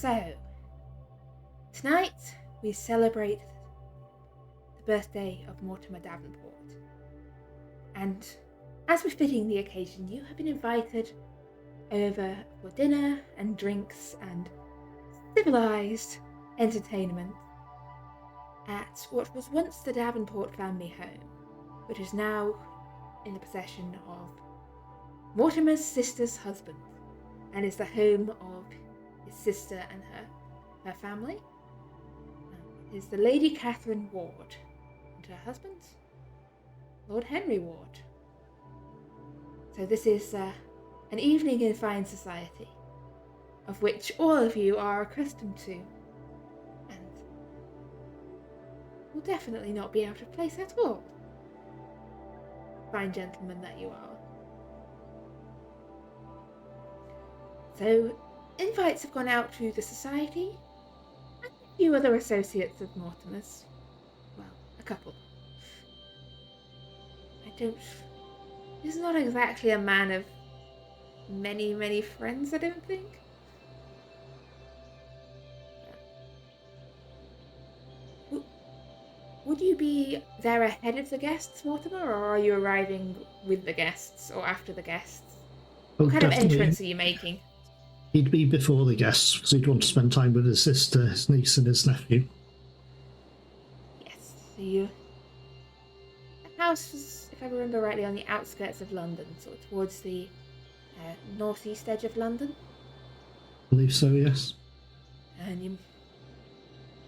So, tonight we celebrate the birthday of Mortimer Davenport. And as befitting the occasion, you have been invited over for dinner and drinks and civilized entertainment at what was once the Davenport family home, which is now in the possession of Mortimer's sister's husband, and is the home of his sister and her family. It is the Lady Catherine Ward and her husband, Lord Henry Ward. So this is an evening in fine society, of which all of you are accustomed to, and will definitely not be out of place at all. Fine gentlemen that you are. So, invites have gone out to the society and a few other associates of Mortimer's. Well, a couple. He's not exactly a man of many friends, I don't think. Would you be there ahead of the guests, Mortimer, or are you arriving with the guests or after the guests? What kind of entrance are you making? He'd be before the guests because he'd want to spend time with his sister, his niece, and his nephew. Yes, so the house was, if I remember rightly, on the outskirts of London, sort of towards the northeast edge of London. I believe so, yes. And you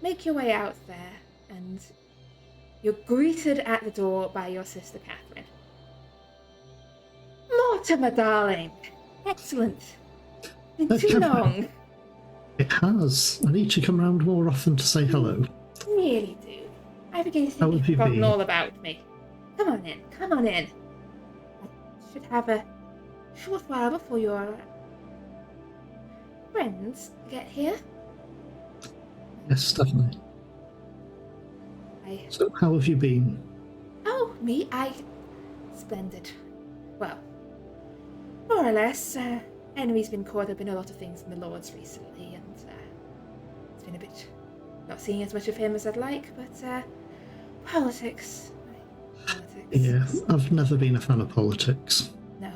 make your way out there, and you're greeted at the door by your sister Catherine. Mortimer, darling! Excellent! Been too long. It has. I need to come round more often to say hello. Really do. I begin to think you've forgotten all about me. Come on in, come on in. I should have a short while before your friends get here. Yes, definitely. So, how have you been? Oh, me? Splendid. Well, more or less. Henry's been caught up in a lot of things in the Lords recently, and it's been a bit not seeing as much of him as I'd like, but politics. Yeah, I've never been a fan of politics. No,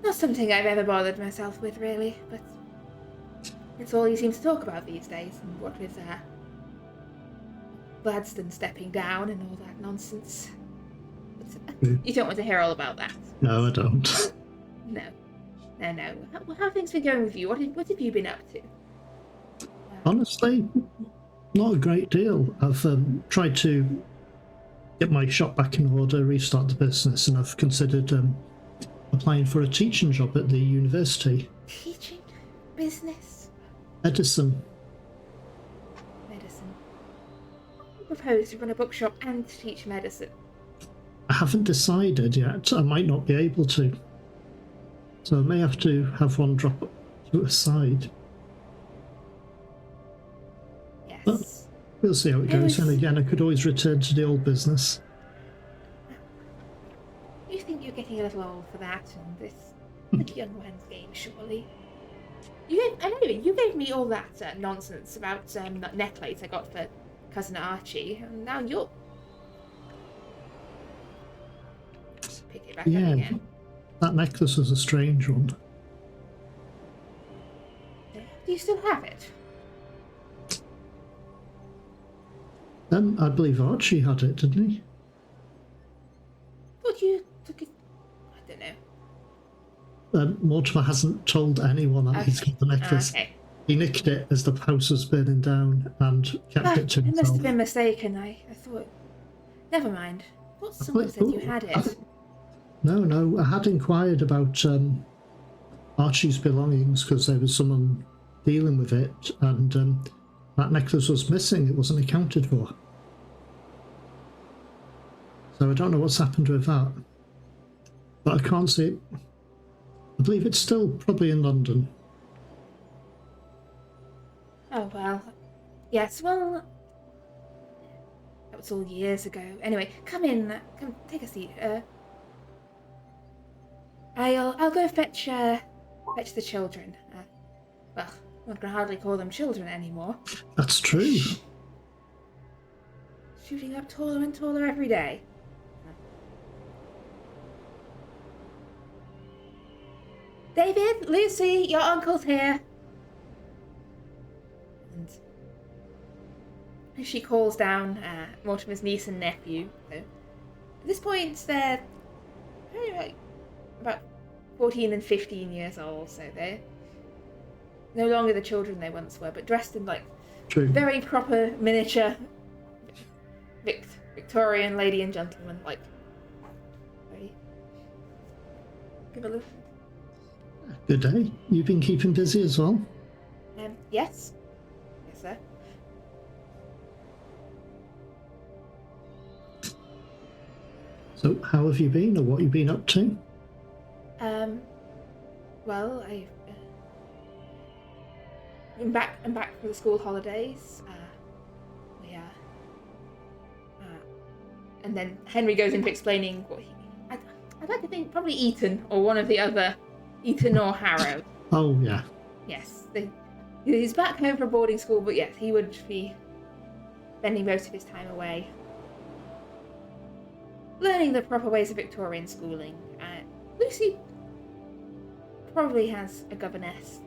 not something I've ever bothered myself with, really, but it's all he seems to talk about these days, and what with Gladstone stepping down and all that nonsense. But you don't want to hear all about that. No, I don't. No. How have things been going with you? What have you been up to? Honestly, not a great deal. I've tried to get my shop back in order, restart the business, and I've considered applying for a teaching job at the university. Teaching? Business? Medicine. I propose to run a bookshop and teach medicine. I haven't decided yet. I might not be able to. So I may have to have one drop to a side. Yes. But we'll see how it goes. And again, I could always return to the old business. You think you're getting a little old for that and this young man's game, surely? You gave me all that nonsense about that necklace I got for Cousin Archie, and now you're... Pick it back up again. That necklace was a strange one. Do you still have it? I believe Archie had it, didn't he? Thought you took it... I don't know. Mortimer hasn't told anyone that he's got the necklace. Okay. He nicked it as the house was burning down and kept it to himself. I must have been mistaken. I thought... Never mind. I thought someone said you had it. No, I had inquired about Archie's belongings because there was someone dealing with it, and that necklace was missing. It wasn't accounted for. So I don't know what's happened with that. But I can't see it. I believe it's still probably in London. Oh, well. Yes, well... That was all years ago. Anyway, come take a seat. I'll go fetch the children. Well, One can hardly call them children anymore. That's true. Shooting up taller and taller every day. David, Lucy, your uncle's here. And she calls down Mortimer's niece and nephew. So at this point, they're about 14 and 15 years old, so they're no longer the children they once were, but dressed in True. very proper miniature Victorian lady and gentleman, very. Give a look. Good day. You've been keeping busy as well? Yes, sir. So, how have you been, or what have you been up to? Well, I'm back for the school holidays. And then Henry goes into explaining what I'd like to think probably Eton or one of the other, Eton or Harrow. Oh, yeah. Yes, he's back home from boarding school, but yes, he would be spending most of his time away, learning the proper ways of Victorian schooling. Lucy probably has a governess.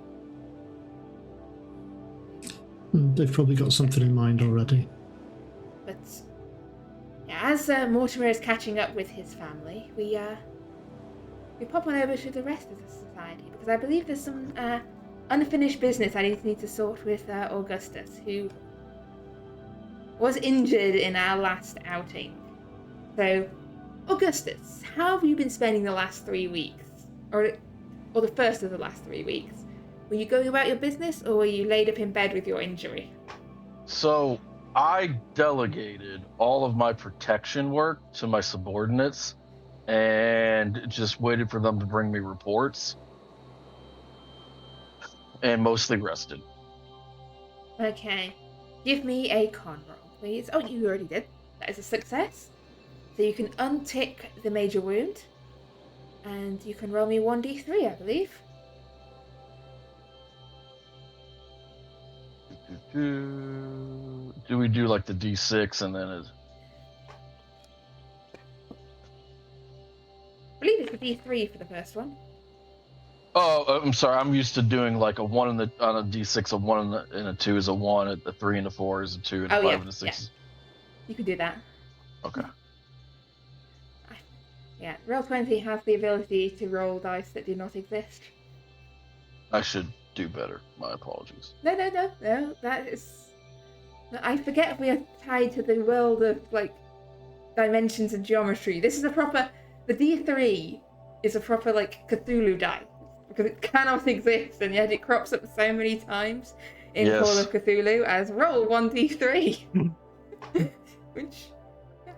They've probably got something in mind already. But yeah, as Mortimer is catching up with his family, we pop on over to the rest of the society, because I believe there's some unfinished business I need to sort with Augustus, who was injured in our last outing. So, Augustus, how have you been spending the last 3 weeks? Or the first of the last 3 weeks? Were you going about your business, or were you laid up in bed with your injury? So, I delegated all of my protection work to my subordinates and just waited for them to bring me reports. And mostly rested. Okay. Give me a con roll, please. Oh, you already did. That is a success. So you can untick the major wound. And you can roll me 1d3, I believe. Do we do like the d6 and then I believe it's a d3 for the first one. Oh, I'm sorry. I'm used to doing like a 1 on a d6, a 1 and a 2 is a 1, a 3 and a 4 is a 2, and a 5 and a 6 is... You could do that. Okay. Yeah, Roll20 has the ability to roll dice that do not exist. I should do better. My apologies. No, that is... I forget we are tied to the world of, dimensions and geometry. This is a proper... The D3 is a proper, Cthulhu die, because it cannot exist, and yet it crops up so many times in Call of Cthulhu as roll 1d3. Which... Yeah.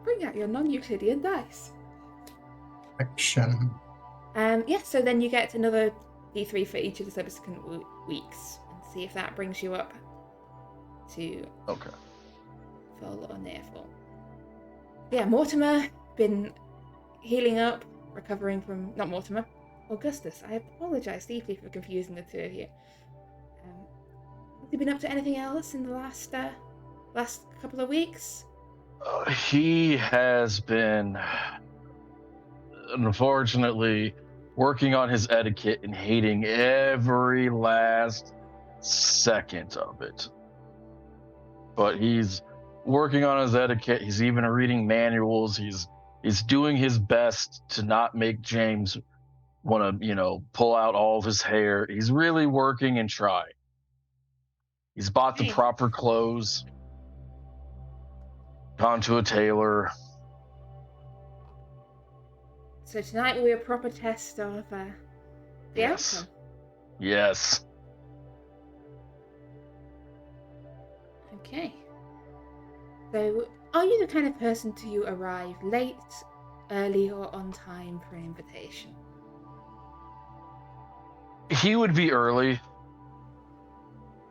Bring out your non-Euclidean dice. Action. So then you get another d3 for each of the subsequent weeks, and see if that brings you up to full or near full. Yeah, Mortimer been healing up, recovering from... Not Mortimer, Augustus. I apologise deeply for confusing the two of you. Have you been up to anything else in the last couple of weeks? He has been, unfortunately, working on his etiquette and hating every last second of it. But he's working on his etiquette. He's even reading manuals. He's doing his best to not make James want to, pull out all of his hair. He's really working and trying. He's bought the proper clothes, gone to a tailor. So tonight will be a proper test of the outcome. Yes. Okay. So, are you the kind of person to arrive late, early, or on time for an invitation? He would be early.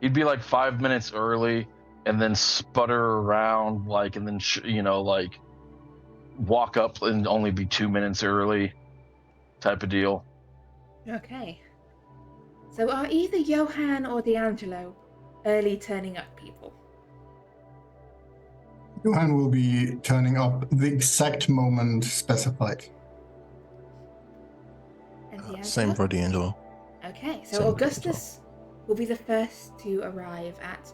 He'd be 5 minutes early, and then sputter around, and then walk up and only be 2 minutes early, type of deal. Okay. So are either Johann or D'Angelo early turning up people? Johan will be turning up the exact moment specified. And D'Angelo? Same for D'Angelo. Okay, so Same for Augustus will be the first to arrive at...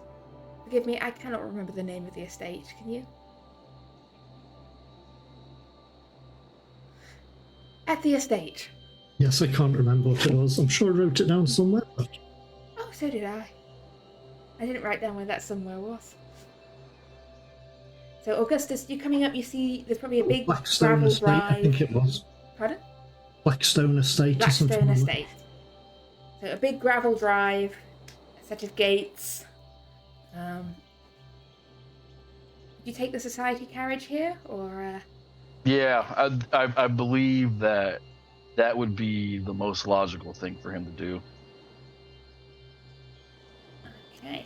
Forgive me, I cannot remember the name of the estate. Can you? At the estate. Yes, I can't remember what it was. I'm sure I wrote it down somewhere. But... Oh, so did I. I didn't write down where that somewhere was. So Augustus, you're coming up, you see there's probably a big Blackstone gravel Estate, drive. I think it was. Pardon? Blackstone Estate or something Blackstone like Estate. So a big gravel drive, a set of gates. You take the society carriage here, or? Yeah, I believe that would be the most logical thing for him to do. Okay.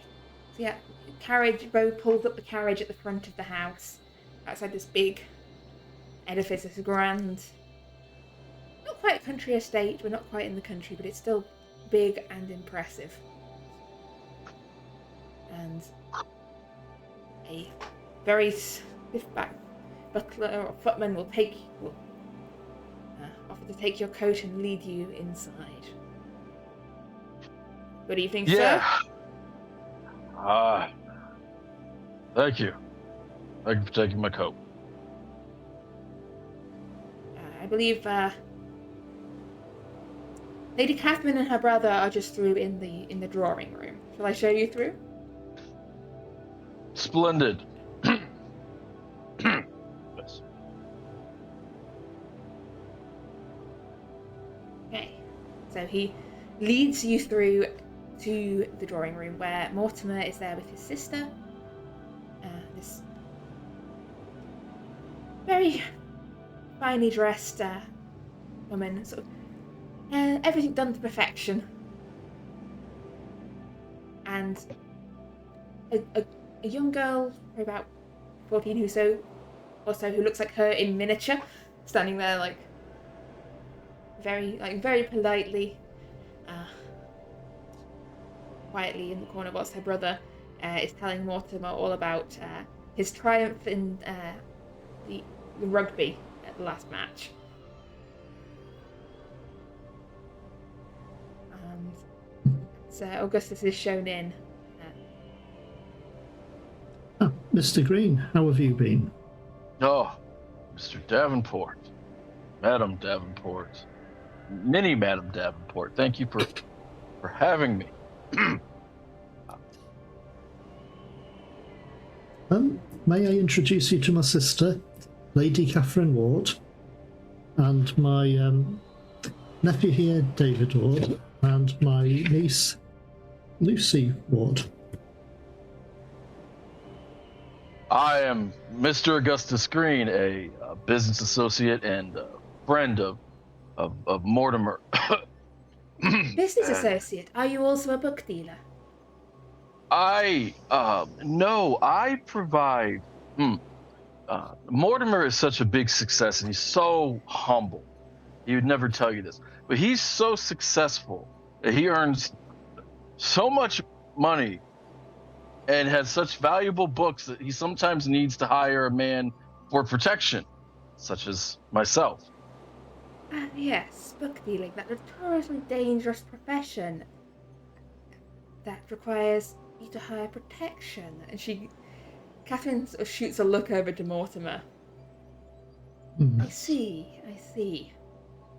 So yeah, carriage. Bo pulls up the carriage at the front of the house, outside this big edifice. It's a grand, not quite a country estate. We're not quite in the country, but it's still big and impressive. And a very stiff-backed butler or footman will offer to take your coat and lead you inside. Good evening, sir. Thank you. Thank you for taking my coat. I believe Lady Catherine and her brother are just through in the drawing room. Shall I show you through? Splendid. Yes. Okay. So he leads you through to the drawing room where Mortimer is there with his sister. This very finely dressed woman, sort of everything done to perfection, and a young girl, about 14, who looks like her in miniature, standing there very politely, quietly in the corner, whilst her brother is telling Mortimer all about his triumph in the rugby at the last match. So Augustus is shown in. Mr. Green, how have you been? Oh, Mr. Davenport, Madam Davenport, Mini Madam Davenport, thank you for having me. May I introduce you to my sister, Lady Catherine Ward, and my nephew here, David Ward, and my niece, Lucy Ward. I am Mr. Augustus Green, a business associate and a friend of Mortimer. Business associate? Are you also a book dealer? No, I provide. Mortimer is such a big success, and he's so humble. He would never tell you this, but he's so successful that he earns so much money and has such valuable books that he sometimes needs to hire a man for protection, such as myself. Yes, book dealing, that notoriously dangerous profession that requires you to hire protection. And Catherine sort of shoots a look over to Mortimer. I see.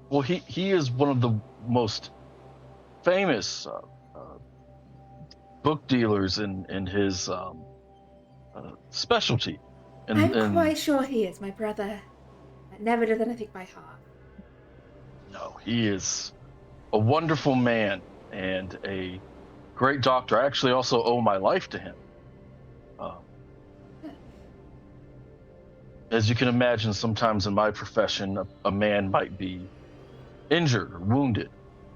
Well, he is one of the most famous book dealers in his specialty. I'm quite sure he is. My brother never does anything by half. No, he is a wonderful man and a great doctor. I actually also owe my life to him. As you can imagine, sometimes in my profession, a man might be injured or wounded,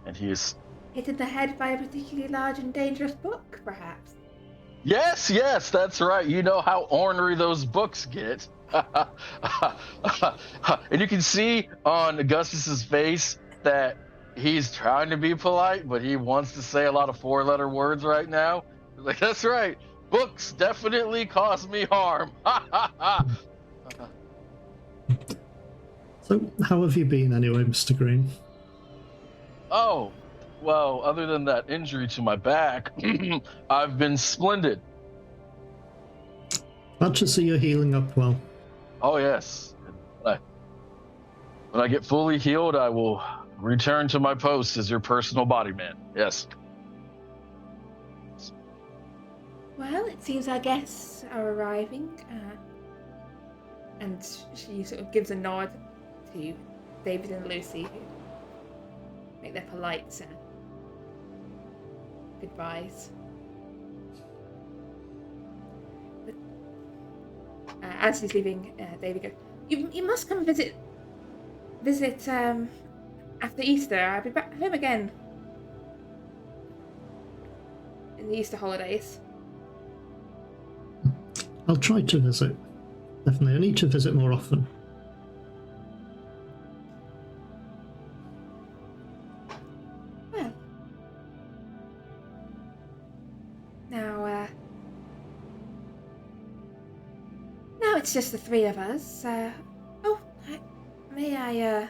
and he is... Hit in the head by a particularly large and dangerous book, perhaps? Yes, that's right. You know how ornery those books get. And you can see on Augustus's face that he's trying to be polite, but he wants to say a lot of four-letter words right now. Like, that's right. Books definitely cause me harm. Ha ha ha. So, how have you been anyway, Mr. Green? Oh, well, other than that injury to my back, I've been splendid. Glad to see you're healing up well. Oh, yes. When I get fully healed, I will return to my post as your personal body man. Yes. Well, it seems our guests are arriving. And she sort of gives a nod to David and Lucy, who make their polite goodbyes. But, as he's leaving, David goes, "You must come visit after Easter. I'll be back home again in the Easter holidays." I'll try to visit. Definitely, I need to visit more often. Well, now it's just the three of us. May I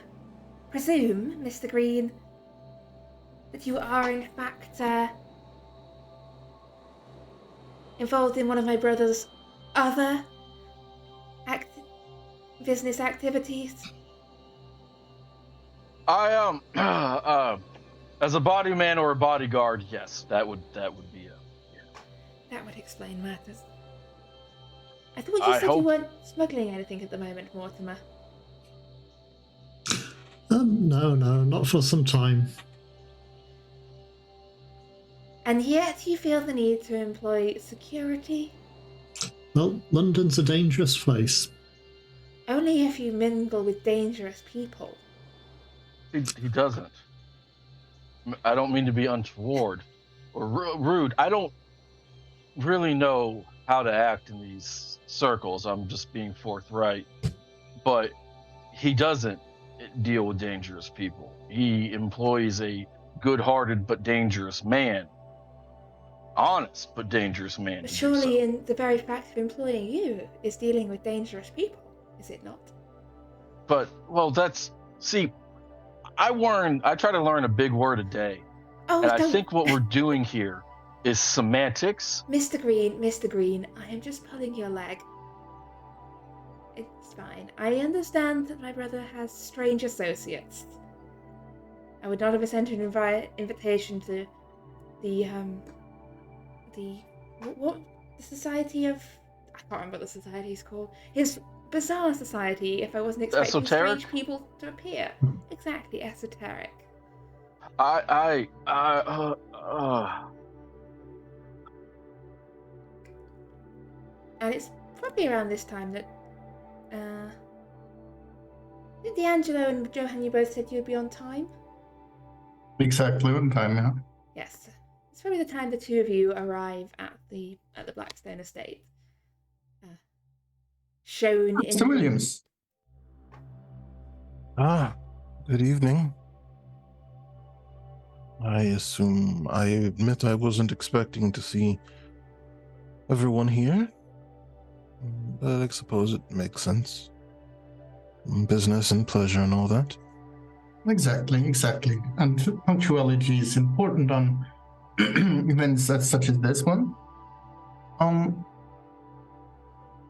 presume, Mr. Green, that you are in fact involved in one of my brother's other business activities? I as a body man or a bodyguard, yes, that would be a. Yeah. That would explain matters. I thought you said you weren't smuggling anything at the moment, Mortimer. No, not for some time. And yet you feel the need to employ security? Well, London's a dangerous place. Only if you mingle with dangerous people. He doesn't. I don't mean to be untoward or rude. I don't really know how to act in these circles. I'm just being forthright. But he doesn't deal with dangerous people. He employs a good-hearted but dangerous man. Honest but dangerous man. But surely in the very fact of employing you is dealing with dangerous people, is it not? But, well, see, I try to learn a big word a day. Oh, and I think what we're doing here is semantics. Mr. Green, I am just pulling your leg. It's fine. I understand that my brother has strange associates. I would not have sent an invitation to the society of... I can't remember what the society's called. His bizarre society if I wasn't expecting Esoteric? strange people to appear. Exactly, esoteric. And it's probably around this time that D'Angelo and Johan, you both said you'd be on time? Exactly on time, yeah. Yes. It's probably the time the two of you arrive at the Blackstone estate. Shown in... Mr. Williams. Good evening. I admit I wasn't expecting to see everyone here, but I suppose it makes sense. Business and pleasure and all that. Exactly. And punctuality is important on events such as this one.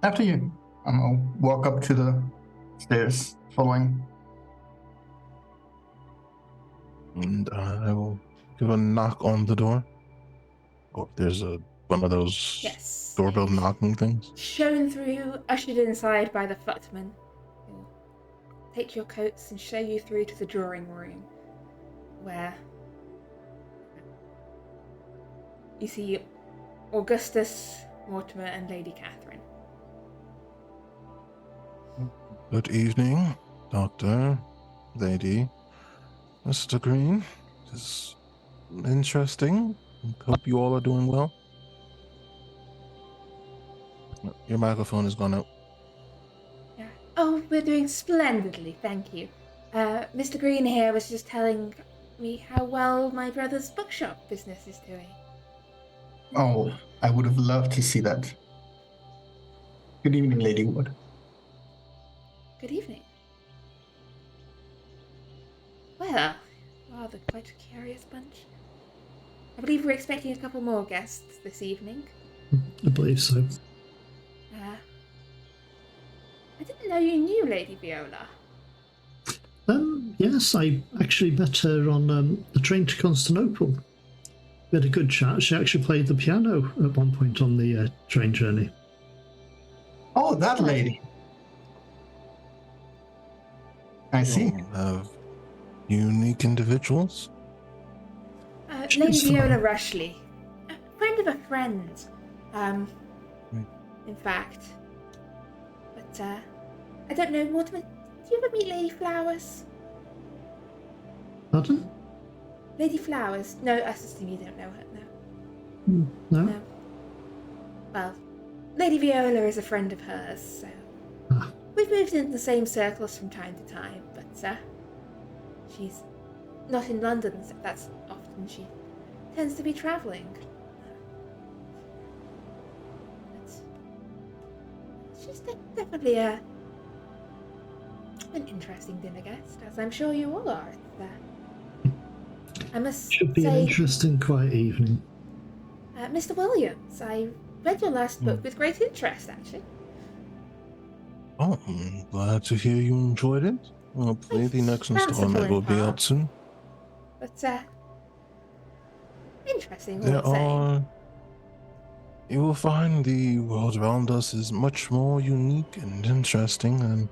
After you, I'll walk up to the stairs following. And I will give a knock on the door. Oh, there's one of those doorbell knocking things. Shown through, ushered inside by the footman, who take your coats and show you through to the drawing room, where you see Augustus, Mortimer, and Lady Catherine. Good evening, Doctor, Lady, Mr. Green. This is interesting. Hope you all are doing well. Your microphone has gone out. Yeah. Oh, we're doing splendidly, thank you. Mr. Green here was just telling me how well my brother's bookshop business is doing. Oh, I would have loved to see that. Good evening, Lady Wood. Good evening. Well, rather quite a curious bunch. I believe we're expecting a couple more guests this evening. I believe so. I didn't know you knew Lady Viola. Yes, I actually met her on the train to Constantinople. We had a good chat. She actually played the piano at one point on the train journey. Oh, that lady. I see. Have unique individuals. Lady Viola Rushley. A friend of a friend. In fact. But, I don't know, Mortimer, did you ever meet Lady Flowers? Pardon? Lady Flowers? No, I assume you don't know her, no. No? Well, Lady Viola is a friend of hers, so... We've moved into the same circles from time to time, but, she's not in London, so that's often she tends to be travelling. She's definitely an interesting dinner guest, as I'm sure you all are. I must Should be say, an interesting, quiet evening. Mr. Williams, I read your last book with great interest, actually. Oh, I'm glad to hear you enjoyed it. Hopefully the next installment will be out soon. But, interesting, all the same. You will find the world around us is much more unique and interesting than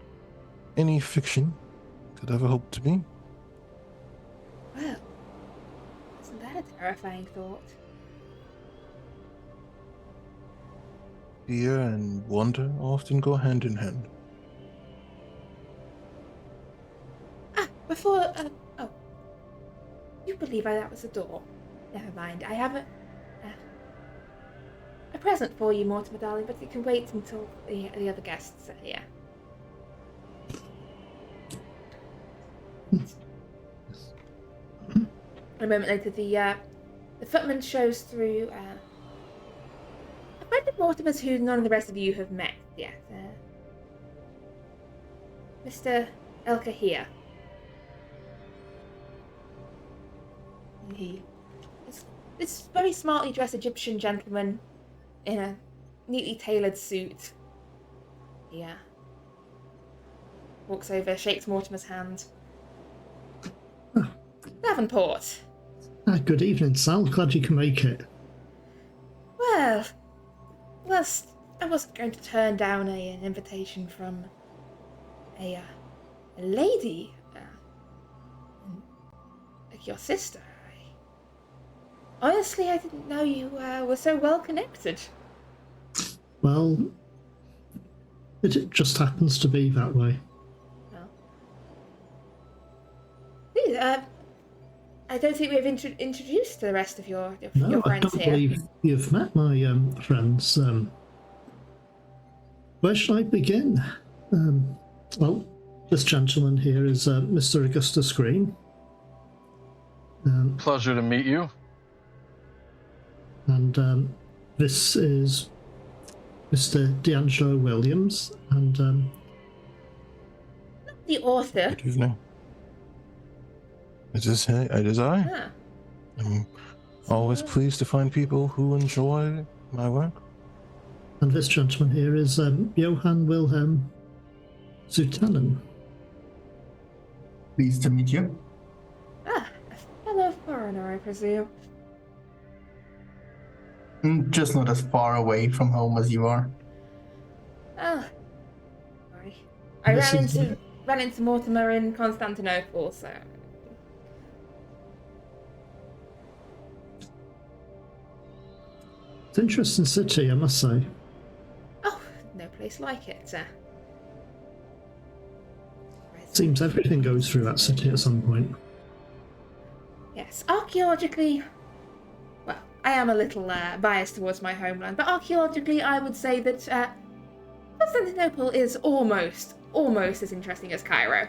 any fiction could ever hope to be. Well, isn't that a terrifying thought? Fear and wonder often go hand in hand. Before, oh. You believe that was a door. Never mind, I have a present for you, Mortimer, darling, but it can wait until the other guests are here. A moment later, the footman shows through a friend of Mortimer's who none of the rest of you have met yet. Mr. Elka here. This very smartly dressed Egyptian gentleman in a neatly tailored suit. He walks over, shakes Mortimer's hand. Davenport. Good evening, Sal. Glad you can make it. Well, I wasn't going to turn down an invitation from a lady like your sister. Honestly, I didn't know you were so well connected. Well, it just happens to be that way. Well. I don't think we've introduced the rest of your friends here. No, I don't believe you've met my friends. Where should I begin? Well, this gentleman here is Mr. Augustus Green. Pleasure to meet you. And this is Mr. D'Angelo Williams, and the author. Good evening. It is I. Ah. I'm always pleased to find people who enjoy my work. And this gentleman here is Johann Wilhelm Zutanen. Pleased to meet you. A fellow foreigner, I presume. Just not as far away from home as you are. Oh, sorry. I ran into Mortimer in Constantinople, so. It's an interesting city, I must say. Oh, no place like it. Seems everything goes through that city at some point. Yes, archaeologically, well, I am a little biased towards my homeland, but archaeologically I would say that Constantinople is almost as interesting as Cairo.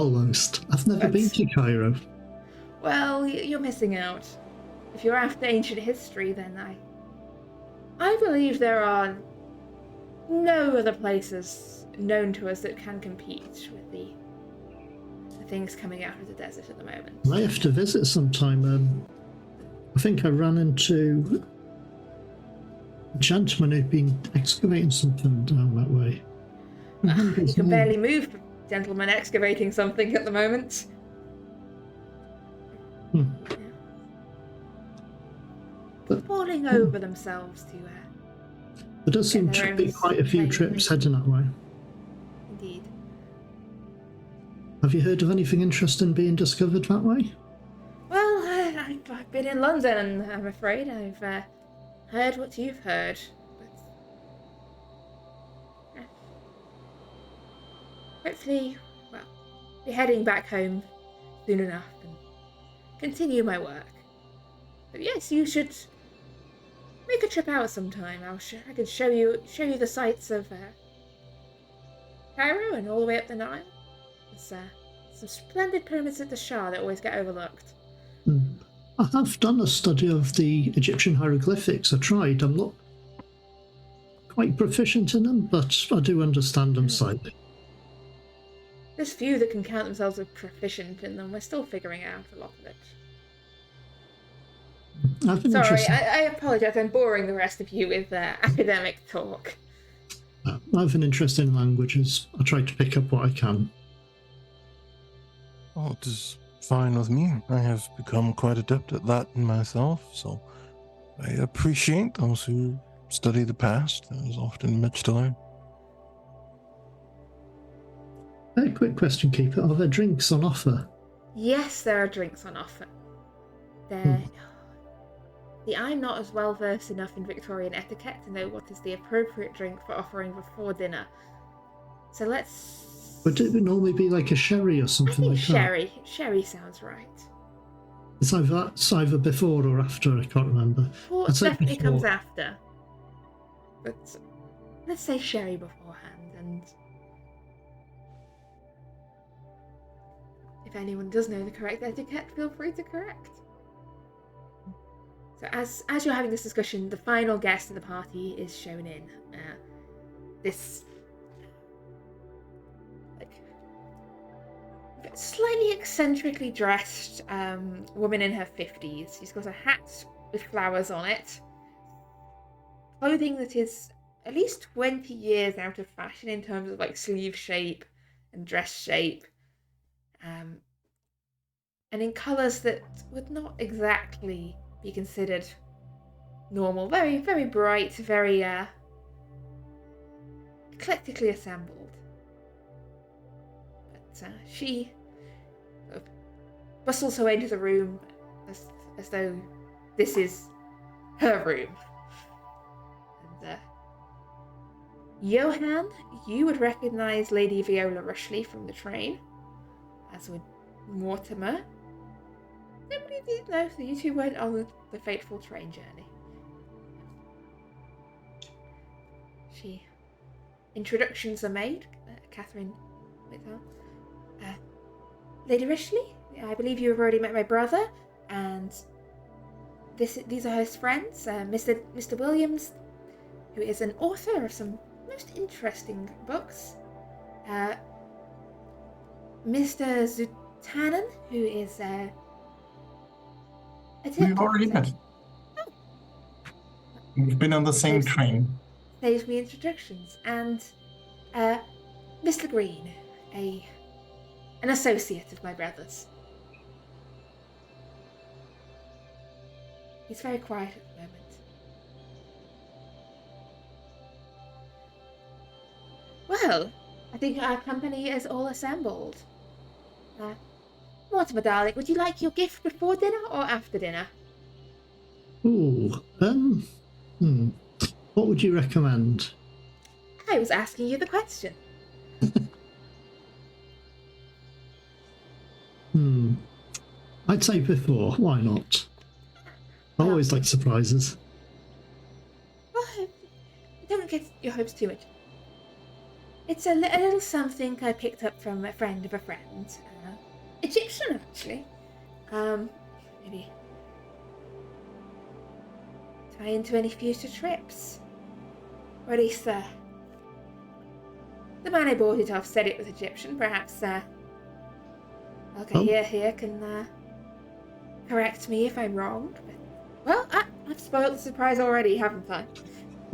Almost. I've never been to Cairo. Well, you're missing out. If you're after ancient history, then I believe there are no other places known to us that can compete with the things coming out of the desert at the moment. I have to visit sometime. I think I ran into a gentleman who'd been excavating something down that way. You can barely move, gentlemen, excavating something at the moment. Hmm. Yeah. Falling over themselves to There does seem to be quite a few trips heading that way. Indeed. Have you heard of anything interesting being discovered that way? Well, I've been in London, and I'm afraid I've heard what you've heard. But, hopefully, well, be heading back home soon enough and continue my work. But yes, you should make a trip out sometime. I can show you the sights of Cairo and all the way up the Nile. There's some splendid pyramids at the Shah that always get overlooked. I have done a study of the Egyptian hieroglyphics. I tried. I'm not quite proficient in them, but I do understand them slightly. There's few that can count themselves as proficient in them. We're still figuring out a lot of it. Sorry, I apologise. I'm boring the rest of you with academic talk. I have an interest in languages. I try to pick up what I can. Oh, it is fine with me. I have become quite adept at that myself, so I appreciate those who study the past. There is often much to learn. A quick question, Keeper. Are there drinks on offer? Yes, there are drinks on offer. See, I'm not as well versed enough in Victorian etiquette to know what is the appropriate drink for offering before dinner. So let's... Would it normally be like a sherry or something like that? Sherry sounds right. It's either before or after, I can't remember. Port definitely comes after. But let's say sherry beforehand, and if anyone does know the correct etiquette, feel free to correct. So as you're having this discussion, the final guest of the party is shown in. This slightly eccentrically dressed woman in her 50s. She's got a hat with flowers on it. Clothing that is at least 20 years out of fashion in terms of like sleeve shape and dress shape. And in colours that would not exactly be considered normal. Very, very bright, very eclectically assembled. But she bustles her way into the room as though this is her room. And Johann, you would recognise Lady Viola Rushley from the train, as would Mortimer. Nobody did know, so you two went on the fateful train journey. Introductions are made. Catherine with her. Lady Rushley, I believe you have already met my brother, and these are his friends. Mr. Williams, who is an author of some most interesting books. Mr. Zutanen, who is We've already met. Oh. We've been on the same train. Saves me introductions. And Mr. Green, an associate of my brother's. He's very quiet at the moment. Well, I think our company is all assembled. Mortimer, darling, would you like your gift before dinner or after dinner? Ooh, what would you recommend? I was asking you the question. I'd say before. Why not? I always like surprises. Well, don't get your hopes too much. It's a little something I picked up from a friend of a friend. Egyptian, actually. Maybe tie into any future trips. Or at least, the man I bought it off said it was Egyptian. Perhaps, here can, correct me if I'm wrong. But, well, I've spoiled the surprise already, haven't I?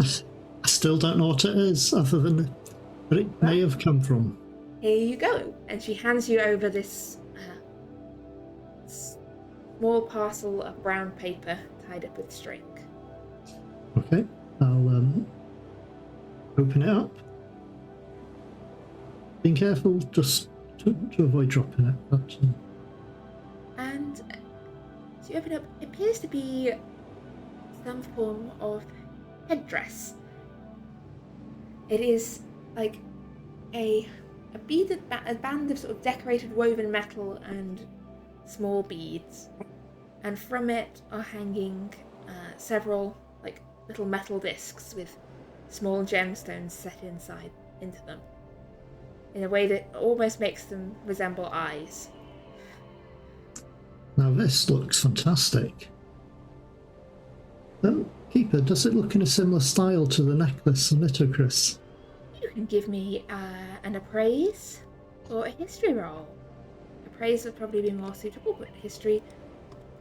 I still don't know what it is, other than where it may have come from. Here you go. And she hands you over this small parcel of brown paper tied up with string. Okay, I'll open it up. Being careful, just to avoid dropping it. But, And as you open up, it appears to be some form of headdress. It is like a beaded a band of sort of decorated woven metal and small beads, and from it are hanging several like little metal discs with small gemstones set into them in a way that almost makes them resemble eyes. now this looks fantastic. Keeper, does it look in a similar style to the necklace on Litocris? You can give me an appraise or a history roll. Appraise would probably be more suitable, but history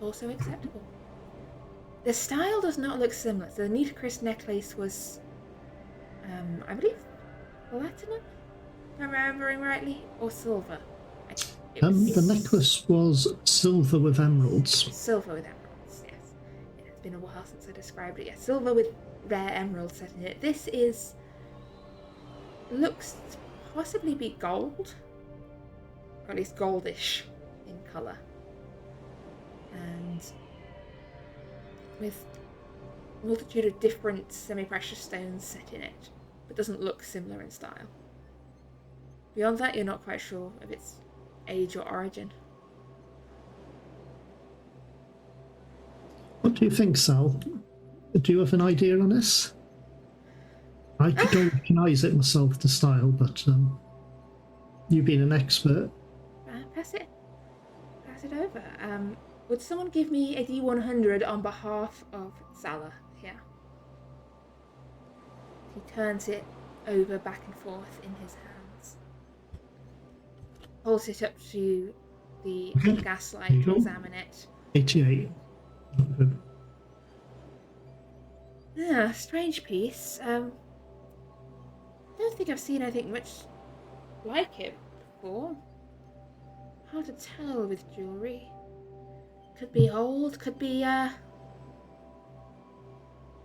also acceptable. The style does not look similar. So the Nitocris necklace was, I believe, platinum, if I'm remembering rightly, or silver. The necklace was silver with emeralds. Silver with emeralds, yes. It has been a while since I described it. Yes, silver with rare emeralds set in it. This looks to possibly be gold, or at least goldish in colour, and with a multitude of different semi-precious stones set in it, but doesn't look similar in style. Beyond that, you're not quite sure of its age or origin. What do you think, Sal? Do you have an idea on this? I don't recognise it myself, the style, but you being an expert. Pass it over. Would someone give me a D100 on behalf of Salah here? He turns it over back and forth in his hands. Holds it up to the gaslight to examine it. 88. Yeah, strange piece. I don't think I've seen anything much like it before. Hard to tell with jewellery. Could be old, could be,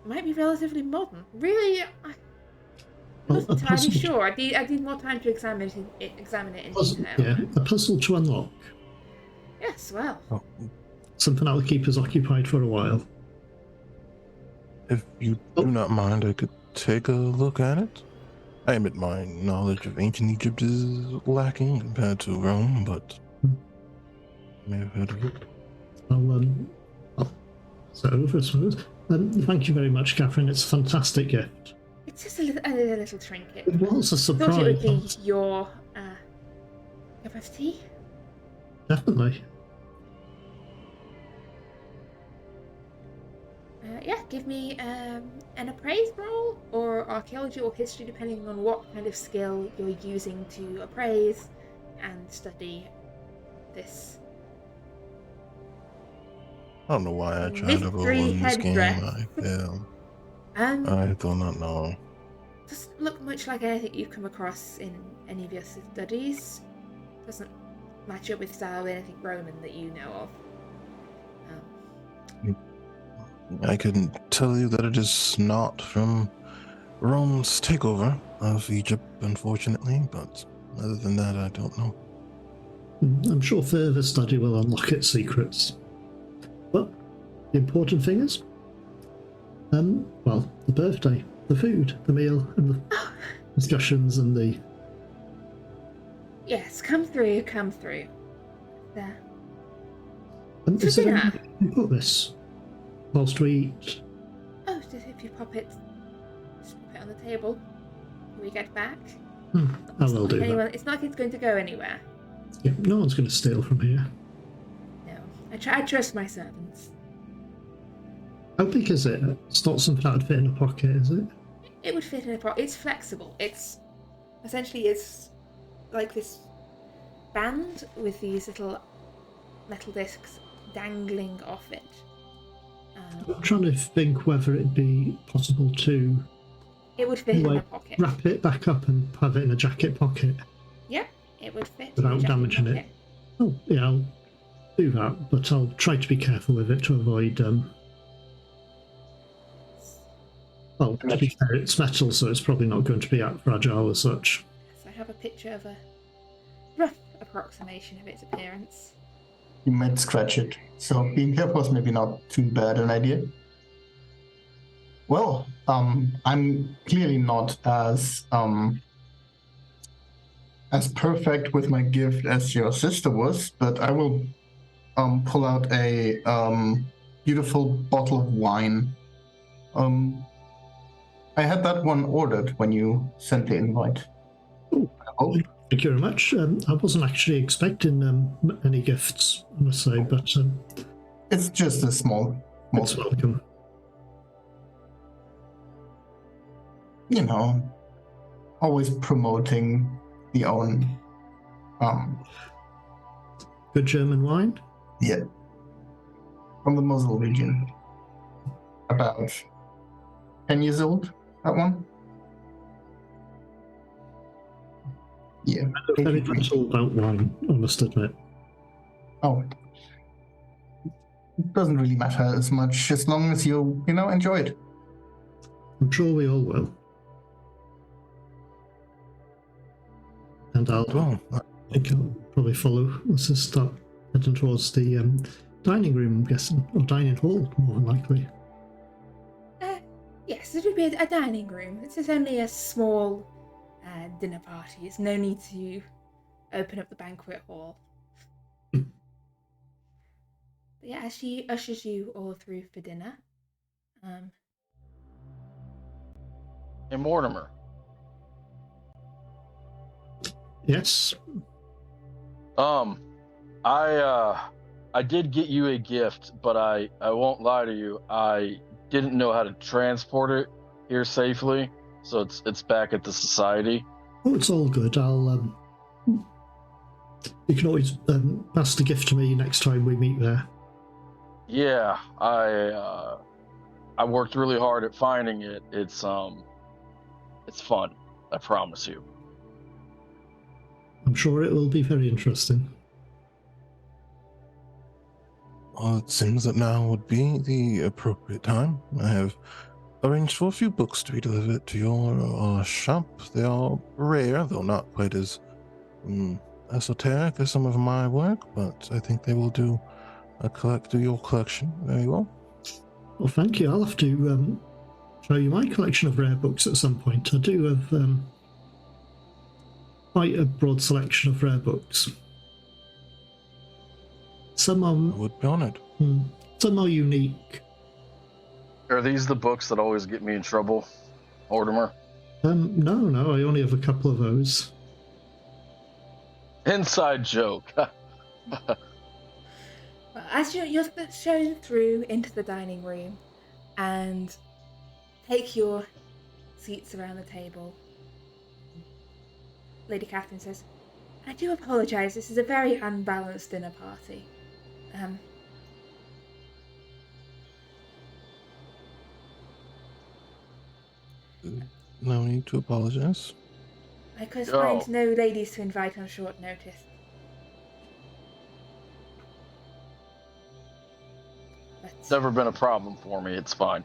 might be relatively modern. Really, I'm not entirely sure. I need more time to examine it in detail. Yeah, a puzzle to unlock. Yes, well. Oh, Something that'll keep us occupied for a while. if you do not mind, I could take a look at it. I admit my knowledge of ancient Egypt is lacking compared to Rome, but I may have heard of it. I'll pass it over, I suppose. Thank you very much, Catherine. It's a fantastic gift. It's just a little trinket. It was a surprise. I thought it would be your cup of tea. Definitely. Yeah, give me an appraise roll or archaeology or history, depending on what kind of skill you're using to appraise and study this. I don't know why I tried to roll in this game. I failed. I do not know. Doesn't look much like anything you've come across in any of your studies. Doesn't match up with style anything Roman that you know of. I can tell you that it is not from Rome's takeover of Egypt, unfortunately, but other than that, I don't know. I'm sure further study will unlock its secrets. But the important thing is, well, the birthday, the food, the meal, and the discussions and the... Yes, come through. There. Is there any way you can put this whilst we eat? Oh, if you just pop it on the table when we get back. I will do that. It's not like it's going to go anywhere. Yeah, no one's going to steal from here. No, I trust my servants. How big is it? It's not something that would fit in a pocket, is it? It would fit in a pocket. It's flexible. It's like this band with these little metal discs dangling off it. I'm trying to think whether it'd be possible to It would fit in a pocket. wrap it back up and have it in a jacket pocket. Yep, it would fit without damaging it. Oh, yeah, I'll do that, but I'll try to be careful with it to avoid. Well, to be fair, it's metal, so it's probably not going to be fragile as such. So I have a picture of a rough approximation of its appearance. You might scratch it, so being careful is maybe not too bad an idea. Well, I'm clearly not as perfect with my gift as your sister was, but I will pull out a beautiful bottle of wine. I had that one ordered when you sent the invite. Oh, thank you very much. I wasn't actually expecting any gifts, I must say, but it's just a small. It's welcome. You know, always promoting the own. Good German wine? Yeah. From the Mosel region. About 10 years old, that one? Yeah. I'm very little about wine, I must admit. Oh. It doesn't really matter as much as long as you enjoy it. I'm sure we all will. And I think I'll probably follow. Let's just start heading towards the dining room, I'm guessing, or dining hall, more than likely. Yes, it would be a dining room. This is only a small dinner party. There's no need to open up the banquet hall. But yeah, as she ushers you all through for dinner. Hey, Mortimer. Yes. I did get you a gift, but I won't lie to you. I didn't know how to transport it here safely, so it's back at the society. Oh, it's all good. I'll you can always pass the gift to me next time we meet there. Yeah, I worked really hard at finding it. It's fun. I promise you. I'm sure it will be very interesting. Well, it seems that now would be the appropriate time. I have arranged for a few books to be delivered to your shop. They are rare, though not quite as esoteric as some of my work, but I think they will do your collection very well. Well, thank you. I'll have to show you my collection of rare books at some point. I do have quite a broad selection of rare books. Some I would be honored. Some are unique. Are these the books that always get me in trouble, Mortimer? No, I only have a couple of those. Inside joke. Well, as you're shown through into the dining room and take your seats around the table, Lady Catherine says, I do apologise, this is a very unbalanced dinner party. No need to apologize. I could find no ladies to invite on short notice. It's never been a problem for me. It's fine.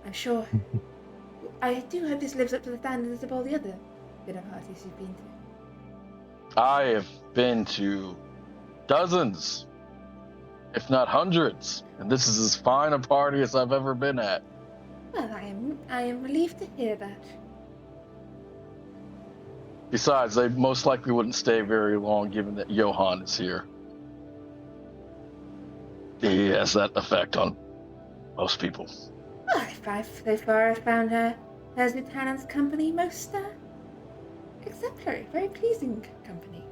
I'm sure. I do hope this lives up to the standards of all the other dinner parties you've been to. I have been to dozens, if not hundreds, and this is as fine a party as I've ever been at. Well, I am relieved to hear that. Besides, they most likely wouldn't stay very long given that Johann is here. He has that effect on most people. Well, so far I've found her There's Lieutenant's company, most exemplary, very pleasing company.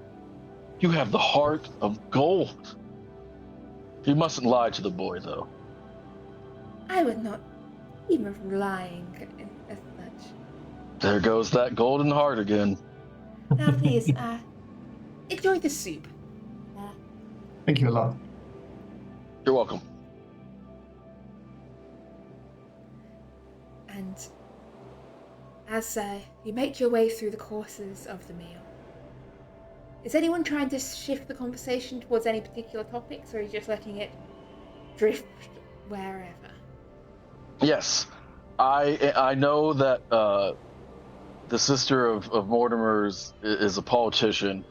You have the heart of gold. You mustn't lie to the boy, though. I would not even lying as such. There goes that golden heart again. Now, please, enjoy the soup. Thank you a lot. You're welcome. And as you make your way through the courses of the meal, is anyone trying to shift the conversation towards any particular topics, or are you just letting it drift wherever? Yes, I know that the sister of Mortimer's is a politician,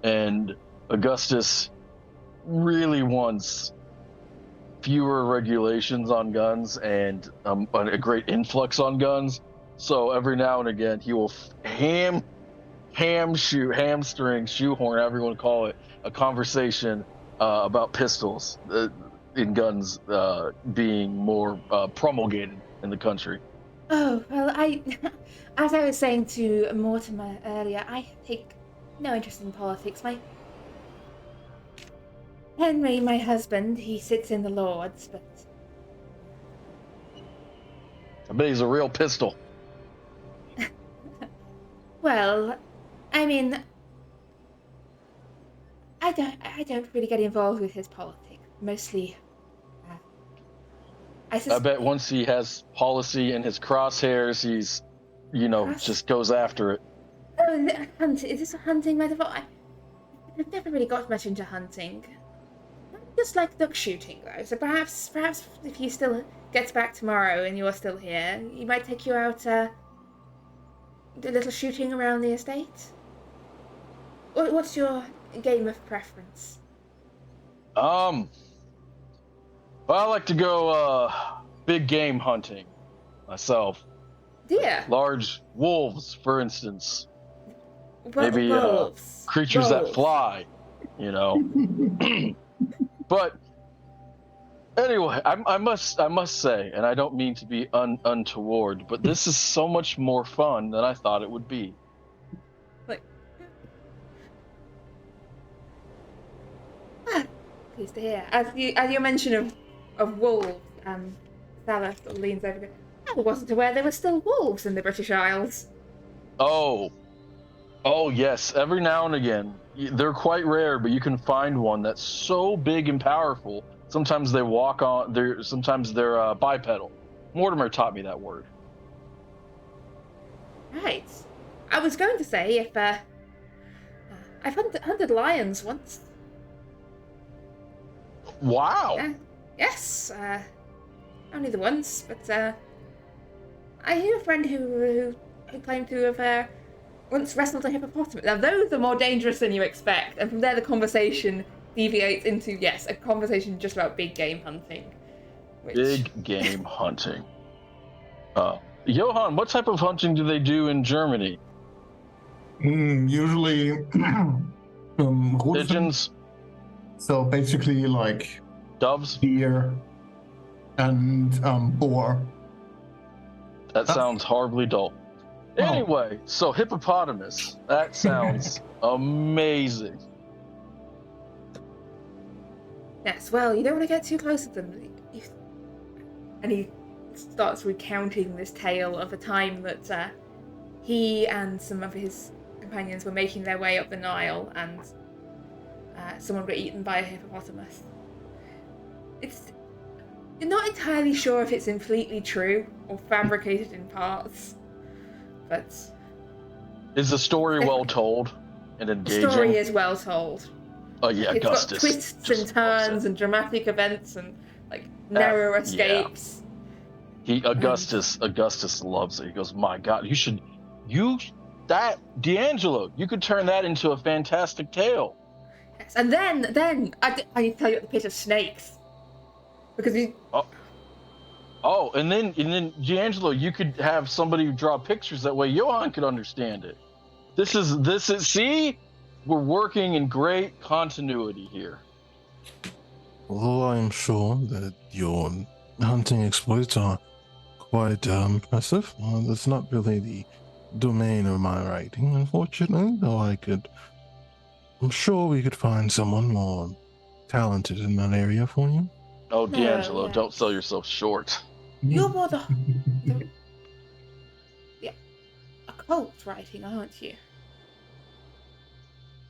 and Augustus really wants fewer regulations on guns and a great influx on guns. So every now and again, he will hamstring, shoehorn, however you want to call it, a conversation about pistols in guns being more promulgated in the country. Oh, well, as I was saying to Mortimer earlier, I take no interest in politics. Henry, my husband, he sits in the Lords, but... I bet he's a real pistol. Well, I mean, I don't really get involved with his politics. Mostly, I bet once he has policy in his crosshairs, he's, just goes after it. Oh, hunting. Is this a hunting metaphor? I've never really got much into hunting. I just like duck shooting, though. So perhaps if he still gets back tomorrow and you're still here, he might take you out do a little shooting around the estate. What's your game of preference? Well, I like to go big game hunting myself. Deer. Large wolves, for instance. Maybe wolves. Creatures that fly, But anyway, I must say, and I don't mean to be untoward, but this is so much more fun than I thought it would be. Pleased to hear. As your mention of wolves, Salah sort of leans over. I wasn't aware there were still wolves in the British Isles. Oh yes. Every now and again, they're quite rare, but you can find one that's so big and powerful. Sometimes they walk on. Sometimes they're bipedal. Mortimer taught me that word. Right. I was going to say if I've hunted lions once. Wow. Yes. Only the once, but I knew a friend who claimed to have once wrestled a hippopotamus. Now those are more dangerous than you expect, and from there the conversation deviates into a conversation just about big game hunting. Big game hunting. Johann, what type of hunting do they do in Germany? Usually, Pigeons. So basically, like Doves. Deer and boar. That sounds horribly dull. Oh. Anyway, so hippopotamus. That sounds amazing. Yes, well, you don't want to get too close to them. And he starts recounting this tale of a time that he and some of his companions were making their way up the Nile, and someone got eaten by a hippopotamus. You're not entirely sure if it's completely true or fabricated in parts, but... Is the story well told and engaging? The story is well told. Oh yeah, It's Augustus. got twists and turns and dramatic events and narrow escapes. Yeah. Augustus loves it. He goes, my God, D'Angelo, you could turn that into a fantastic tale. Yes, and then I need to tell you about the pit of snakes. Because and then D'Angelo, you could have somebody draw pictures that way Johann could understand it. This is see? We're working in great continuity here. Although I'm sure that your hunting exploits are quite impressive. That's not really the domain of my writing, unfortunately, though I'm sure we could find someone more talented in that area for you. Oh, No, D'Angelo, yeah. don't sell yourself short. You're more the occult writing, aren't you?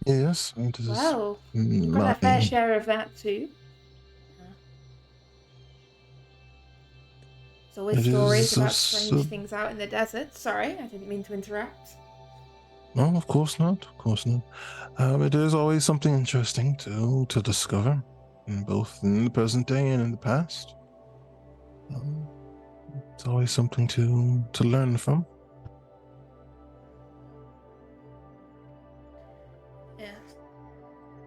Yes, it is Well, you've got a fair share of that too. There's always It stories is about strange things out in the desert. Sorry, I didn't mean to interrupt. No, of course not. Of course not. It is always something interesting to discover, both in the present day and in the past. It's always something to learn from. Yeah.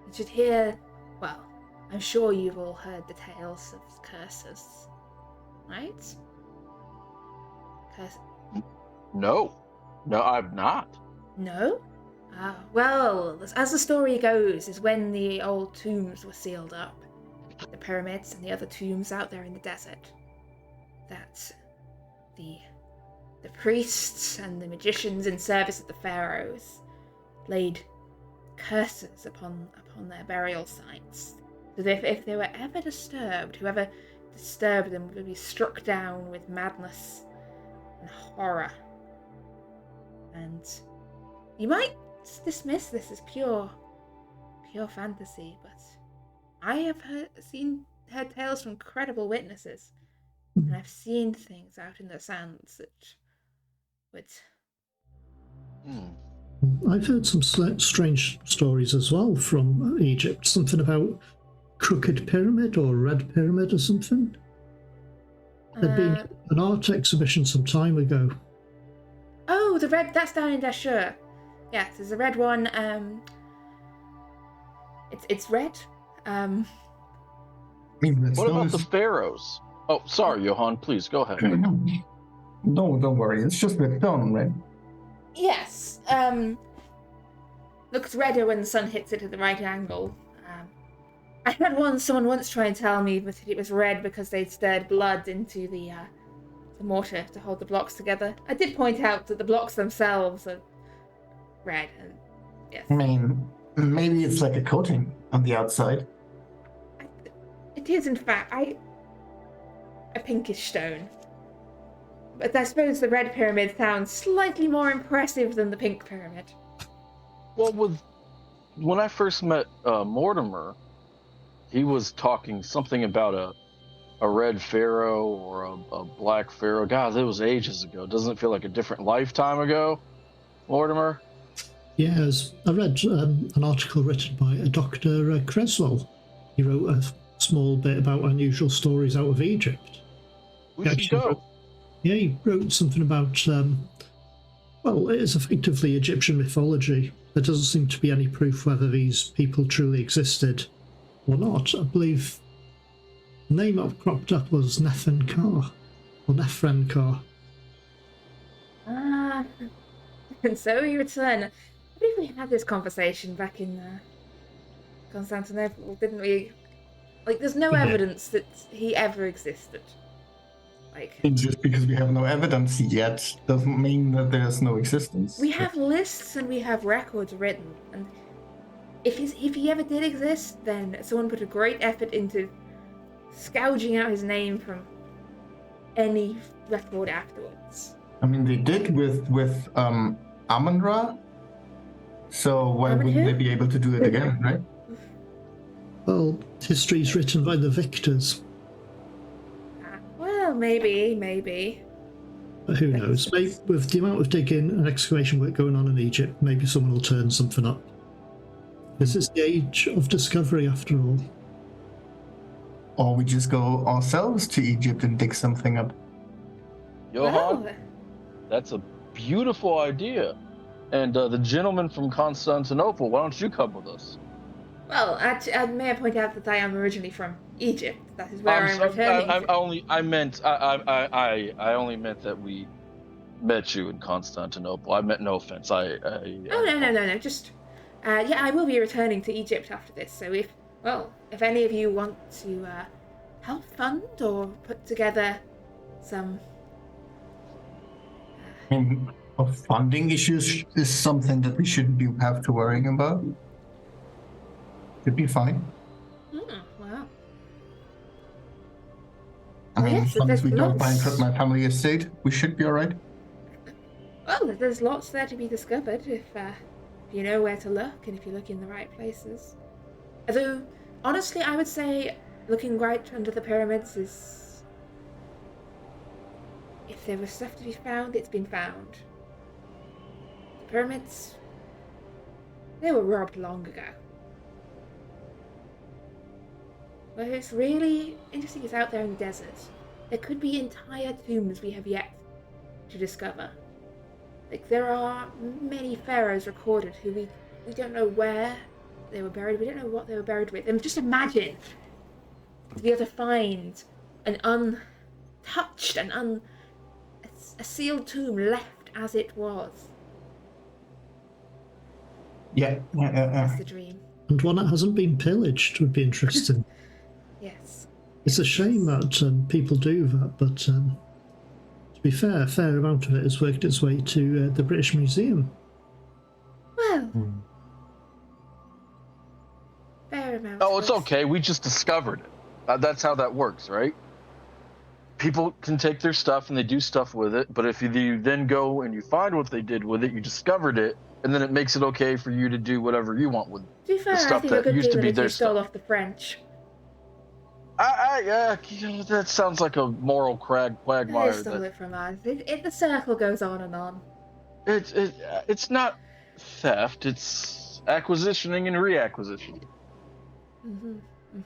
You should hear. Well, I'm sure you've all heard the tales of curses, right? No, I'm not. No? Well, as the story goes, is when the old tombs were sealed up, the pyramids and the other tombs out there in the desert, that the priests and the magicians in service of the pharaohs laid curses upon their burial sites. So that if they were ever disturbed, whoever disturbed them would be struck down with madness and horror. And you might dismiss this as pure fantasy, but I have heard tales from credible witnesses, and I've seen things out in the sands that would. I've heard some strange stories as well from Egypt. Something about Crooked Pyramid or Red Pyramid or something. There'd been an art exhibition some time ago. Oh, the red, that's down in Dashur. Yes, there's a red one. It's red. What about the pharaohs? Oh, sorry, Johan. Please go ahead. No, don't worry. It's just the stone, right? Yes. Looks redder when the sun hits it at the right angle. I had someone once try and tell me that it was red because they'd stirred blood into the mortar to hold the blocks together. I did point out that the blocks themselves are red. And yes. I mean, maybe it's like a coating on the outside. It is, in fact, a pinkish stone. But I suppose the red pyramid sounds slightly more impressive than the pink pyramid. Well, when I first met Mortimer, he was talking something about a red pharaoh or a black pharaoh. God, it was ages ago. Doesn't it feel like a different lifetime ago, Mortimer? Yes, I read an article written by a Dr. Creswell. He wrote a small bit about unusual stories out of Egypt. We should go. He wrote something about, well, it is effectively Egyptian mythology. There doesn't seem to be any proof whether these people truly existed or not. I believe the name that cropped up was Neferkar, or Nefrenkar. And so we return. I believe we had this conversation back in Constantinople, didn't we? Like, there's no evidence that he ever existed. Like, just because we have no evidence yet doesn't mean that there's no existence. We have lists and we have records written, and if he ever did exist, then someone put a great effort into scourging out his name from any record afterwards. I mean, they did with Amun-Ra, so why wouldn't they be able to do it again, right? Well, history's written by the victors. Well, maybe. But who knows? Maybe with the amount of digging and excavation work going on in Egypt, maybe someone will turn something up. This is the age of discovery, after all. Or we just go ourselves to Egypt and dig something up. Johan, Well, that's a beautiful idea. And the gentleman from Constantinople, why don't you come with us? Well, may I point out that I am originally from Egypt. That is where I'm returning to. I only meant that we met you in Constantinople. I meant no offense. Oh, no. Just, I will be returning to Egypt after this. So if any of you want to help fund or put together some I mean, funding issues is something that we shouldn't have to worrying about. Should be fine. Wow. I mean, Yes, as long as there's we don't lots. bankrupt my family estate, we should be all right. Well, there's lots there to be discovered if you know where to look and if you look in the right places. Although, honestly, I would say looking right under the pyramids is... If there was stuff to be found, it's been found. The pyramids... They were robbed long ago. What is really interesting is out there in the desert. There could be entire tombs we have yet to discover. Like, there are many pharaohs recorded who we don't know where they were buried. We don't know what they were buried with. And just imagine to be able to find an untouched and a sealed tomb left as it was. Yeah. That's the dream. And one that hasn't been pillaged would be interesting. Yes. It's a shame that people do that, but to be fair, a fair amount of it has worked its way to the British Museum. Well, fair amount. Oh, it's okay. We just discovered it. That's how that works, right? People can take their stuff and they do stuff with it, but if you then go and you find what they did with it, you discovered it, and then it makes it okay for you to do whatever you want with To be fair, the I stuff think a that good used to deal be if you their stole stuff. off the French. That sounds like a moral quagmire. They stole it from us. The circle goes on and on. It's not theft. It's acquisitioning and reacquisitioning. Mm-hmm.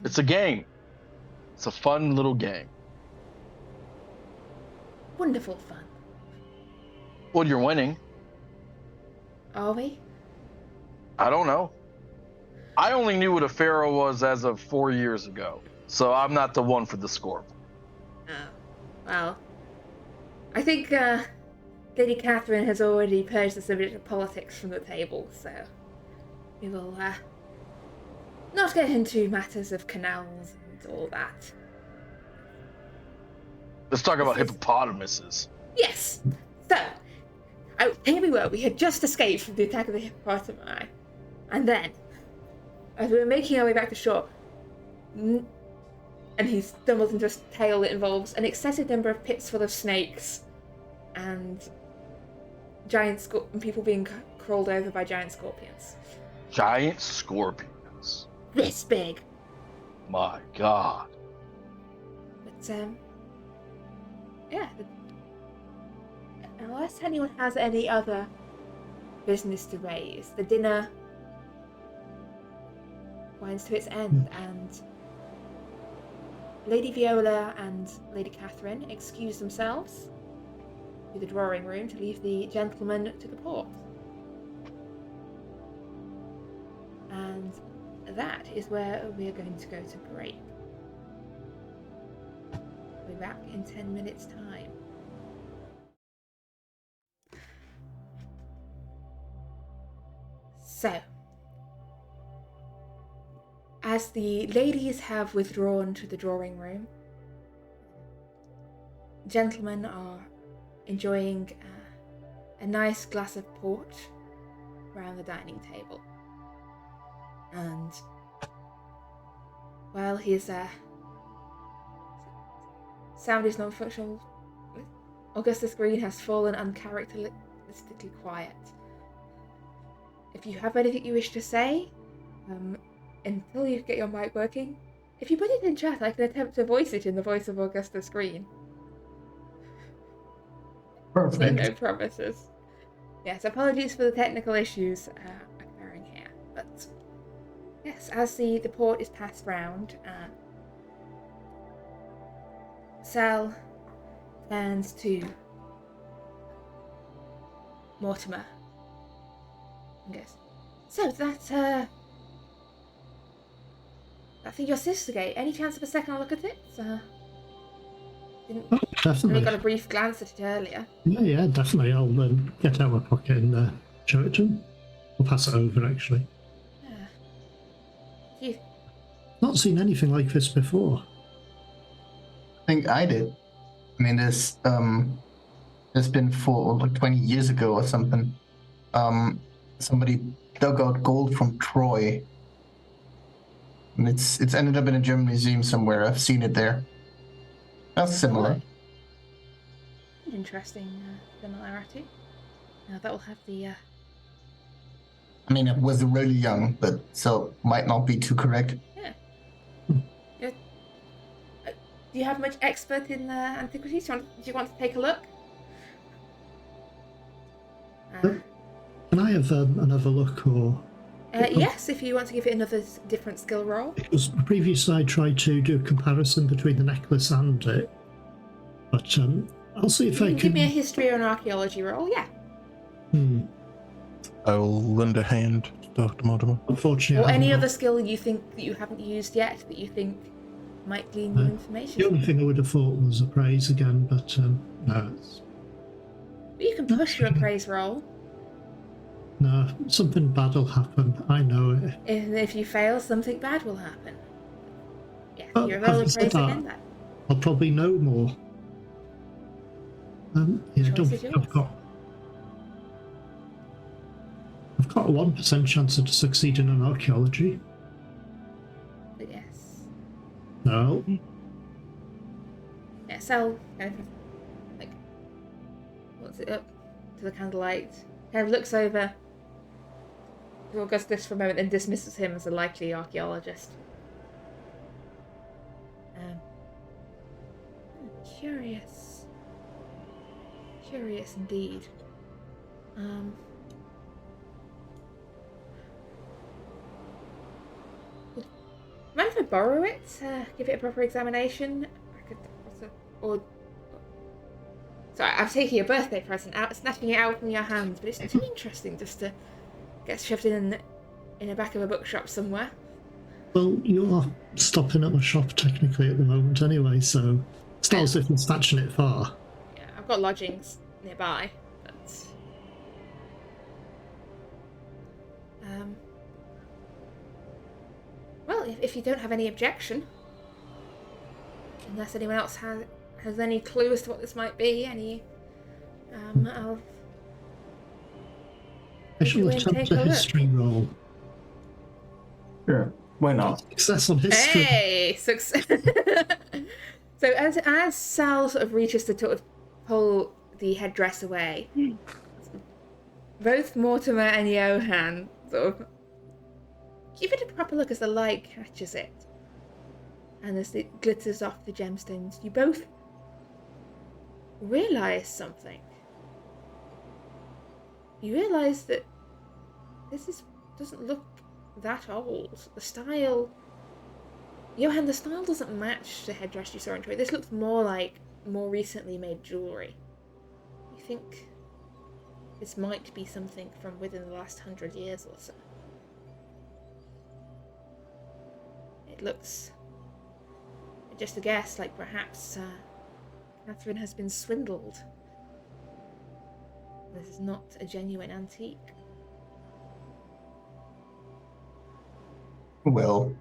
It's a game. It's a fun little game. Wonderful fun. Well, you're winning. Are we? I don't know. I only knew what a pharaoh was as of 4 years ago, so I'm not the one for the score. Oh, well. I think Lady Catherine has already purged the subject of politics from the table, so we will not get into matters of canals and all that. Let's talk about hippopotamuses. Yes. So, here we were. We had just escaped from the attack of the hippopotami, and then, as we were making our way back to shore, and he stumbles into a tale that involves an excessive number of pits full of snakes, and people being crawled over by giant scorpions. Giant scorpions. This big. My God. But yeah. Unless anyone has any other business to raise, the dinner winds to its end, and Lady Viola and Lady Catherine excuse themselves to the drawing room to leave the gentlemen to the port. And that is where we are going to go to break. We'll be back in 10 minutes' time. So, as the ladies have withdrawn to the drawing room, gentlemen are enjoying a nice glass of port around the dining table. And while his sound is non-functional, Augustus Green has fallen uncharacteristically quiet. If you have anything you wish to say, until you get your mic working, if you put it in chat, I can attempt to voice it in the voice of Augustus Green. Perfect. No promises. Yes, apologies for the technical issues occurring here, but yes, as the port is passed round, Sal turns to Mortimer and goes, "So that thing your sister gave, any chance of a second look at it? Didn't Definitely. only got a brief glance at it earlier." Yeah, definitely. I'll get out my pocket and show it to him. I'll pass it over, actually. Yeah. You Not seen anything like this before. I think I did. I mean, there's It's been for like 20 years ago or something. Somebody dug out gold from Troy. And it's ended up in a German museum somewhere. I've seen it there. That's similar. Interesting similarity. Now that will have the. I mean, it was really young, but so might not be too correct. Yeah. Do you have much expert in antiquities? Do you want to take a look? Can I have another look, or? Yes, if you want to give it another different skill roll. Because previously I tried to do a comparison between the necklace and it, but I'll see if I can. Give me a history or an archaeology roll, yeah. I will lend a hand to Dr. Mortimer. Unfortunately, or any other skill you think that you haven't used yet that you think might glean new information. The only thing I would have thought was appraise again, but no. But you can push your appraise roll. No, something bad will happen. I know it. If you fail, something bad will happen. Yeah, But your roll having said appraise again. That. I'll probably know more. Yeah, don't think I've got a 1% chance of succeeding in archaeology. Yes. No. Yeah, Sal kind of like holds it up to the candlelight, kind of looks over to Augustus for a moment and dismisses him as a likely archaeologist. Curious. Curious indeed. Mind if I borrow it? Give it a proper examination? Sorry, I'm taking your birthday present out, snatching it out from your hands, but it's too interesting just to get shoved in the back of a bookshop somewhere. Well, you're stopping at my shop technically at the moment anyway, so it's not as if I'm snatching it far. Yeah, I've got lodgings nearby, but... Well, if you don't have any objection, unless anyone else has any clue as to what this might be, I shall attempt a history roll. Sure, why not? Success on history. Hey, success! So as Sal sort of reaches to sort of pull the headdress away, both Mortimer and Johan sort of give it a proper look as the light catches it. And as it glitters off the gemstones, you both realise something. You realise that this doesn't look that old. The style... Johan, the style doesn't match the headdress you saw in Troy. This looks more like more recently made jewellery. You think this might be something from within the last 100 years or so. It looks, just a guess, like perhaps Catherine has been swindled. This is not a genuine antique. Well,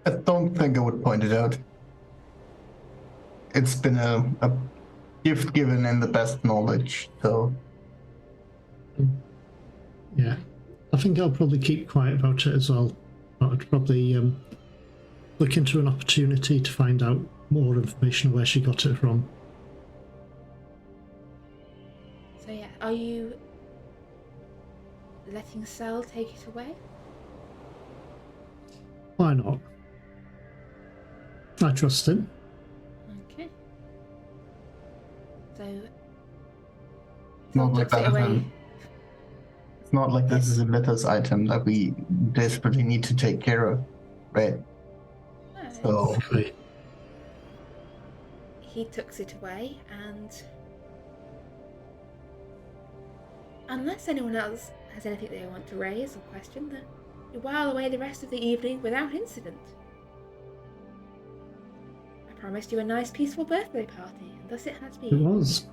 I don't think I would point it out. It's been a gift given in the best knowledge, so... Yeah, I think I'll probably keep quiet about it as well. I'd probably look into an opportunity to find out more information on where she got it from. So yeah, are you letting Sal take it away? Why not? I trust him. Okay. So Not Sal like tucks it that. away. It's not like this is a mythos item that we desperately need to take care of, right? So Okay. He tucks it away, and unless anyone else has anything they want to raise or question, then you while away the rest of the evening without incident. I promised you a nice, peaceful birthday party, and thus it has been. It was.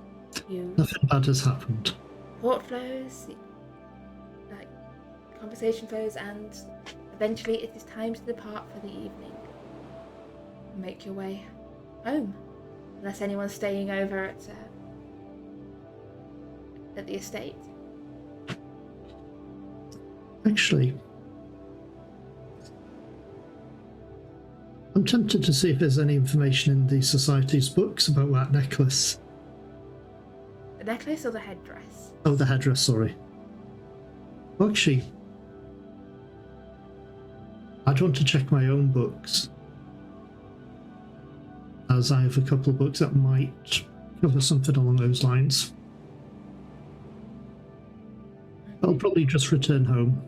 Nothing bad has happened. Thought flows, like conversation flows, and eventually it is time to depart for the evening. Make your way home, unless anyone's staying over at at the estate? Actually, I'm tempted to see if there's any information in the Society's books about that necklace. The necklace or the headdress? Oh, the headdress, sorry. Well, actually, I'd want to check my own books, as I have a couple of books that might cover something along those lines. I'll probably just return home.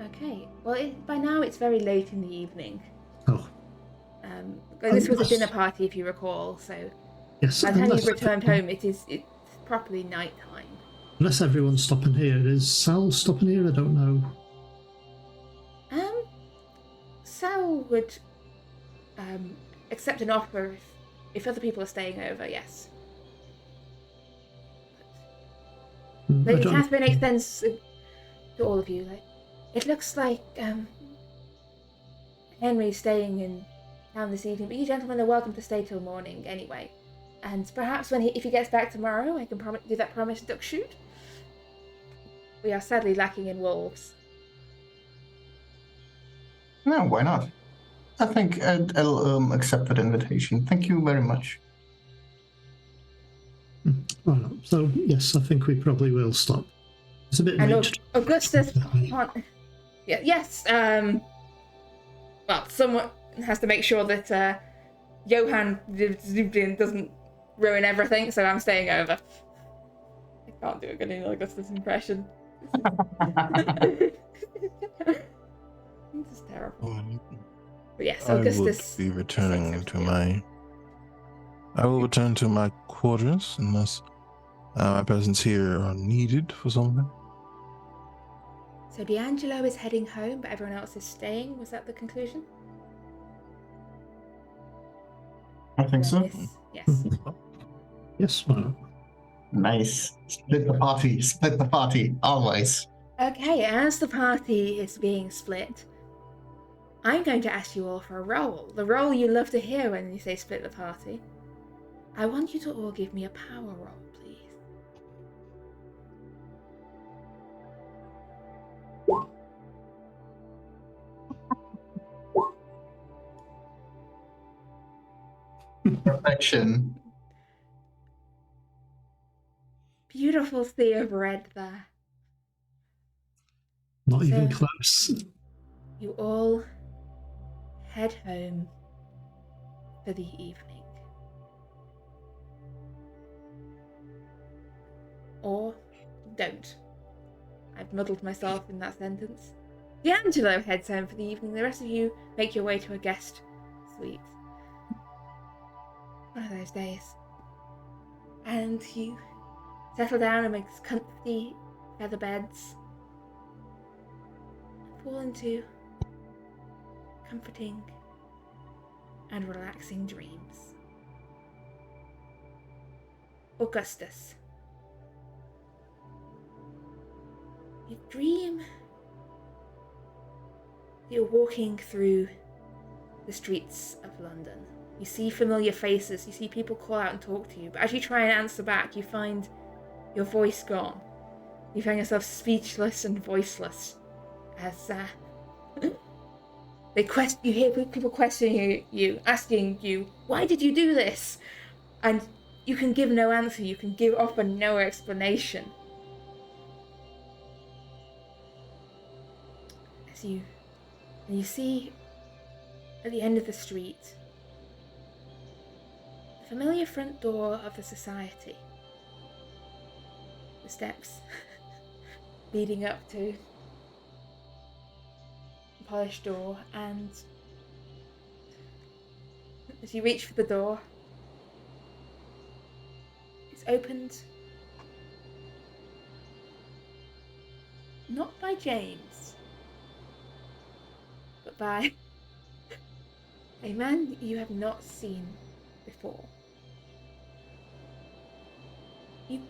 Okay. Well, by now it's very late in the evening. Oh, This was a dinner party, if you recall, so yes. by the time you've returned home, it's properly night time. Unless everyone's stopping here. Is Sal stopping here? I don't know. Sal would accept an offer if other people are staying over, yes. Lady Catherine extends to all of you. It looks like Henry's staying in town this evening, but you gentlemen are welcome to stay till morning anyway. And perhaps if he gets back tomorrow, I can do that promised duck shoot. We are sadly lacking in wolves. No, why not? I think I'll accept that invitation. Thank you very much. Well, so yes, I think we probably will stop. It's a bit late. Augustus can't. Yeah, yes. Well, someone has to make sure that Johann doesn't ruin everything, so I'm staying over. I can't do a good Augustus impression. This is terrible. But yes, Augustus. I will be returning to my. I will return to my quarters unless my presence here are needed for something. So D'Angelo is heading home, but everyone else is staying. Was that the conclusion? I think so. Yes. Yes, well. Nice. Split the party. Split the party. Always. Okay, as the party is being split, I'm going to ask you all for a roll. The roll you love to hear when you say split the party. I want you to all give me a power roll, please. Perfection. Beautiful sea of red there. Not even close. You all head home for the evening. Or don't. I've muddled myself in that sentence. D'Angelo heads home for the evening. The rest of you make your way to a guest suite. One of those days. And you settle down amongst comfy feather beds and fall into comforting and relaxing dreams. Augustus. You dream you're walking through the streets of London. You see familiar faces, you see people call out and talk to you, but as you try and answer back, you find your voice gone. You find yourself speechless and voiceless as you hear people questioning you, asking you, why did you do this? And you can give no answer, you can offer no explanation. And you see at the end of the street the familiar front door of the Society. The steps leading up to the polished door, and as you reach for the door, it's opened not by James, but by a man you have not seen before. You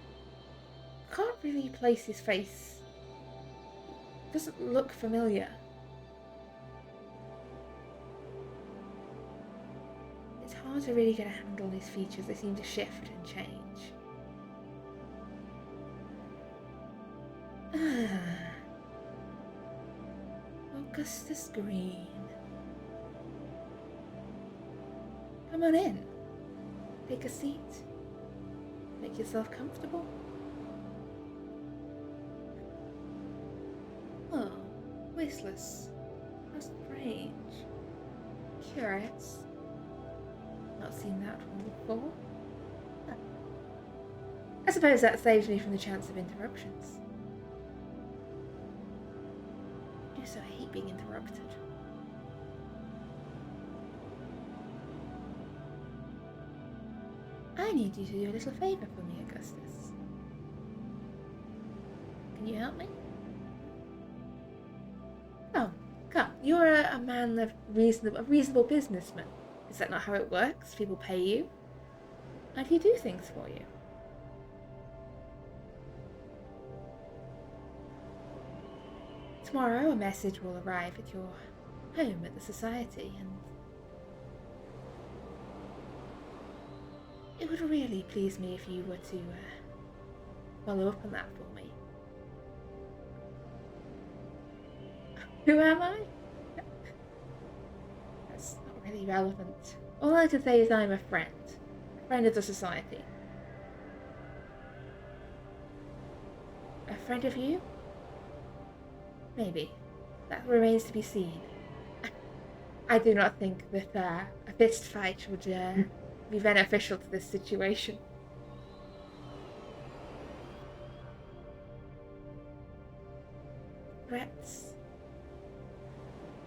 can't really place his face. It doesn't look familiar. It's hard to really get a handle on his features. They seem to shift and change. Augustus Green. Come on in. Take a seat. Make yourself comfortable. Oh, voiceless. How strange. Curious. Not seen that one before. Huh. I suppose that saves me from the chance of interruptions. I do so hate being interrupted. I need you to do a little favour for me, Augustus. Can you help me? Oh, come. You're a man of reasonable businessman. Is that not how it works? People pay you, and you do things for you. Tomorrow a message will arrive at your home at the Society, and it would really please me if you were to follow up on that for me. Who am I? That's not really relevant. All I can say is I'm a friend of the Society. A friend of you? Maybe. That remains to be seen. I do not think that a fist fight would be beneficial to this situation. Threats?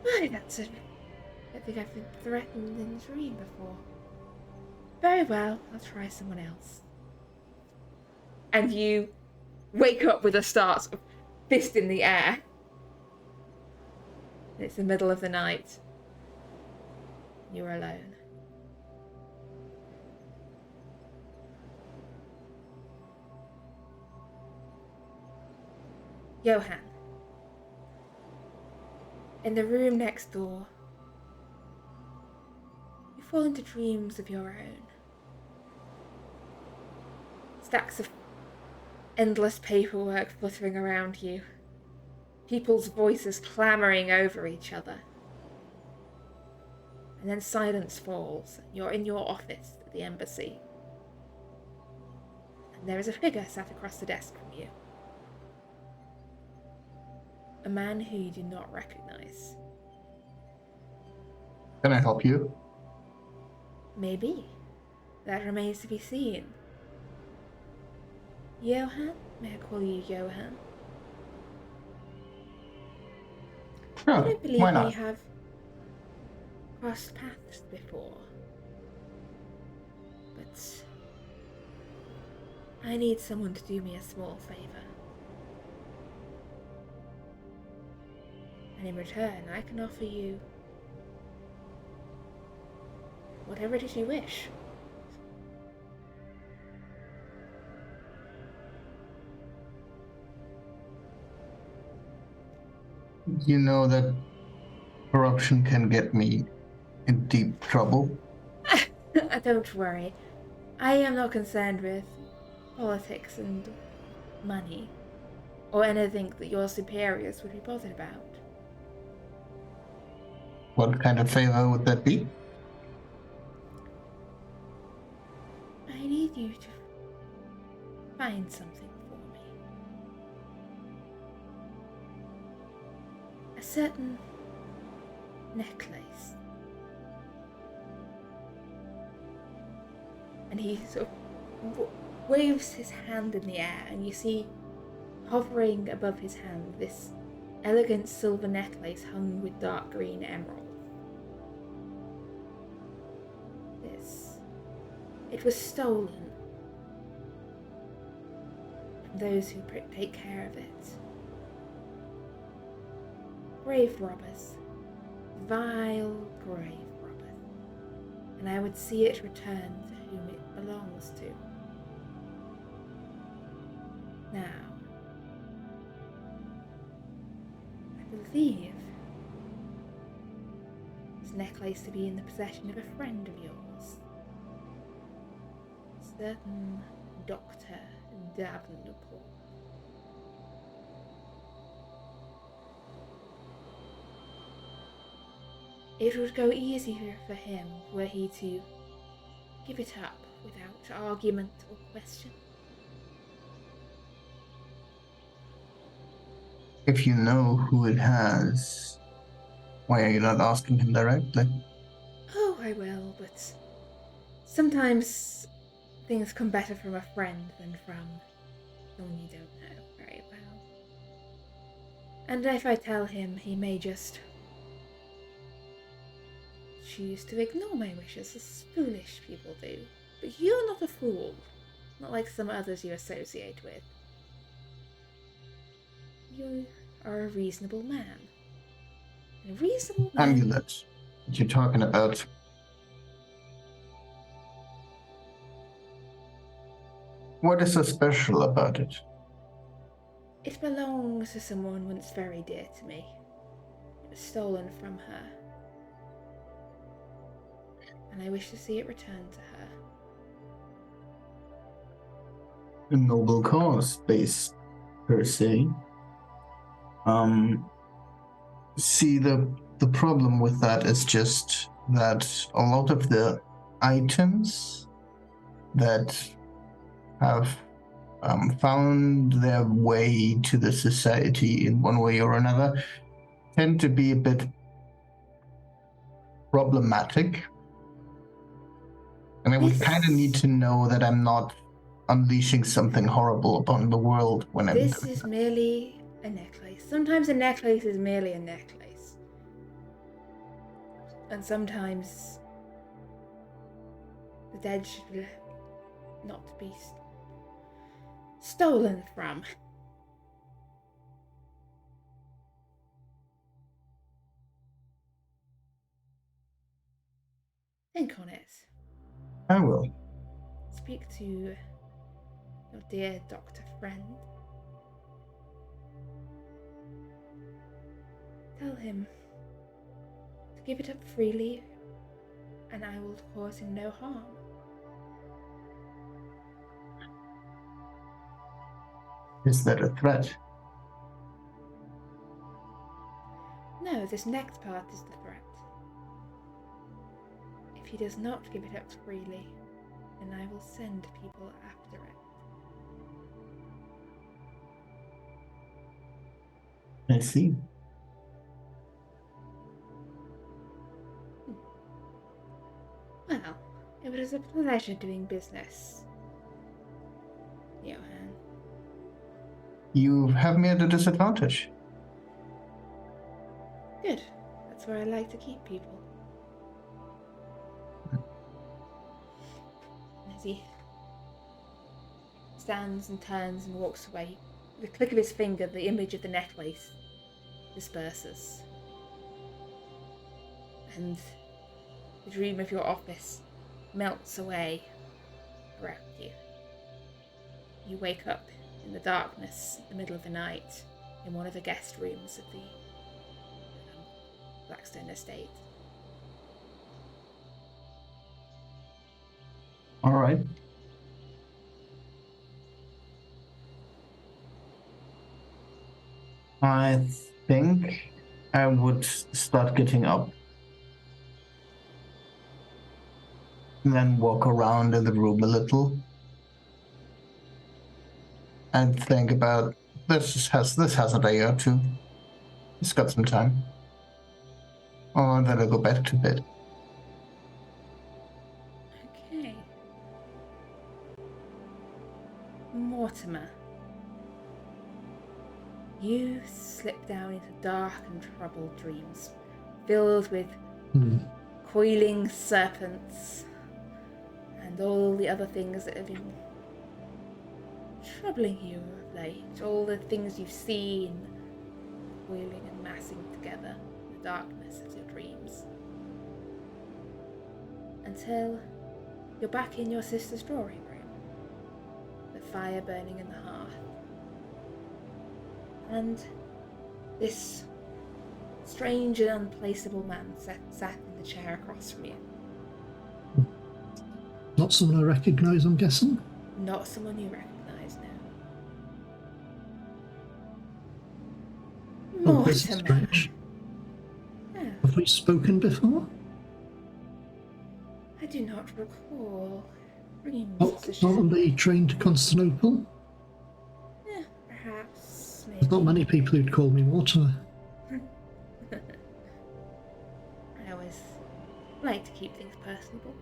Why, I don't think I've been threatened in a dream before. Very well, I'll try someone else. And you wake up with a start, sort of fist in the air. It's the middle of the night. You're alone. Johann. In the room next door, you fall into dreams of your own. Stacks of endless paperwork fluttering around you. People's voices clamoring over each other. And then silence falls. You're in your office at the embassy. And there is a figure sat across the desk from you. A man who you do not recognize. Can I help you? Maybe. That remains to be seen. Johann? May I call you Johann? I Sure, don't believe why we not? have crossed paths before. But I need someone to do me a small favour. And in return, I can offer you whatever it is you wish. You know that corruption can get me in deep trouble. Don't worry. I am not concerned with politics and money, or anything that your superiors would be bothered about. What kind of favor would that be? I need you to find something for me. A certain necklace. And he sort of waves his hand in the air, and you see hovering above his hand this elegant silver necklace hung with dark green emeralds. It was stolen from those who take care of it. Grave robbers. Vile grave robbers. And I would see it return to whom it belongs to. Now, I believe this necklace to be in the possession of a friend of yours. A certain Dr. Davenport. It would go easier for him were he to give it up without argument or question. If you know who it has, why are you not asking him directly? Oh, I will, but sometimes things come better from a friend than from someone you don't know very well. And if I tell him, he may just choose to ignore my wishes, as foolish people do. But you're not a fool, not like some others you associate with. You are a reasonable man. And a reasonable man... Amulet that you're talking about. What is so special about it? It belongs to someone once very dear to me. It was stolen from her. And I wish to see it returned to her. A noble cause, base per se. See, the problem with that is just that a lot of the items that have found their way to the society in one way or another tend to be a bit problematic. And I would kind of need to know that I'm not unleashing something horrible upon the world when I'm This doing is that. merely a necklace. Sometimes a necklace is merely a necklace. And sometimes the dead should not be stolen from. Think on it. I will. Speak to your dear doctor friend. Tell him to give it up freely, and I will cause him no harm. Is that a threat? No, this next part is the threat. If he does not give it up freely, then I will send people after it. I see. Well, it was a pleasure doing business, Johan. You have me at a disadvantage. Good. That's where I like to keep people. As he stands and turns and walks away, with a click of his finger, the image of the necklace disperses. And the dream of your office melts away around you. You wake up in the darkness, in the middle of the night, in one of the guest rooms of the Blackstone estate. All right. I think I would start getting up and then walk around in the room a little and think about this has a day or two. It's got some time. Oh, and then I'll go back to bed. Okay. Mortimer. You slip down into dark and troubled dreams, filled with coiling serpents and all the other things that have been troubling you of late. All the things you've seen coiling and massing together in the darkness of your dreams. Until you're back in your sister's drawing room, the fire burning in the hearth. And this strange and unplaceable man sat in the chair across from you. Not someone I recognise, I'm guessing? Not someone you recognise now. Oh, this is Mortimer. strange. Oh, Have we spoken before? I do not recall. Rings Not such as... on the train to Constantinople? Perhaps, There's not maybe. many people who'd call me Mortimer. I always like to keep things personable.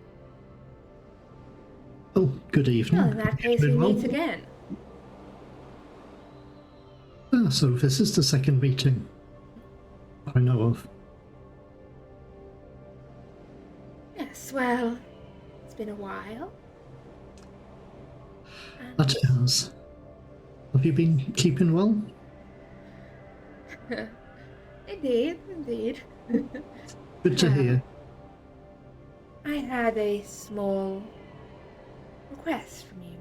Oh, good evening. Well, in that case, we Doing well? meet again. Ah, so this is the second meeting I know of. Yes, well, it's been a while. That it has. Have you been keeping well? Indeed. Good to hear. I had a small request from you.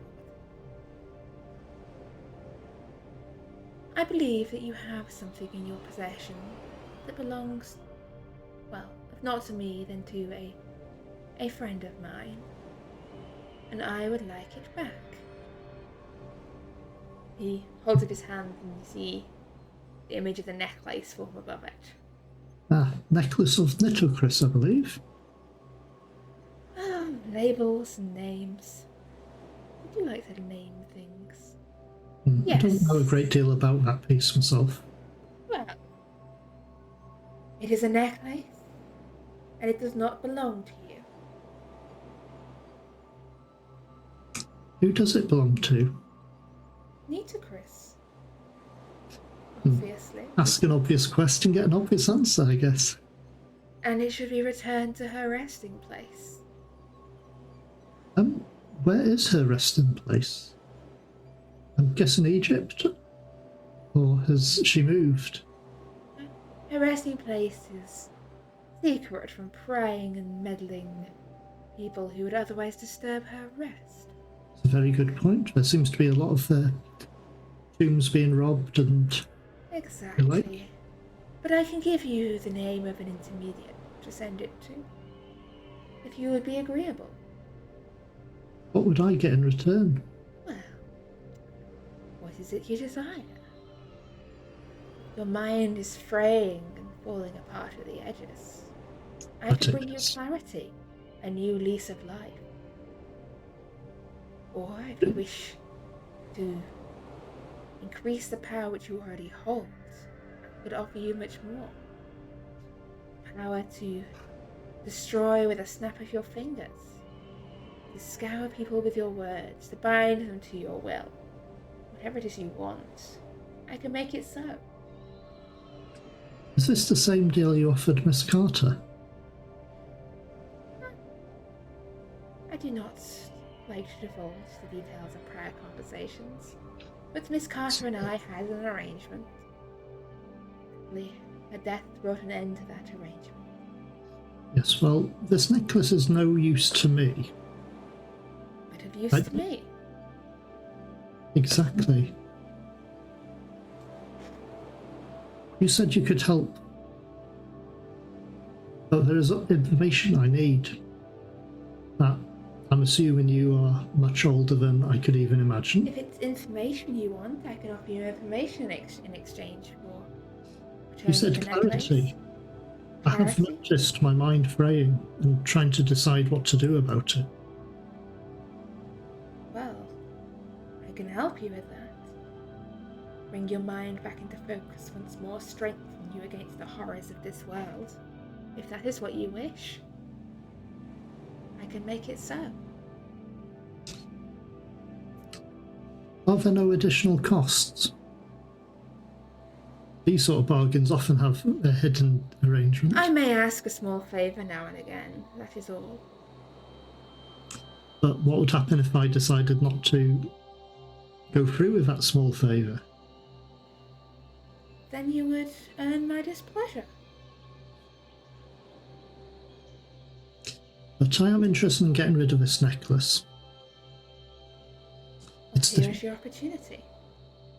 I believe that you have something in your possession that belongs, well, if not to me, then to a friend of mine. And I would like it back. He holds up his hand and you see the image of the necklace form above it. Ah, necklace of Nitocris, I believe. Labels and names. I do like to name things. I don't know a great deal about that piece myself. Well, it is a necklace, and it does not belong to you. Who does it belong to? Nitocris. Obviously. Ask an obvious question, get an obvious answer, I guess. And it should be returned to her resting place. Where is her resting place? I'm guessing Egypt? Or has she moved? Her resting place is secret from prying and meddling people who would otherwise disturb her rest. It's a very good point. There seems to be a lot of tombs being robbed and... Exactly. Like? But I can give you the name of an intermediate to send it to, if you would be agreeable. What would I get in return? Well, what is it you desire? Your mind is fraying and falling apart at the edges. I But can it bring you is. clarity, a new lease of life. Or if you wish to increase the power which you already hold, I could offer you much more. Power to destroy with a snap of your fingers, to scour people with your words, to bind them to your will. Whatever it is you want, I can make it so. Is this the same deal you offered Miss Carter? I do not like to divulge the details of prior conversations, but Miss Carter and I had an arrangement. Her death brought an end to that arrangement. Yes, well, this necklace is no use to me. But of use to me. Exactly. You said you could help. But there is information I need that I'm assuming you are much older than I could even imagine. If it's information you want, I can offer you information in exchange for You said the clarity. necklace. I have Clarity? noticed my mind fraying and trying to decide what to do about it. Well, I can help you with that. Bring your mind back into focus once more, strengthen you against the horrors of this world. If that is what you wish, I can make it so. Are there no additional costs? These sort of bargains often have a hidden arrangement. I may ask a small favour now and again, that is all. But what would happen if I decided not to go through with that small favour? Then you would earn my displeasure. But I am interested in getting rid of this necklace. Here's your opportunity.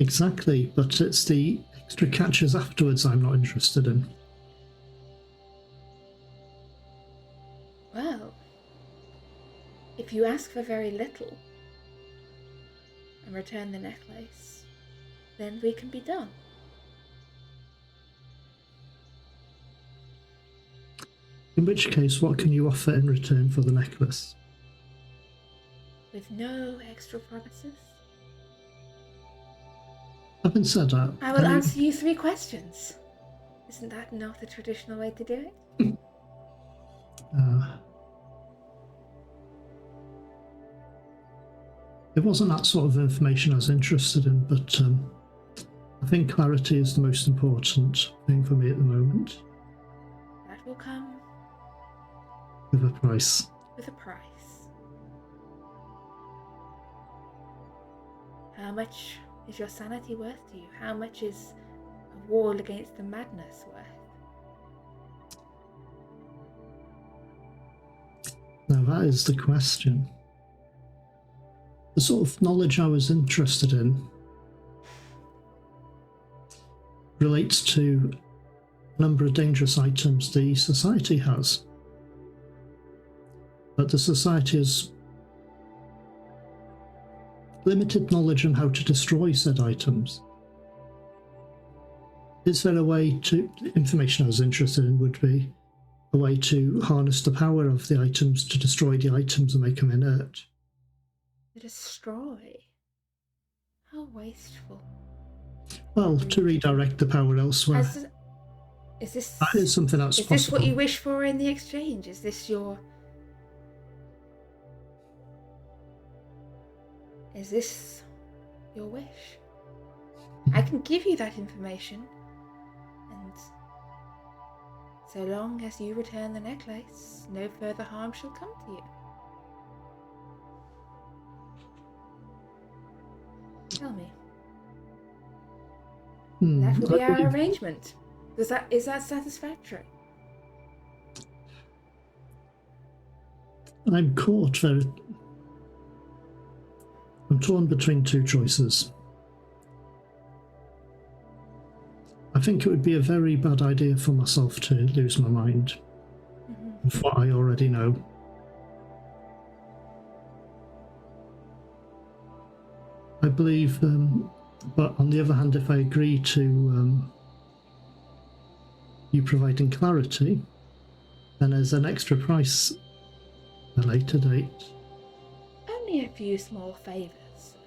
Exactly, but it's the extra catches afterwards I'm not interested in. Well, if you ask for very little and return the necklace, then we can be done. In which case, what can you offer in return for the necklace? With no extra promises? Having said that, I will answer you 3 questions. Isn't that not the traditional way to do it? It wasn't that sort of information I was interested in, but I think clarity is the most important thing for me at the moment. That will come With a price. with a price. How much is your sanity worth to you? How much is a wall against the madness worth? Now that is the question. The sort of knowledge I was interested in relates to a number of dangerous items the society has. But the society has limited knowledge on how to destroy said items. Is there a way to... The information I was interested in would be a way to harness the power of the items to destroy the items and make them inert. To destroy? How wasteful. Well, to redirect the power elsewhere. Is this... That is something that's Is possible. this what you wish for in the exchange? Is this your... Is this your wish? I can give you that information, and so long as you return the necklace, no further harm shall come to you. Tell me. That will be our arrangement. Is that satisfactory? I'm caught very... I'm torn between 2 choices. I think it would be a very bad idea for myself to lose my mind with what I already know. I believe, but on the other hand, if I agree to you providing clarity, then there's an extra price at a later date. Only a few small favours.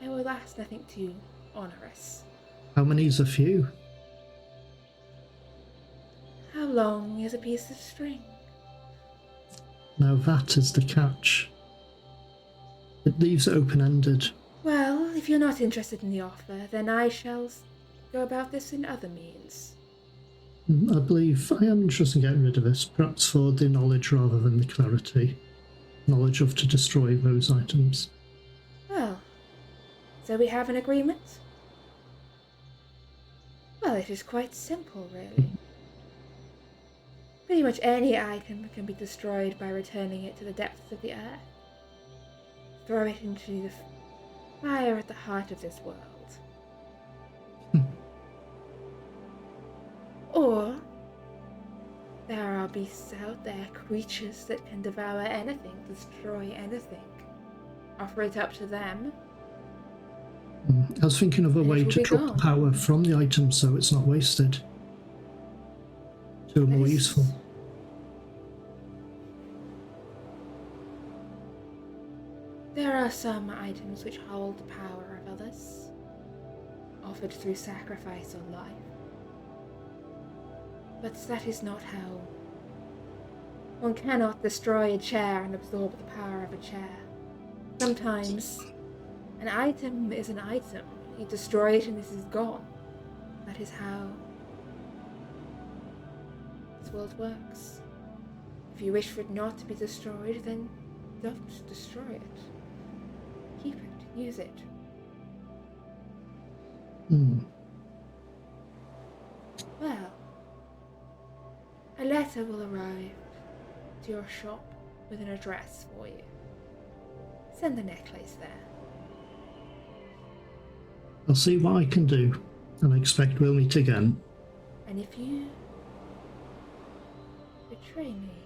I will ask nothing too onerous. How many is a few? How long is a piece of string? Now that is the catch. It leaves it open-ended. Well, if you're not interested in the offer, then I shall go about this in other means. I believe I am interested in getting rid of this, perhaps for the knowledge rather than the clarity. Knowledge of to destroy those items. Well, so we have an agreement? Well, it is quite simple, really. Pretty much any item can be destroyed by returning it to the depths of the earth. Throw it into the fire at the heart of this world. Or there are beasts out there, creatures that can devour anything, destroy anything. Offer it up to them. I was thinking of a way to drop gone. the power from the item so it's not wasted. To a more useful. There are some items which hold the power of others, offered through sacrifice or life. But that is not how. One cannot destroy a chair and absorb the power of a chair. Sometimes an item is an item. You destroy it and this is gone. That is how this world works. If you wish for it not to be destroyed, then don't destroy it. Keep it, use it. Well, a letter will arrive to your shop with an address for you. Send the necklace there. I'll see what I can do, and I expect we'll meet again. And if you betray me,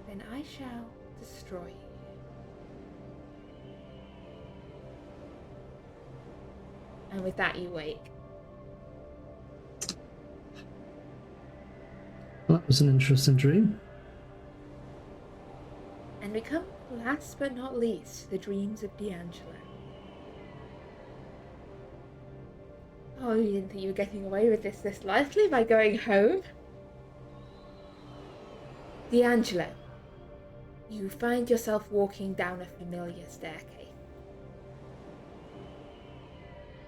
then I shall destroy you. And with that you wake. That was an interesting dream. And we come, last but not least, to the dreams of D'Angelo. Oh, you didn't think you were getting away with this lightly by going home? D'Angelo, you find yourself walking down a familiar staircase.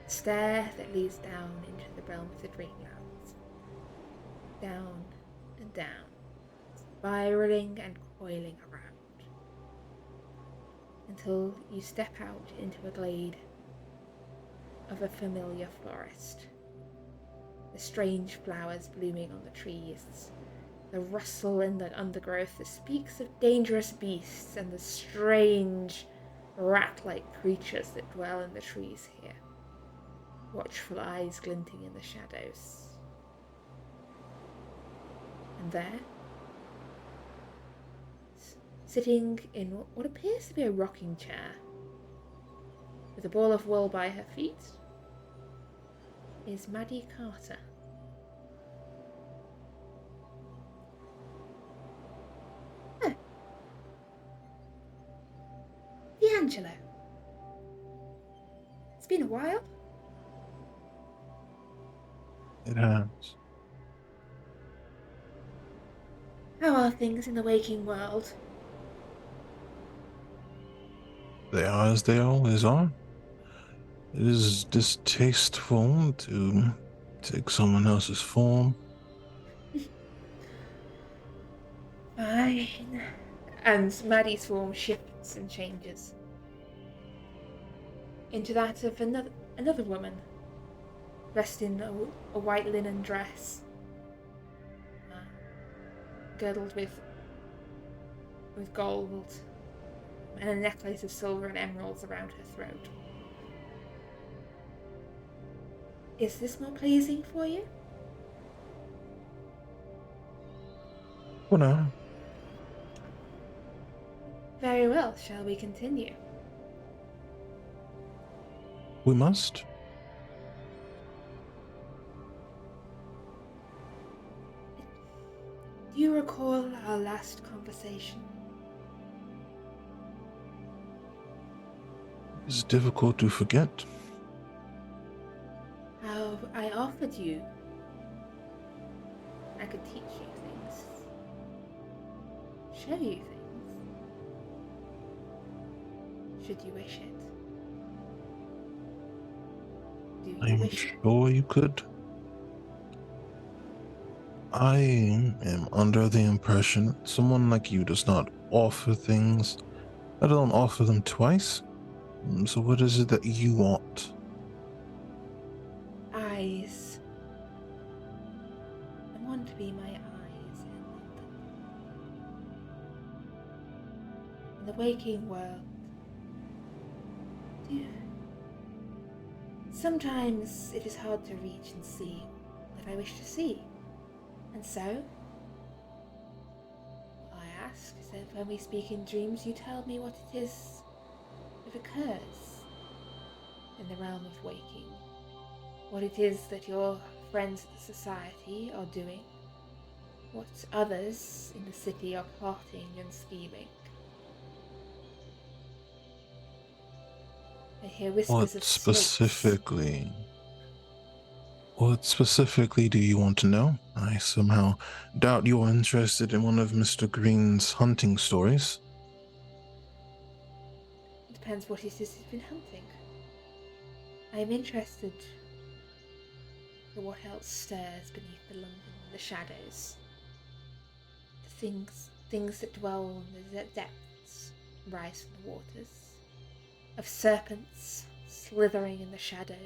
A stair that leads down into the realm of the dreamlands. Down and down, spiraling and coiling around, until you step out into a glade of a familiar forest. The strange flowers blooming on the trees, the rustle in the undergrowth that speaks of dangerous beasts and the strange rat-like creatures that dwell in the trees here. Watchful eyes glinting in the shadows. And there, sitting in what appears to be a rocking chair, with a ball of wool by her feet, is Maddie Carter. Oh. D'Angelo. It's been a while. It has. How are things in the waking world? They are as they always are. It is distasteful to take someone else's form. Fine. And Maddie's form shifts and changes into that of another woman, dressed in a white linen dress, girdled with gold, and a necklace of silver and emeralds around her throat. Is this more pleasing for you? For now. Very well, shall we continue? We must. Do you recall our last conversation? It's difficult to forget. How I offered you I could teach you things, show you things, should you wish it. Do you I'm wish it? sure you could. I am under the impression that someone like you does not offer things, let alone offer them twice. So what is it that you want? Eyes. I want to be my eyes in London. In the waking world. Sometimes it is hard to reach and see what I wish to see. And so, I ask that when we speak in dreams, you tell me what it is that occurs in the realm of waking. What it is that your friends at the society are doing. What others in the city are plotting and scheming. I hear whispers of snakes. What specifically do you want to know? I somehow doubt you're interested in one of Mr. Green's hunting stories. It depends what it is he's been hunting. I am interested in what else stirs beneath the London, the shadows. The things that dwell in the depths, rise from the waters. Of serpents slithering in the shadows.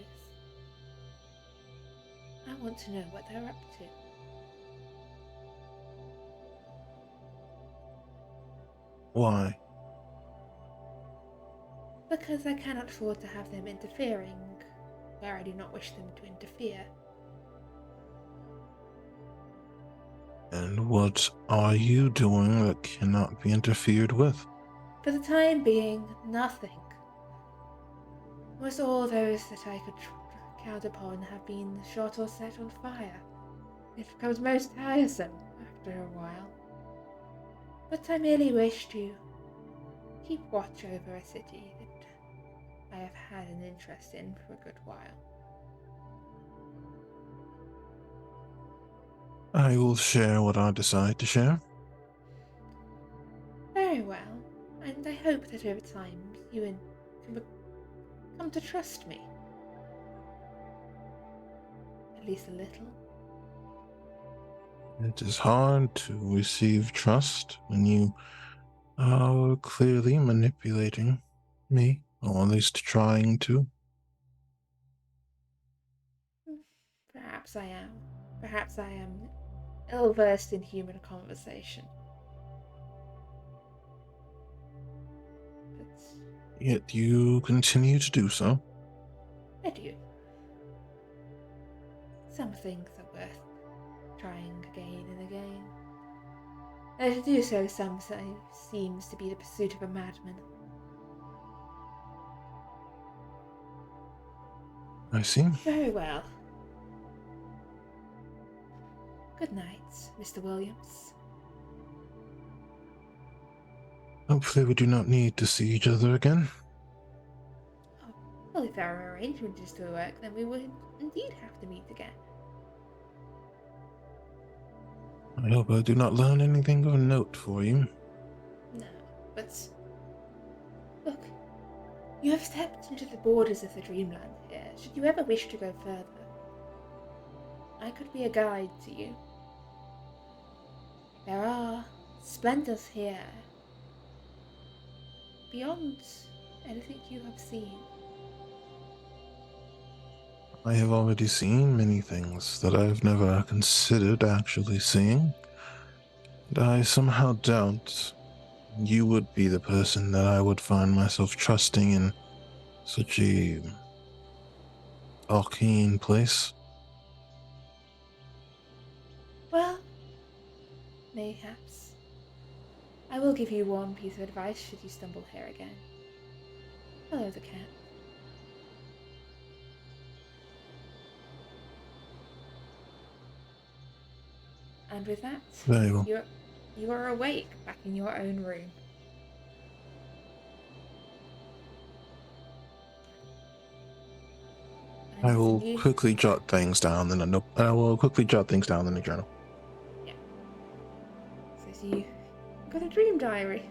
I want to know what they're up to. Why? Because I cannot afford to have them interfering where I do not wish them to interfere. And what are you doing that cannot be interfered with? For the time being, nothing. Almost all those that I could count upon have been shot or set on fire. It becomes most tiresome after a while. But I merely wish to keep watch over a city that I have had an interest in for a good while. I will share what I decide to share. Very well, and I hope that over time you can come to trust me. At least a little. It is hard to receive trust when you are clearly manipulating me, or at least trying to. Perhaps I am. Perhaps I am ill-versed in human conversation. But Yet you continue to do so. I do. Some things are worth trying again and again. And to do so sometimes seems to be the pursuit of a madman. I see. Very well. Good night, Mr. Williams. Hopefully we do not need to see each other again. Oh, well, if our arrangement is to work, then we would indeed have to meet again. I hope I do not learn anything of note for you. No, but look, you have stepped into the borders of the dreamland here. Should you ever wish to go further, I could be a guide to you. There are splendors here beyond anything you have seen. I have already seen many things that I've never considered actually seeing. And I somehow doubt you would be the person that I would find myself trusting in such a arcane place. Well, mayhaps. I will give you one piece of advice should you stumble here again. Follow the cat. And with that, Very well. you are awake back in your own room. I will quickly jot things down in a note. I will quickly jot things down in the journal. Yeah. So you've got a dream diary.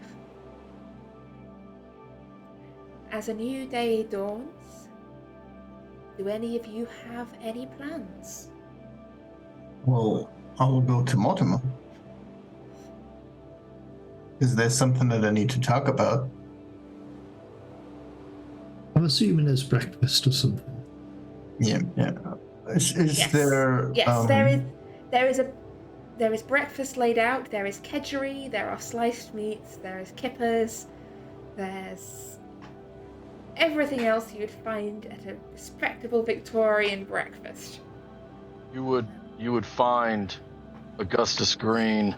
As a new day dawns, do any of you have any plans? Well, I will go to Mortimer. Is there something that I need to talk about? I'm assuming there's breakfast or something. Yeah. Is Yes. there? Yes, there is breakfast laid out. There is kedgeree. There are sliced meats. There is kippers. There's everything else you'd find at a respectable Victorian breakfast. You would find Augustus Green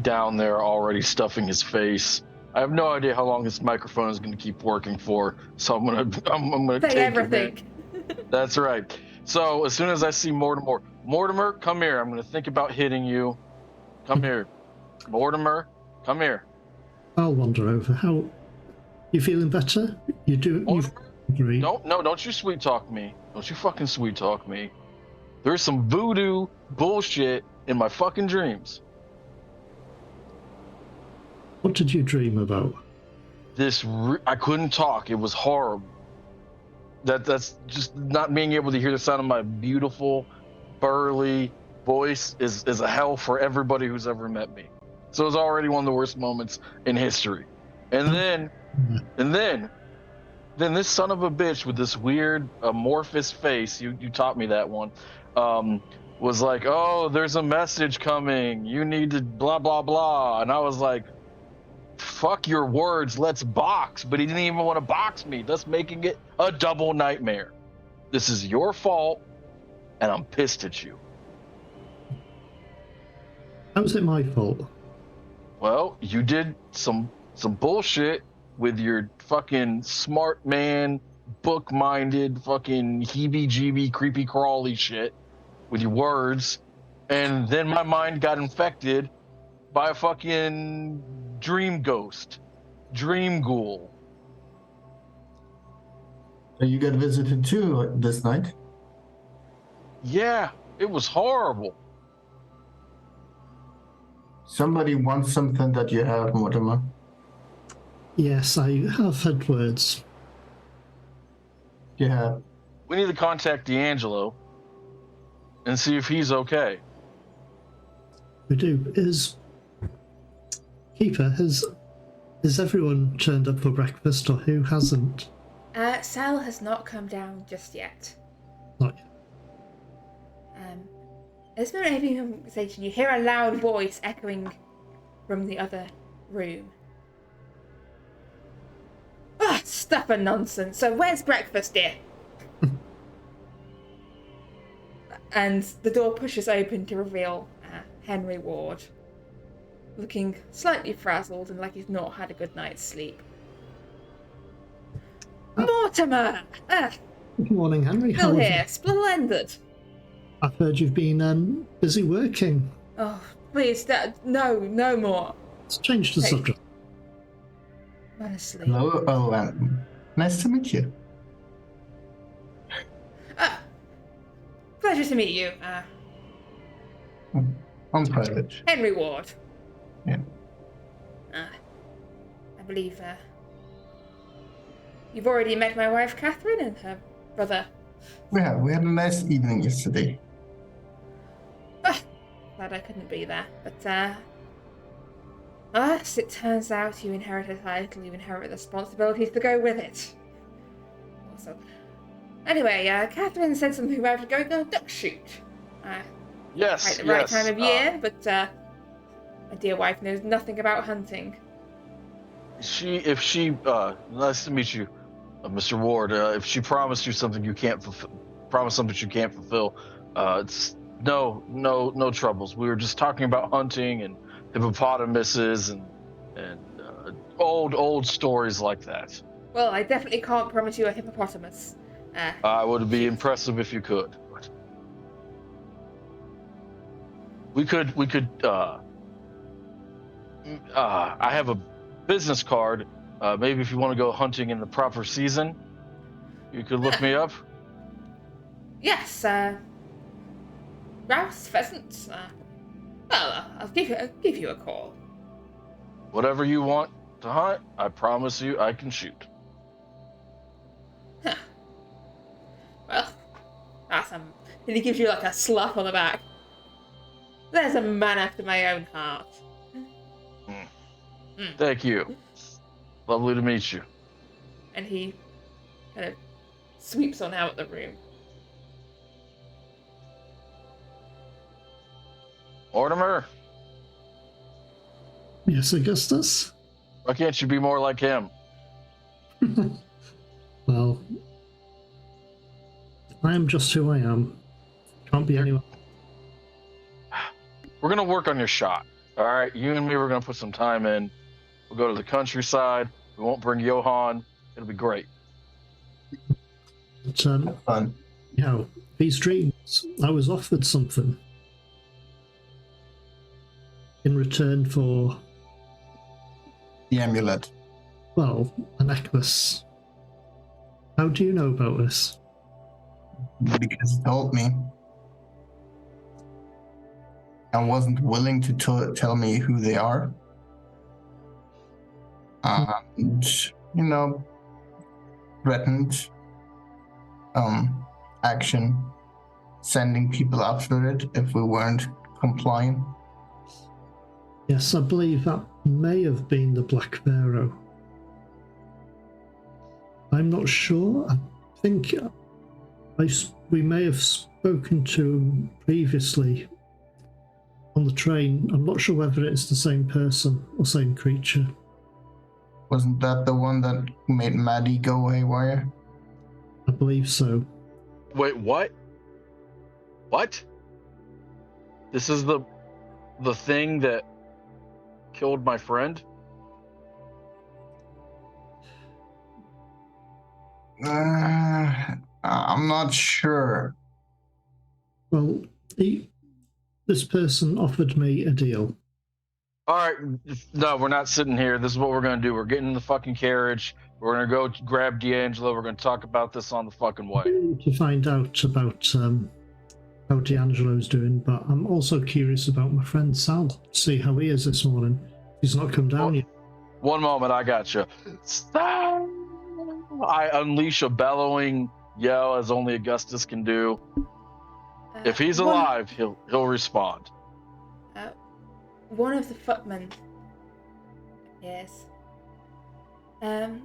down there already stuffing his face. I have no idea how long this microphone is going to keep working for, so I'm gonna Say take everything. That's right. So as soon as I see Mortimer, come here. I'm gonna think about hitting you. Come here, Mortimer. Come here. I'll wander over. How you feeling better? You do. You've agreed. Don't you sweet talk me. Don't you fucking sweet talk me. There's some voodoo bullshit in my fucking dreams. What did you dream about? I couldn't talk. It was horrible. That's just not being able to hear the sound of my beautiful, burly voice is a hell for everybody who's ever met me. So it's already one of the worst moments in history. And then this son of a bitch with this weird amorphous face, you taught me that one, was like, oh, there's a message coming. You need to blah, blah, blah. And I was like, fuck your words, let's box. But he didn't even want to box me, thus making it a double nightmare. This is your fault, and I'm pissed at you. How was it my fault? Well, you did some bullshit with your fucking smart man, book-minded, fucking heebie-jeebie, creepy-crawly shit with your words, and then my mind got infected by a fucking dream ghost, dream ghoul. You got visited too this night. Yeah, it was horrible. Somebody wants something that you have, Mortimer. Yes, I have had words. You have. We need to contact D'Angelo and see if he's okay. We do. Keeper, has everyone turned up for breakfast, or who hasn't? Sal has not come down just yet. Not yet. As we're having a conversation, you hear a loud voice echoing from the other room. Ah, stuff and nonsense. So where's breakfast, dear? And the door pushes open to reveal Henry Ward, looking slightly frazzled and like he's not had a good night's sleep. Mortimer! Good morning, Henry. Still How have here, splendid. I've heard you've been busy working. Oh, please, no more. Let's change the Hey. subject. Honestly. Hello. Oh, nice to meet you. Pleasure to meet you, On private. Henry Ward. Yeah. I believe you've already met my wife Catherine and her brother. We had a nice evening yesterday. Glad I couldn't be there, but as it turns out, you inherit a title, you inherit responsibilities to go with it. Also, anyway, Catherine said something about going on a duck shoot. Yes, At the right time of year, but my dear wife knows nothing about hunting. Nice to meet you, Mr. Ward. If she promised you something you can't fulfill, it's no troubles. We were just talking about hunting and hippopotamuses and old stories like that. Well, I definitely can't promise you a hippopotamus. I would be impressive if you could. We could. I have a business card. Maybe if you want to go hunting in the proper season, you could look me up. Yes, grouse, pheasants. Well, I'll give you a call. Whatever you want to hunt, I promise you I can shoot. Huh. Well, awesome. And he gives you like a slap on the back. There's a man after my own heart. Thank you. Lovely to meet you. And he kind of sweeps on out the room. Mortimer, Yes, Augustus? why can't you be more like him? Well, I am just who I am. Can't be anyone. We're gonna work on your shot. All right, you and me, we're gonna put some time in. We'll go to the countryside. We won't bring Johan. It'll be great. But, Fun. these dreams, I was offered something in return for, The amulet. well, a necklace. How do you know about this? Because he told me. And wasn't willing to tell me who they are. And, threatened action, sending people after it if we weren't complying. Yes, I believe that may have been the Black Pharaoh. I'm not sure. I think we may have spoken to him previously on the train. I'm not sure whether it's the same person or same creature. Wasn't that the one that made Maddie go haywire? I believe so. Wait, what? What? This is the thing that killed my friend? I'm not sure. Well, this person offered me a deal. All right, no, we're not sitting here. This is what we're gonna do. We're getting in the fucking carriage. We're gonna go grab D'Angelo. We're gonna talk about this on the fucking way. To find out about how D'Angelo's doing, but I'm also curious about my friend Sal. See how he is this morning. He's not come down yet. One moment, I got you. Stop! I unleash a bellowing yell as only Augustus can do. If he's alive, he'll respond. One of the footmen appears. Mr.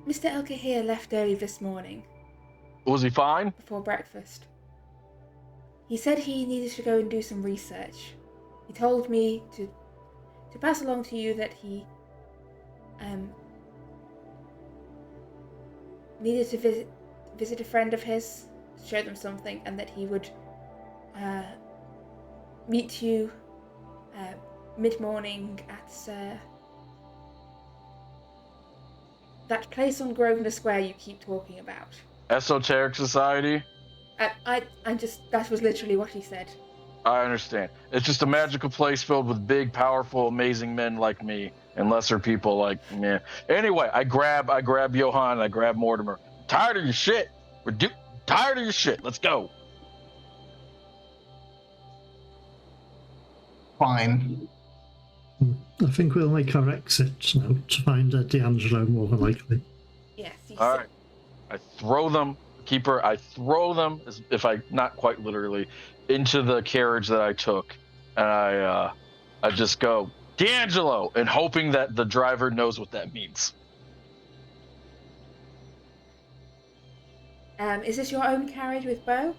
Elka here left early this morning. Was he fine? Before breakfast. He said he needed to go and do some research. He told me to pass along to you that he needed to visit a friend of his, show them something, and that he would meet you mid-morning at that place on Grosvenor Square you keep talking about. Esoteric Society? That was literally what he said. I understand. It's just a magical place filled with big, powerful, amazing men like me and lesser people like me. Anyway, I grab Johann, I grab Mortimer. Tired of your shit. Tired of your shit. Let's go. Fine. I think we'll make our exit now to find D'Angelo more than likely. Yes. All right. I throw them, I throw them, as if I, not quite literally, into the carriage that I took. And I just go, D'Angelo, and hoping that the driver knows what that means. Is this your own carriage with Bo?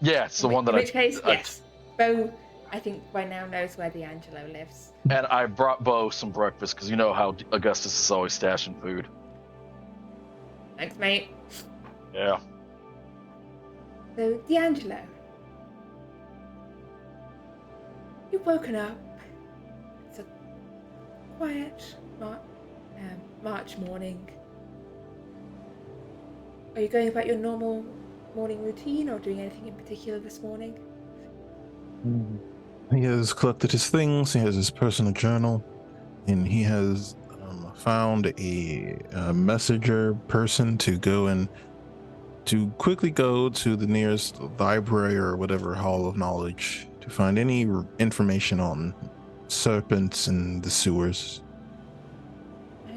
Yeah, it's the one that in which case, yes. Bo, I think by now knows where D'Angelo lives. And I brought Bo some breakfast, because you know how Augustus is always stashing food. Thanks, mate. Yeah. So, D'Angelo, you've woken up. It's a quiet March morning. Are you going about your normal morning routine or doing anything in particular this morning? He has collected his things, he has his personal journal, and he has found a messenger person to go and to quickly go to the nearest library or whatever hall of knowledge to find any information on serpents in the sewers.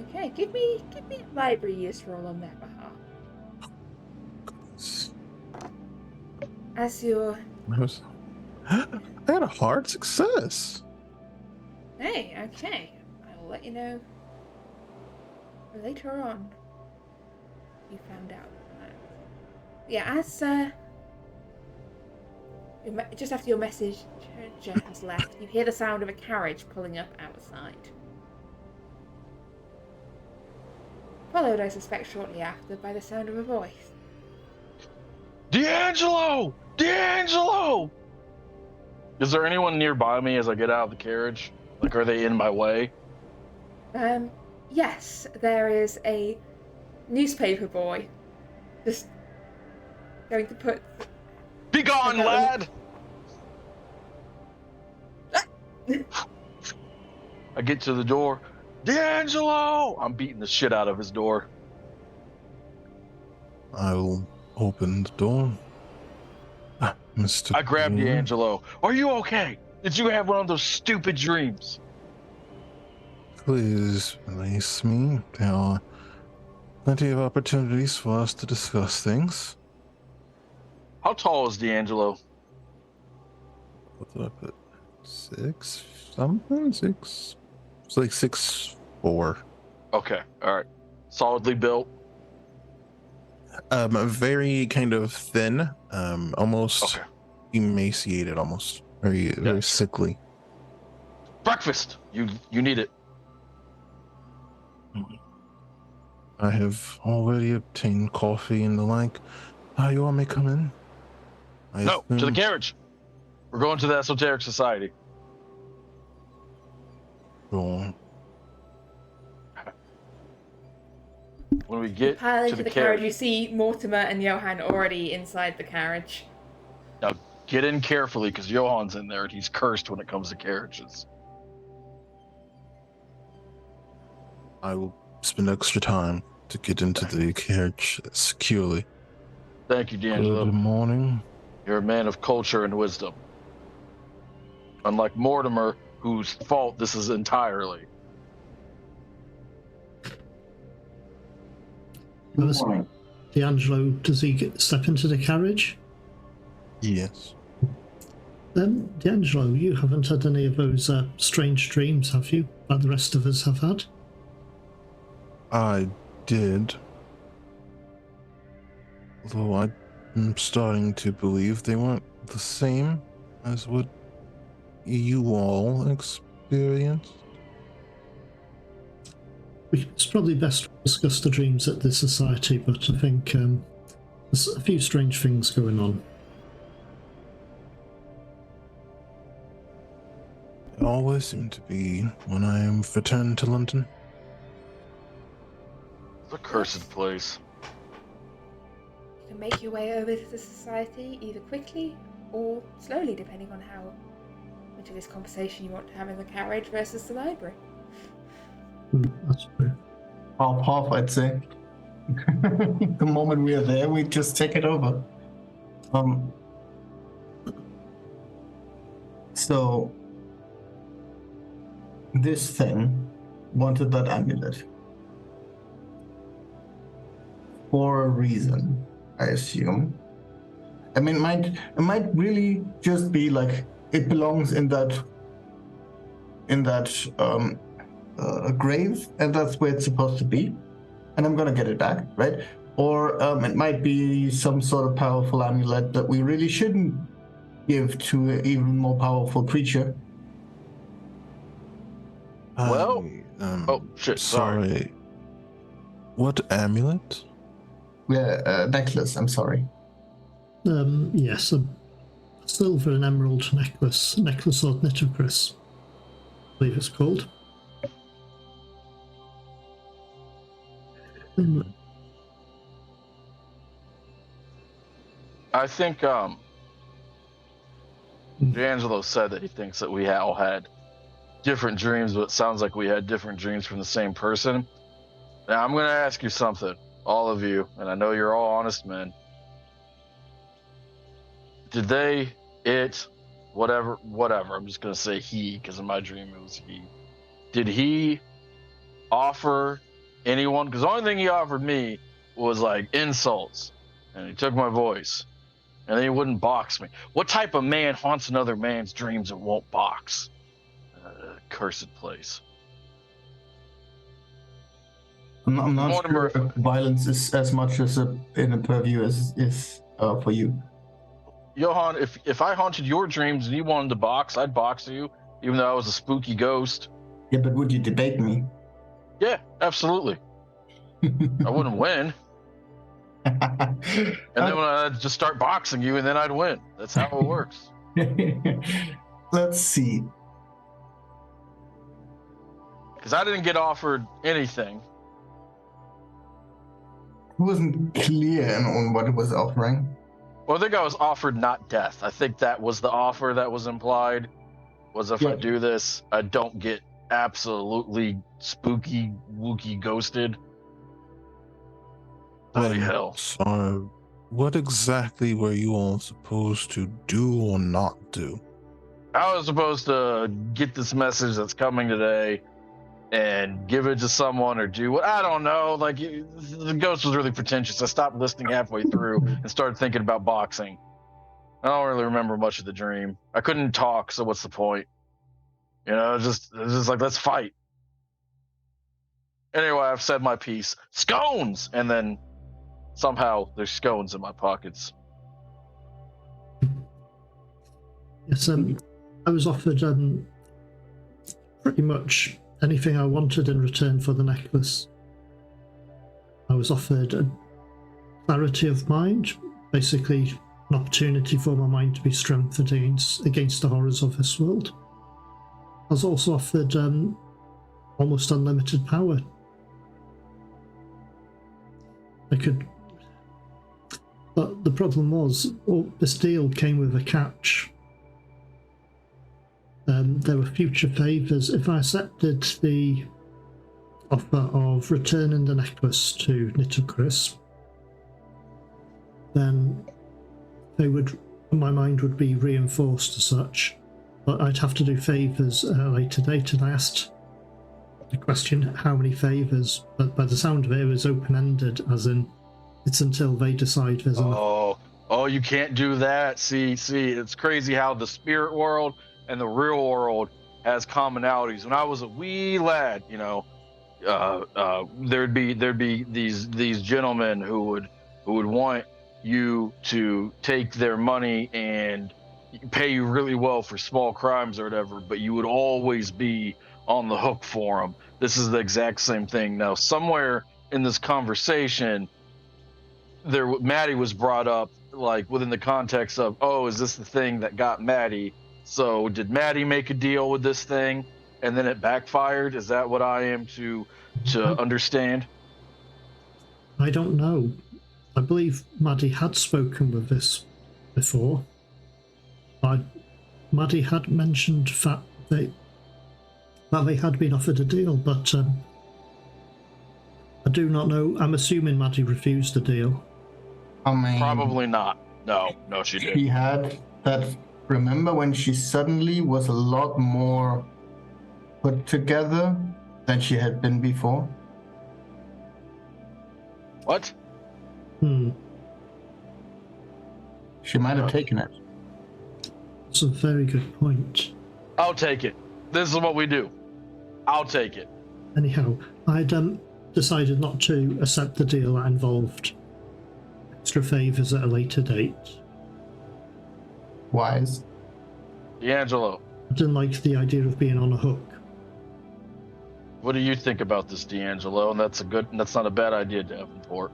Okay, give me a library use roll on their behalf. As you're... I had a hard success. Hey, okay. I will let you know later on. You found out. Yeah, as just after your messenger has left, you hear the sound of a carriage pulling up outside. Followed, I suspect, shortly after by the sound of a voice. D'Angelo! D'Angelo! Is there anyone nearby me as I get out of the carriage? Like, are they in my way? Yes, there is a newspaper boy just going to put... Be gone, lad! I get to the door. D'Angelo! I'm beating the shit out of his door. I will open the door. Mr. I grab D'Angelo. Are you okay? Did you have one of those stupid dreams? Please release me. There are plenty of opportunities for us to discuss things. How tall is D'Angelo? What did I put? 6 something? 6? It's like 6'4". Okay, all right. Solidly built. Very kind of thin. Almost emaciated. Almost very sickly. Breakfast. You need it. I have already obtained coffee and the like. You want me to come in? No, to the carriage. We're going to the Esoteric Society. Sure. When we get pile to into the carriage, you see Mortimer and Johann already inside the carriage. Now, Get in carefully, because Johan's in there, and he's cursed when it comes to carriages. I will spend extra time to get into the carriage securely. Thank you, D'Angelo. Good morning. You're a man of culture and wisdom. Unlike Mortimer, whose fault this is entirely. Good morning. D'Angelo, does he step into the carriage? Yes. D'Angelo, you haven't had any of those strange dreams, have you? Like the rest of us have had? I did. Although I'm starting to believe they weren't the same as what you all experienced. It's probably best to discuss the dreams at this society, but I think there's a few strange things going on. It always seemed to be when I am returned to London. It's a cursed place. You can make your way over to the society either quickly or slowly, depending on how much of this conversation you want to have in the carriage versus the library. That's true. Half, I'd say. The moment we are there, we just take it over. So this thing wanted that amulet for a reason, I assume. I mean, it might really just be like it belongs in that grave, and that's where it's supposed to be, and I'm gonna get it back, right? Or it might be some sort of powerful amulet that we really shouldn't give to an even more powerful creature. Well, oh shit! Sorry. What amulet? Yeah, necklace. I'm sorry. Yes, a silver and emerald necklace of Nitocris, I believe it's called. I think D'Angelo said that he thinks that we all had different dreams, but it sounds like we had different dreams from the same person. Now I'm going to ask you something, all of you, and I know you're all honest men. Did they, whatever, I'm just going to say he, because in my dream it was he. Did he offer anyone, because the only thing he offered me was like insults, and he took my voice, and then he wouldn't box me. What type of man haunts another man's dreams and won't box? Cursed place. I'm not Mortimer, sure if violence is as much as in a purview as is for you. Johan, if I haunted your dreams and you wanted to box, I'd box you, even though I was a spooky ghost. Yeah, but would you debate me? Yeah, absolutely. I wouldn't win. And then when I'd just start boxing you, and then I'd win. That's how it works. Let's see. Because I didn't get offered anything. It wasn't clear on what it was offering. Well, I think I was offered not death. I think that was the offer that was implied. Was if I do this, I don't get absolutely spooky, wookie ghosted. Bloody hell. So, what exactly were you all supposed to do or not do? I was supposed to get this message that's coming today and give it to someone or do what, I don't know. Like, the ghost was really pretentious. I stopped listening halfway through and started thinking about boxing. I don't really remember much of the dream. I couldn't talk, so what's the point? You know, it's just like, let's fight. Anyway, I've said my piece. Scones! And then somehow there's scones in my pockets. Yes, I was offered pretty much anything I wanted in return for the necklace. I was offered a clarity of mind, basically an opportunity for my mind to be strengthened against the horrors of this world. I was also offered almost unlimited power. But the problem was, this deal came with a catch. There were future favours. If I accepted the offer of returning the necklace to Nitocris, then my mind would be reinforced as such, but I'd have to do favours at a later date, and I asked the question, how many favours? But by the sound of it, it was open-ended, as in, it's until they decide there's enough. Oh, you can't do that. See, it's crazy how the spirit world and the real world has commonalities. When I was a wee lad, there'd be these gentlemen who would want you to take their money and pay you really well for small crimes or whatever, but you would always be on the hook for them. This is the exact same thing. Now, somewhere in this conversation, Maddie was brought up, like within the context of, oh, is this the thing that got Maddie? So did Maddie make a deal with this thing and then it backfired? Is that what I am to understand? I don't know. I believe Maddie had spoken with this before. Maddie had mentioned that they had been offered a deal, but I do not know. I'm assuming Maddie refused the deal. I mean, Probably not. No, she didn't. she had that. Remember when she suddenly was a lot more put together than she had been before? What? She might have taken it. That's a very good point. I'll take it. This is what we do. I'll take it. Anyhow, I'd decided not to accept the deal that involved extra favours at a later date. Wise. D'Angelo, I didn't like the idea of being on a hook. what do you think about this, D'Angelo? And that's not a bad idea, Davenport.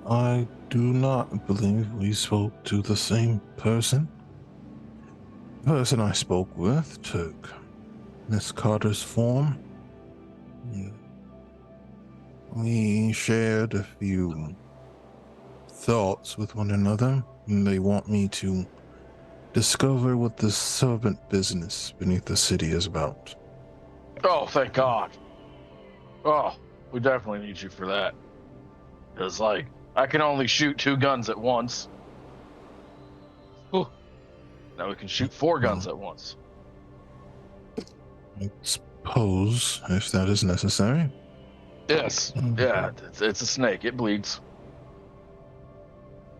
I do not believe we spoke to the same person. The person I spoke with took Miss Carter's form. We shared a few thoughts with one another, and they want me to discover what the servant business beneath the city is about. Oh, thank God. Oh, we definitely need you for that. Because, I can only shoot 2 guns at once. Whew. Now we can shoot 4 guns at once. I suppose, if that is necessary. Yes. Yeah, it's a snake. It bleeds.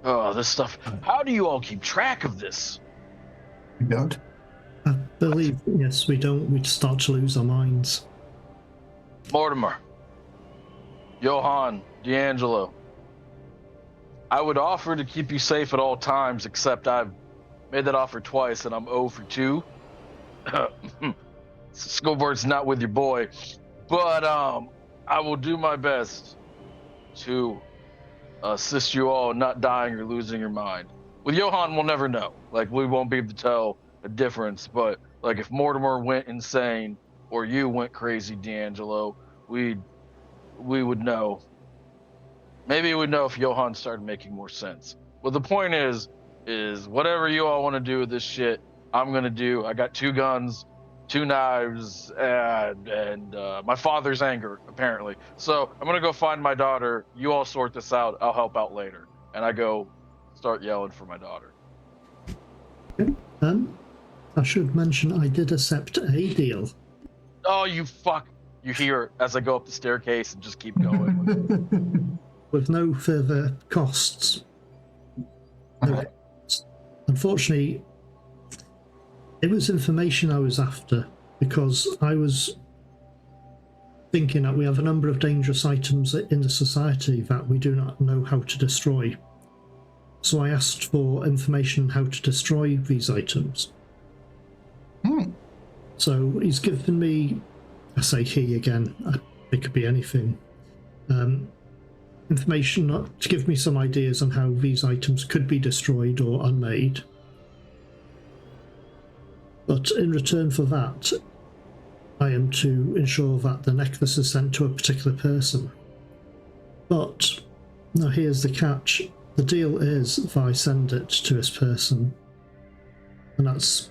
Oh, this stuff. How do you all keep track of this? You don't? I believe, yes, we don't. We'd start to lose our minds. Mortimer. Johann. D'Angelo. I would offer to keep you safe at all times, except I've made that offer twice and I'm 0 for 2. Schoolboard's not with your boy. But I will do my best to assist you all in not dying or losing your mind. With Johann, we'll never know. We won't be able to tell a difference. But, if Mortimer went insane or you went crazy, D'Angelo, we would know. Maybe we'd know if Johann started making more sense. Well, the point is whatever you all want to do with this shit, I'm going to do. I got 2 guns, 2 knives, and my father's anger, apparently. So I'm going to go find my daughter. You all sort this out. I'll help out later. And I go start yelling for my daughter. Okay. I should mention I did accept a deal. Oh, you fuck. You hear as I go up the staircase and just keep going. With no further costs. Okay. Unfortunately, it was information I was after, because I was thinking that we have a number of dangerous items in the society that we do not know how to destroy. So I asked for information on how to destroy these items. So he's given me, I say he again, it could be anything, information to give me some ideas on how these items could be destroyed or unmade. But in return for that, I am to ensure that the necklace is sent to a particular person. But Now here's the catch. The deal is if I send it to this person, and that is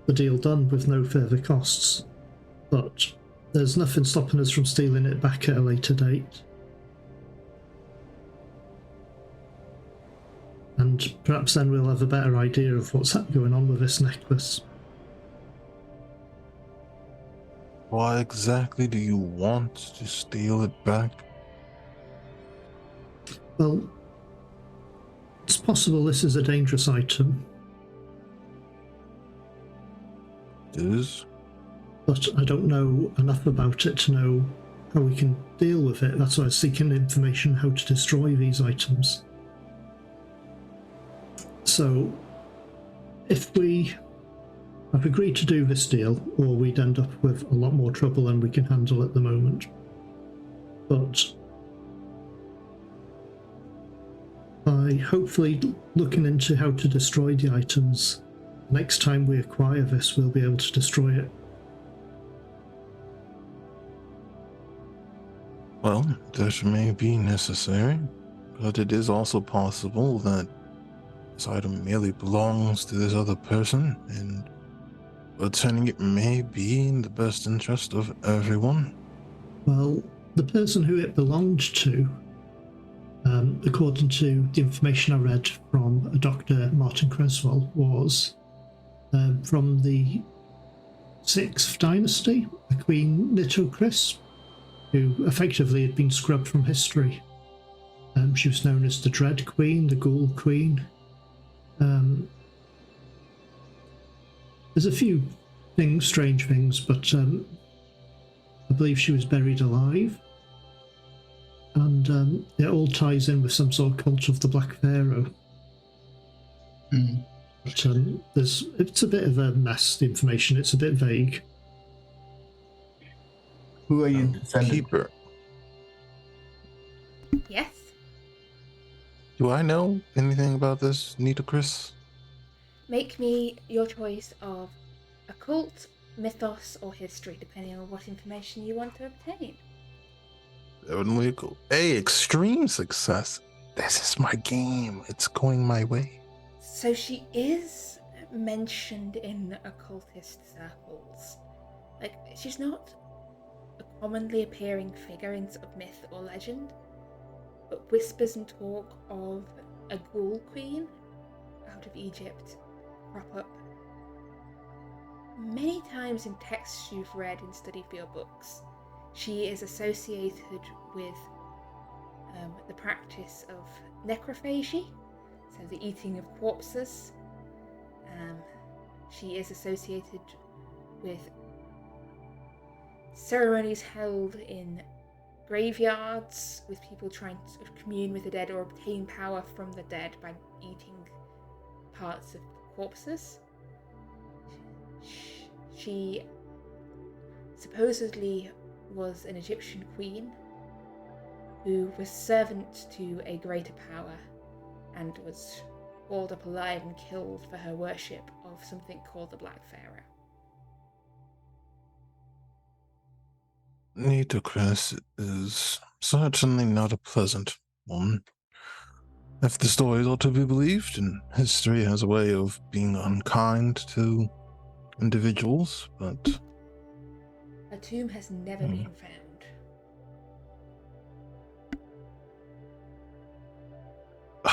the deal done with no further costs. But there's nothing stopping us from stealing it back at a later date. And perhaps then we'll have a better idea of what's going on with this necklace. Why exactly do you want to steal it back? Well, it's possible this is a dangerous item. It is? But I don't know enough about it to know how we can deal with it. That's why I was seeking information how to destroy these items. So, if we have agreed to do this deal, or we'd end up with a lot more trouble than we can handle at the moment. But by hopefully looking into how to destroy the items, next time we acquire this, we'll be able to destroy it. Well, that may be necessary, but it is also possible that this item merely belongs to this other person, and returning it may be in the best interest of everyone. Well, the person who it belonged to, according to the information I read from Dr. Martin Creswell, was from the 6th dynasty, a Queen Nitocris, who effectively had been scrubbed from history. She was known as the Dread Queen, the Ghoul Queen. There's a few strange things, but I believe she was buried alive. And it all ties in with some sort of cult of the Black Pharaoh. Mm. But it's a bit of a mess, the information. It's a bit vague. Who are you defending? Keeper. Yes. Do I know anything about this, Nita Chris? Make me your choice of occult, mythos, or history, depending on what information you want to obtain. Definitely cool. Hey, extreme success. This is my game. It's going my way. So she is mentioned in occultist circles. Like, she's not a commonly appearing figure in sort of myth or legend, but whispers and talk of a ghoul queen out of Egypt crop up many times in texts you've read in study field books. She is associated with the practice of necrophagy, so the eating of corpses. She is associated with ceremonies held in graveyards, with people trying to sort of commune with the dead or obtain power from the dead by eating parts of corpses. She supposedly was an Egyptian queen who was servant to a greater power and was hauled up alive and killed for her worship of something called the Black Pharaoh. Nita Chris is certainly not a pleasant one. If the stories are to be believed, and history has a way of being unkind to individuals, but Her tomb has never been found.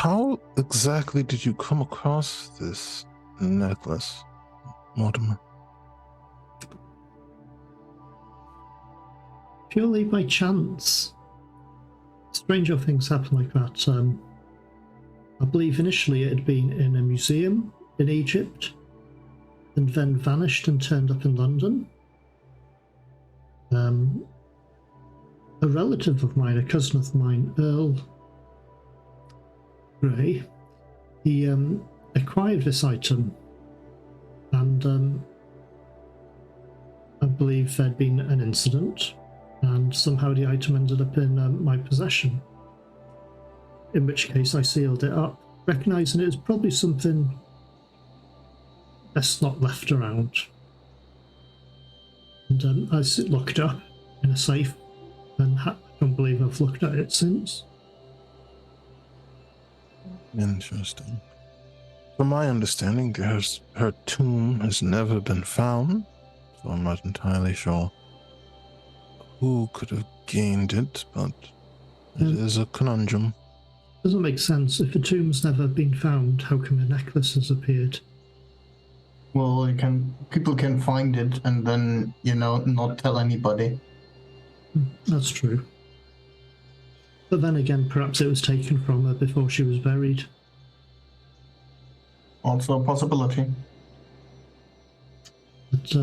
how exactly did you come across this necklace, Mortimer? Purely by chance. Stranger things happen like that. I believe initially it had been in a museum in Egypt, and then vanished and turned up in London. A relative of mine, a cousin of mine, Earl Grey, he acquired this item, and I believe there'd been an incident, and somehow the item ended up in my possession. In which case I sealed it up, recognising it as probably something best not left around. And I locked it up in a safe, and can't believe I've looked at it since. Interesting. From my understanding, her tomb has never been found, so I'm not entirely sure who could have gained it, but it is a conundrum. Doesn't make sense. If a tomb's never been found, how come a necklace has appeared? Well, people can find it and then, not tell anybody. That's true. But then again, perhaps it was taken from her before she was buried. Also a possibility. But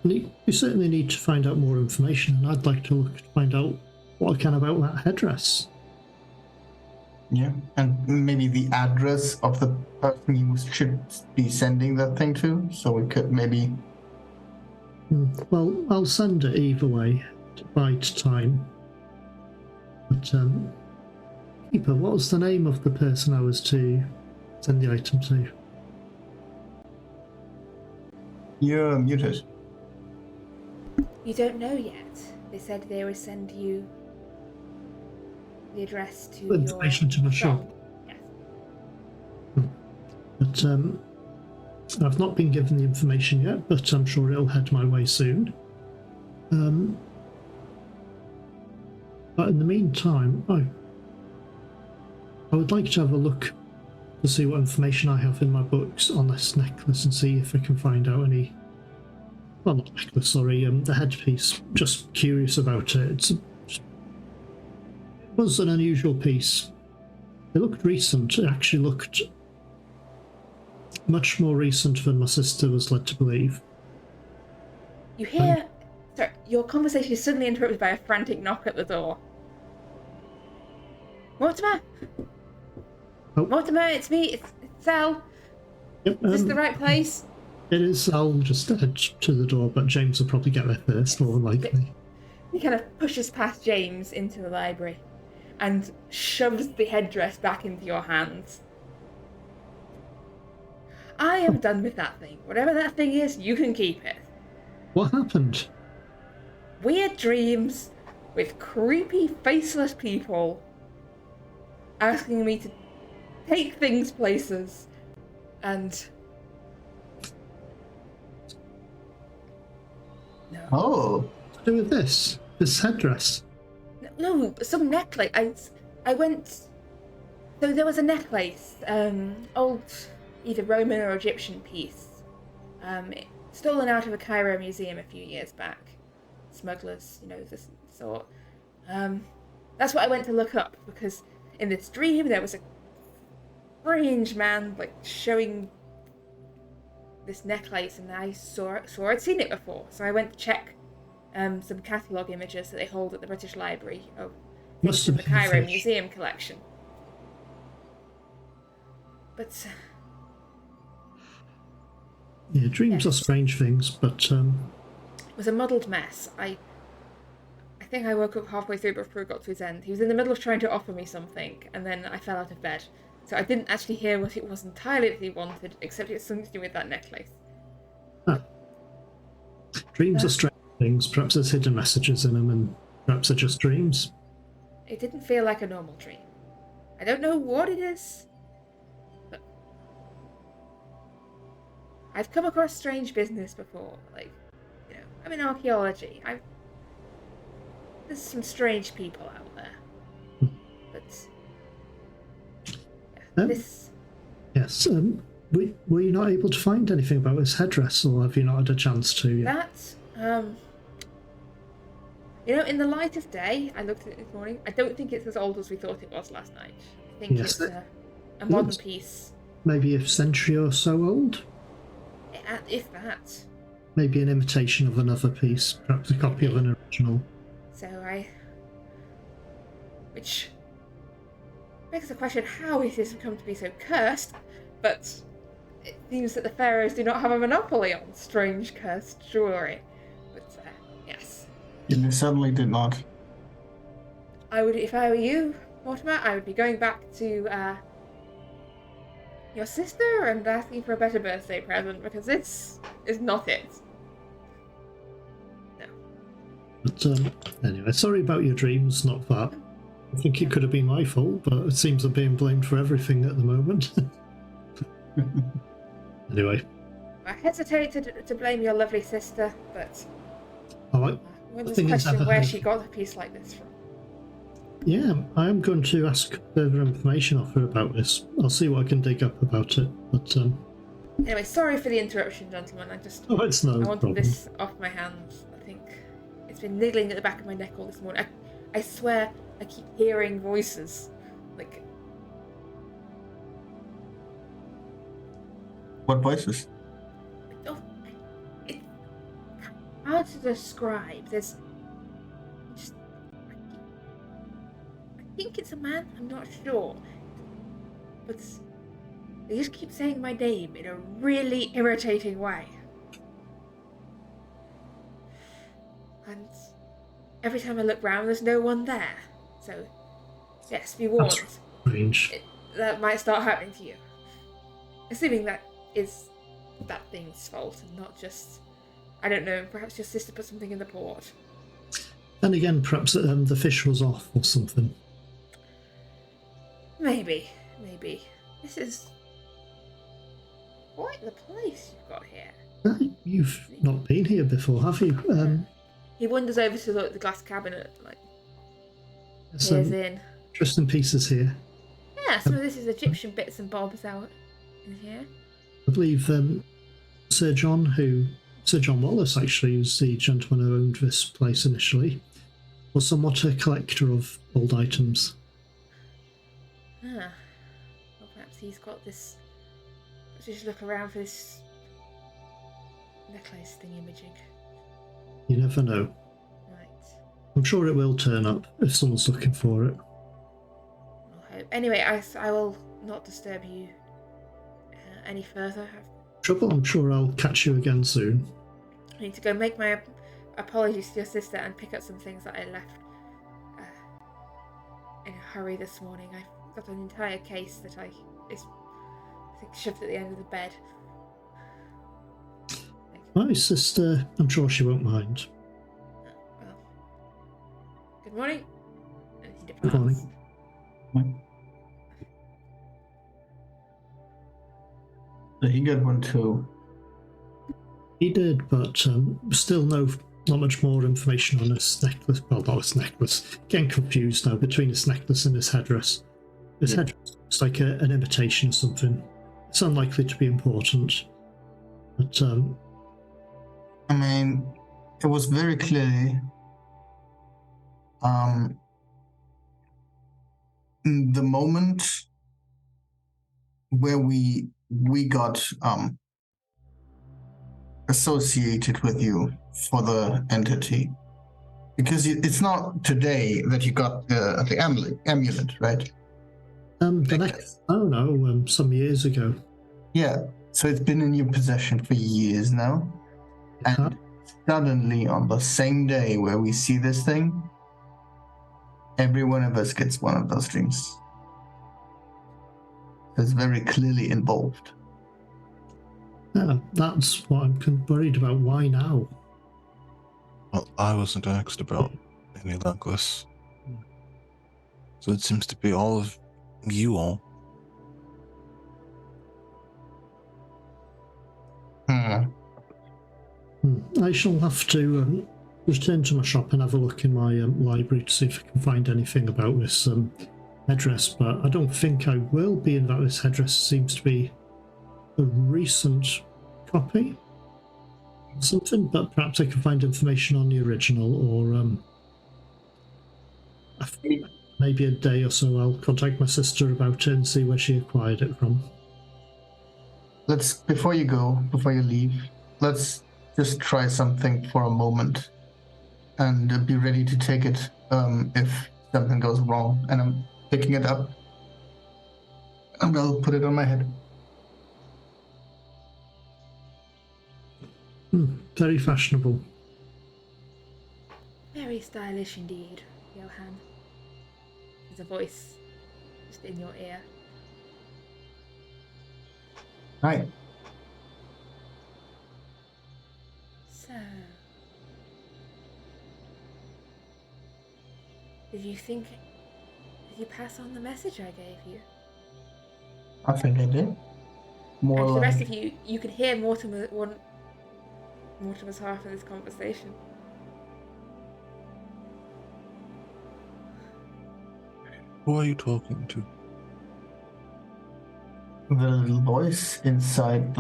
we certainly need to find out more information, and I'd like to look to find out what I can about that headdress. Yeah, and maybe the address of the person you should be sending that thing to, so we could maybe... Well, I'll send it either way, to bide time. But, Keeper, what was the name of the person I was to send the item to? You're muted. You don't know yet. They said they would send you the address to Information to my shop. Yes. But I've not been given the information yet, but I'm sure it'll head my way soon. But in the meantime, I would like to have a look to see what information I have in my books on this necklace and see if I can find out any... Well, not necklace, sorry, the headpiece. Just curious about it. It was an unusual piece. It looked recent. It actually looked much more recent than my sister was led to believe. You hear... Sorry, your conversation is suddenly interrupted by a frantic knock at the door. Mortimer? Oh. Mortimer, it's me. It's Sal. Yep, Is this the right place? It is. I'll just head to the door, but James will probably get there first, more than likely. He kind of pushes past James into the library and shoves the headdress back into your hands. I am done with that thing. Whatever that thing is, you can keep it. What happened? Weird dreams with creepy, faceless people asking me to take things places and... No. Oh. To do with this headdress? No, some necklace. I went... So there was a necklace, old either Roman or Egyptian piece, stolen out of a Cairo museum a few years back. Smugglers, this sort. That's what I went to look up, because in this dream there was a strange man, showing this necklace, and I saw I'd seen it before, so I went to check some catalogue images that they hold at the British Library of Must have the been Cairo fish. Museum collection. But Yeah, dreams Yes. are strange things, but it was a muddled mess. I think I woke up halfway through before it got to its end. He was in the middle of trying to offer me something, and then I fell out of bed. So I didn't actually hear what it was entirely that he wanted, except it's something to do with that necklace. dreams are strange things. Perhaps there's hidden messages in them, and perhaps they're just dreams. It didn't feel like a normal dream. I don't know what it is, but I've come across strange business before. I'm in archaeology. There's some strange people out there. But this... Yes, were you not able to find anything about this headdress, or have you not had a chance to yet? That, in the light of day, I looked at it this morning. I don't think it's as old as we thought it was last night. I think Yes, it's a modern looks- piece. Maybe a century or so old? If that. Maybe an imitation of another piece, perhaps a copy of an original. Which begs the question, how is this come to be so cursed? But it seems that the pharaohs do not have a monopoly on strange cursed jewellery. But, yes. They certainly did not. If I were you, Mortimer, I would be going back to, your sister and asking for a better birthday present, because this is not it. No. But anyway, sorry about your dreams. Not that. I think it could have been my fault, but it seems I'm being blamed for everything at the moment. Anyway, I hesitate to blame your lovely sister, but I one must thing is, question I've where heard- she got a piece like this from. yeah, I am going to ask further information of her about this. I'll see what I can dig up about it. But Anyway, sorry for the interruption, gentlemen. it's no I wanted problem. this off my hands. I think it's been niggling at the back of my neck all this morning. I swear I keep hearing voices. Like, What voices? oh, it's hard to describe. There's just, I think it's a man. I'm not sure, but they just keep saying my name in a really irritating way. And every time I look round, there's no one there. So, yes, be warned. That's strange. That might start happening to you. Assuming that is that thing's fault and not just, I don't know, perhaps your sister put something in the port. And again, perhaps the fish was off or something. Maybe. This is quite the place you've got here. You've not been here before, have you? He wanders over to the glass cabinet, like, There's peers some in. interesting pieces here. Yeah, some of this is Egyptian bits and bobs out in here. I believe Sir John Wallace, actually, was the gentleman who owned this place initially, was somewhat a collector of old items. Ah. Well, perhaps he's got this. Let's just look around for this necklace thingy-majig. You never know. Right. I'm sure it will turn up if someone's looking for it. I'll hope. Anyway, I will not disturb you any further. Trouble, I'm sure I'll catch you again soon. I need to go make my apologies to your sister and pick up some things that I left in a hurry this morning. I've got an entire case that I think shoved at the end of the bed. My sister, I'm sure she won't mind. Well, good morning. And he Good departs. morning. So he got one too. He did, but still not much more information on his necklace. Well, not his necklace. Getting confused now between his necklace and his headdress. His headdress looks like an imitation of something. It's unlikely to be important. But I mean, it was very clearly the moment where we got associated with you for the entity, because it's not today that you got the amulet, right? the necklace, oh no, some years ago. Yeah, so it's been in your possession for years now, and suddenly on the same day where we see this thing, every one of us gets one of those dreams. It's very clearly involved. Yeah, that's what I'm worried about. Why now? Well, I wasn't asked about any necklace. So it seems to be all of you all. I shall have to return to my shop and have a look in my library to see if I can find anything about this headdress, but I don't think I will, being that this headdress seems to be a recent copy or something, but perhaps I can find information on the original, or maybe a day or so I'll contact my sister about it and see where she acquired it from. Before you leave, let's just try something for a moment and be ready to take it if something goes wrong. And I'm picking it up and I'll put it on my head. Very fashionable. Very stylish indeed, Johan. There's a voice just in your ear. Right. So, Did you pass on the message I gave you? I think I did. More And to the like rest of you, you could hear Mortimer's half of this conversation. Who are you talking to? the little voice inside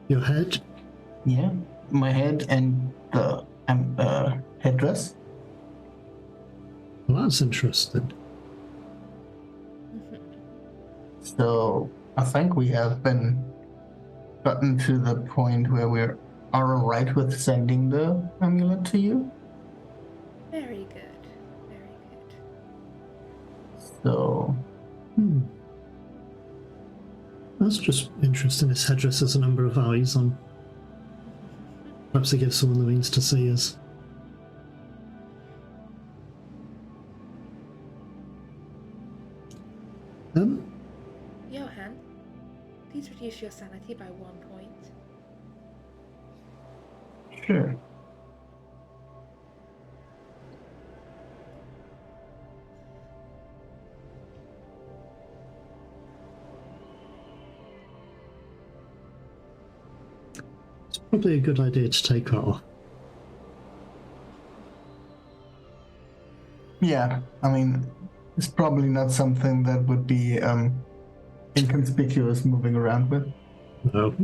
Your head? my head and the headdress. Well, that's interesting. So I think we have gotten to the point where we are alright with sending the amulet to you. Very good. Very good. So That's just interesting. His headdress has a number of eyes on. Perhaps it gives someone the means to see us. Johan, please reduce your sanity by 1 point. sure. It's probably a good idea to take that off. Yeah, I mean, it's probably not something that would be inconspicuous moving around with. No,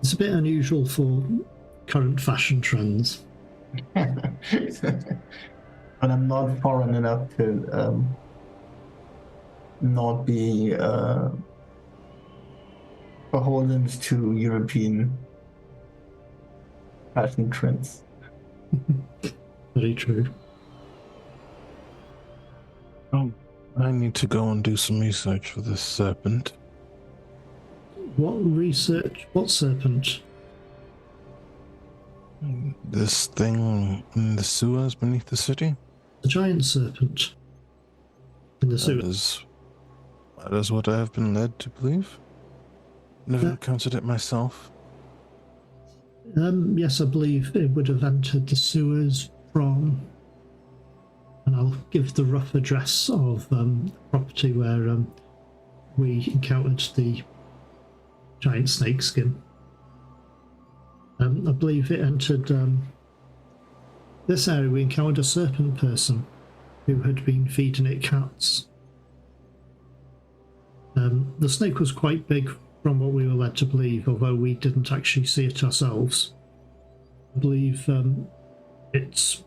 it's a bit unusual for current fashion trends. But I'm not foreign enough to not be beholden to European fashion trends. Very true. Oh, I need to go and do some research for this serpent. What research? What serpent? This thing in the sewers beneath the city? The giant serpent. In the sewer. That is what I have been led to believe. Never encountered it myself. Yes, I believe it would have entered the sewers from, and I'll give the rough address of the property where we encountered the giant snake skin. I believe it entered this area. We encountered a serpent person who had been feeding it cats. The snake was quite big from what we were led to believe, although we didn't actually see it ourselves. I believe its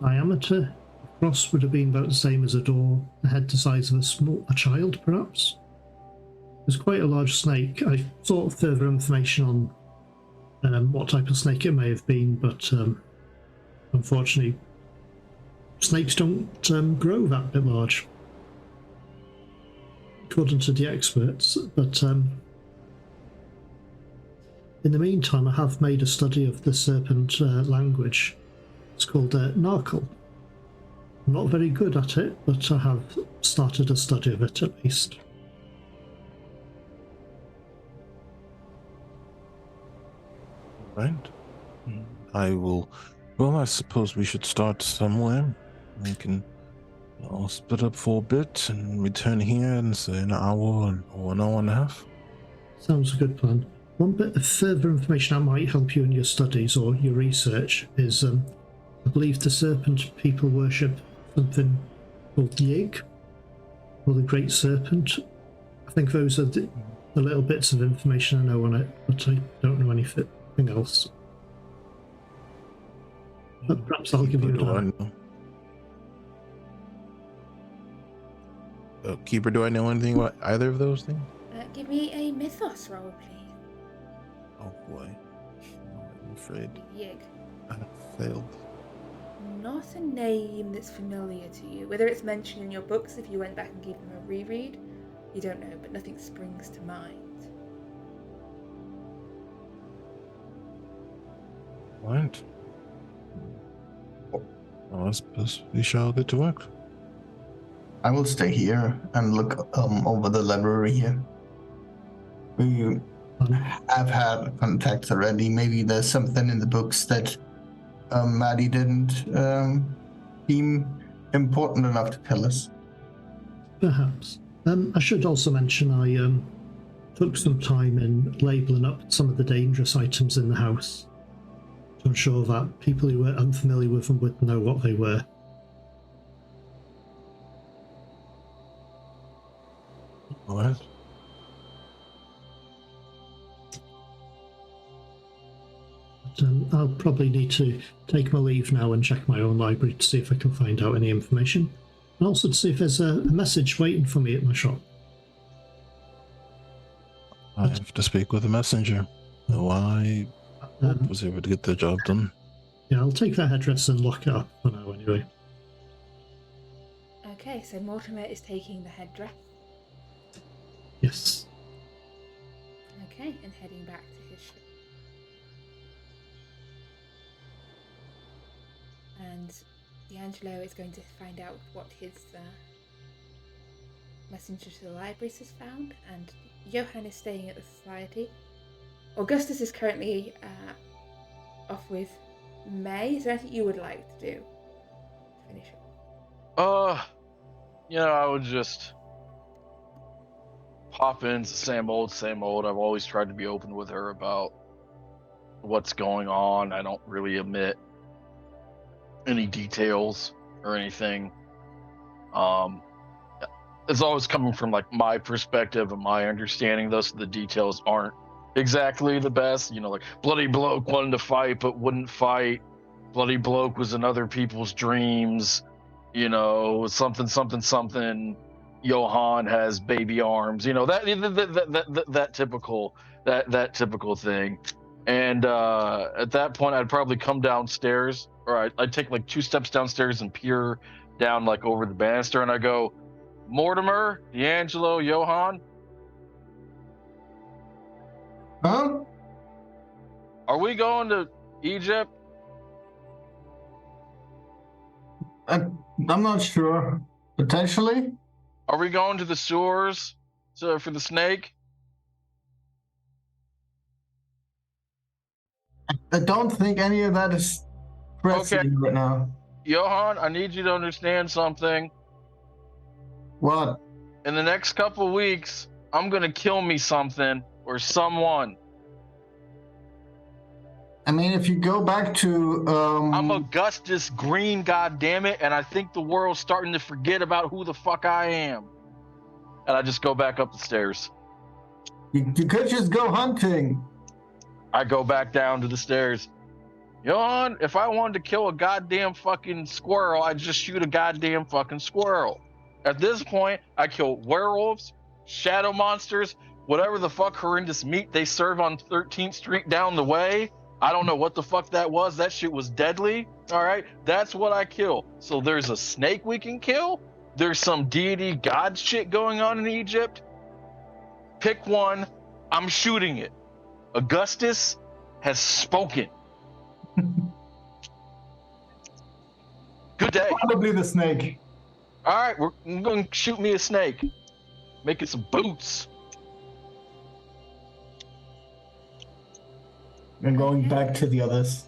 diameter across would have been about the same as a door, the head the size of a child, perhaps. It was quite a large snake. I sought further information on what type of snake it may have been, but unfortunately, snakes don't grow that bit large, according to the experts. But in the meantime, I have made a study of the serpent language. It's called Narkle. I'm not very good at it, but I have started a study of it at least. Right. I suppose we should start somewhere. I'll split up for a bit and return here in, say, an hour or an hour and a half. Sounds a good plan. One bit of further information that might help you in your studies or your research is, I believe the serpent people worship something called Yig, or the Great Serpent. I think those are the little bits of information I know on it, but I don't know anything else. But perhaps I'll give you a time. Keeper, do I know anything about either of those things? Give me a mythos roll, please. Oh boy. I'm afraid Yig. I have failed. Not a name that's familiar to you. Whether it's mentioned in your books if you went back and gave them a reread, you don't know, but nothing springs to mind. Right. Well, I suppose we shall get to work. I will stay here and look over the library here. We have had contacts already. Maybe there's something in the books that Maddie didn't seem important enough to tell us. Perhaps. I should also mention I took some time in labelling up some of the dangerous items in the house to ensure that people who were unfamiliar with them would know what they were. What? But, I'll probably need to take my leave now and check my own library to see if I can find out any information. And also to see if there's a message waiting for me at my shop. I have to speak with the messenger. Why was able to get the job done? Yeah, I'll take that headdress and lock it up for now anyway. Okay, so Mortimer is taking the headdress. Yes. Okay, and heading back to his ship. And D'Angelo is going to find out what his messenger to the libraries has found, and Johan is staying at the society. Augustus is currently off with May. Is there anything you would like to do to finish it? I would just pop in, same old, same old. I've always tried to be open with her about what's going on. I don't really omit any details or anything. It's always coming from like my perspective and my understanding, though, so the details aren't exactly the best. Like Bloody Bloke wanted to fight but wouldn't fight. Bloody Bloke was in other people's dreams. Something. Johan has baby arms. That typical thing. And at that point, I'd probably come downstairs, or I'd take like 2 steps downstairs and peer down like over the banister, and I go, Mortimer, D'Angelo, Johan, Huh? are we going to Egypt? I'm not sure. Potentially? Are we going to the sewers for the snake? I don't think any of that is pressing right now. Johan, I need you to understand something. What? In the next couple weeks, I'm gonna kill me something or someone. I mean, if you go back to I'm Augustus Green, goddammit, and I think the world's starting to forget about who the fuck I am. And I just go back up the stairs. You could just go hunting. I go back down to the stairs. Johan, if I wanted to kill a goddamn fucking squirrel, I'd just shoot a goddamn fucking squirrel. At this point, I kill werewolves, shadow monsters, whatever the fuck horrendous meat they serve on 13th Street down the way. I don't know what the fuck that was. That shit was deadly. All right, that's what I kill. So there's a snake we can kill. There's some deity god shit going on in Egypt. Pick one. I'm shooting it. Augustus has spoken. Good day. Probably the snake. All right, we're going to shoot me a snake. Making some boots. And going back to the others,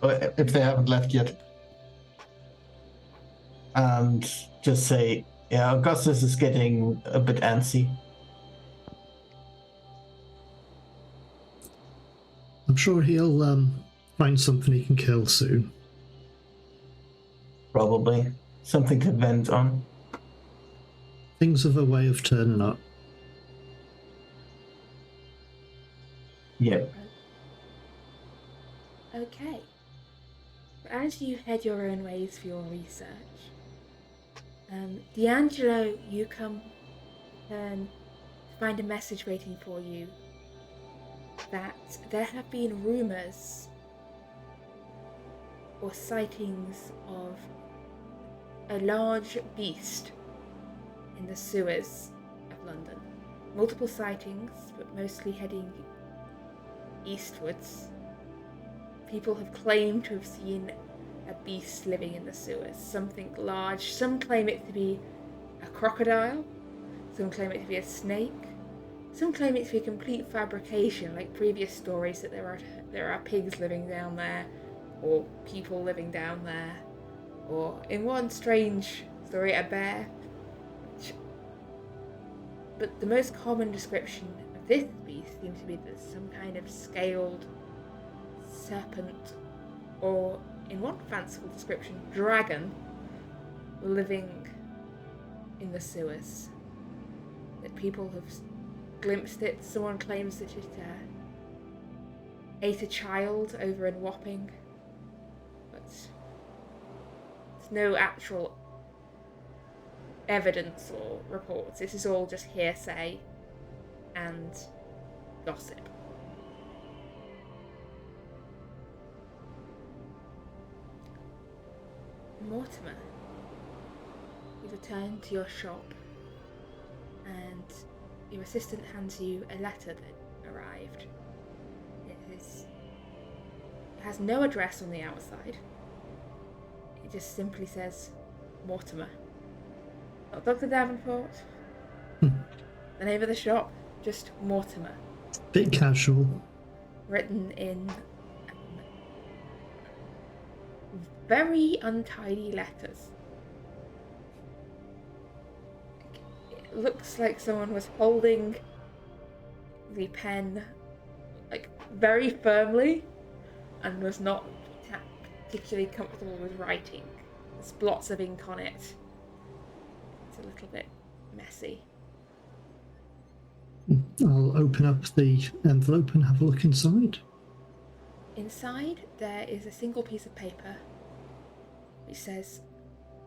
if they haven't left yet. And just say, yeah, Augustus is getting a bit antsy. I'm sure he'll find something he can kill soon. Probably. Something to vent on. Things have a way of turning up. Yep. Okay. As you head your own ways for your research, D'Angelo, you come to find a message waiting for you that there have been rumours or sightings of a large beast in the sewers of London. Multiple sightings, but mostly heading eastwards. People have claimed to have seen a beast living in the sewers, something large. Some claim it to be a crocodile, some claim it to be a snake, some claim it to be a complete fabrication, like previous stories that there are pigs living down there, or people living down there, or in one strange story, a bear. But the most common description of this beast seems to be that some kind of scaled serpent, or in one fanciful description, dragon, living in the sewers. That people have glimpsed it. Someone claims that it ate a child over in Wapping, but there's no actual evidence or reports. This is all just hearsay and gossip. Mortimer, you return to your shop and your assistant hands you a letter that arrived. It has no address on the outside. It just simply says Mortimer. Not Dr. Davenport. The name of the shop, just Mortimer. Bit casual. Written in very untidy letters. It looks like someone was holding the pen like very firmly and was not particularly comfortable with writing. There's blots of ink on it. It's a little bit messy. I'll open up the envelope and have a look inside. Inside there is a single piece of paper which says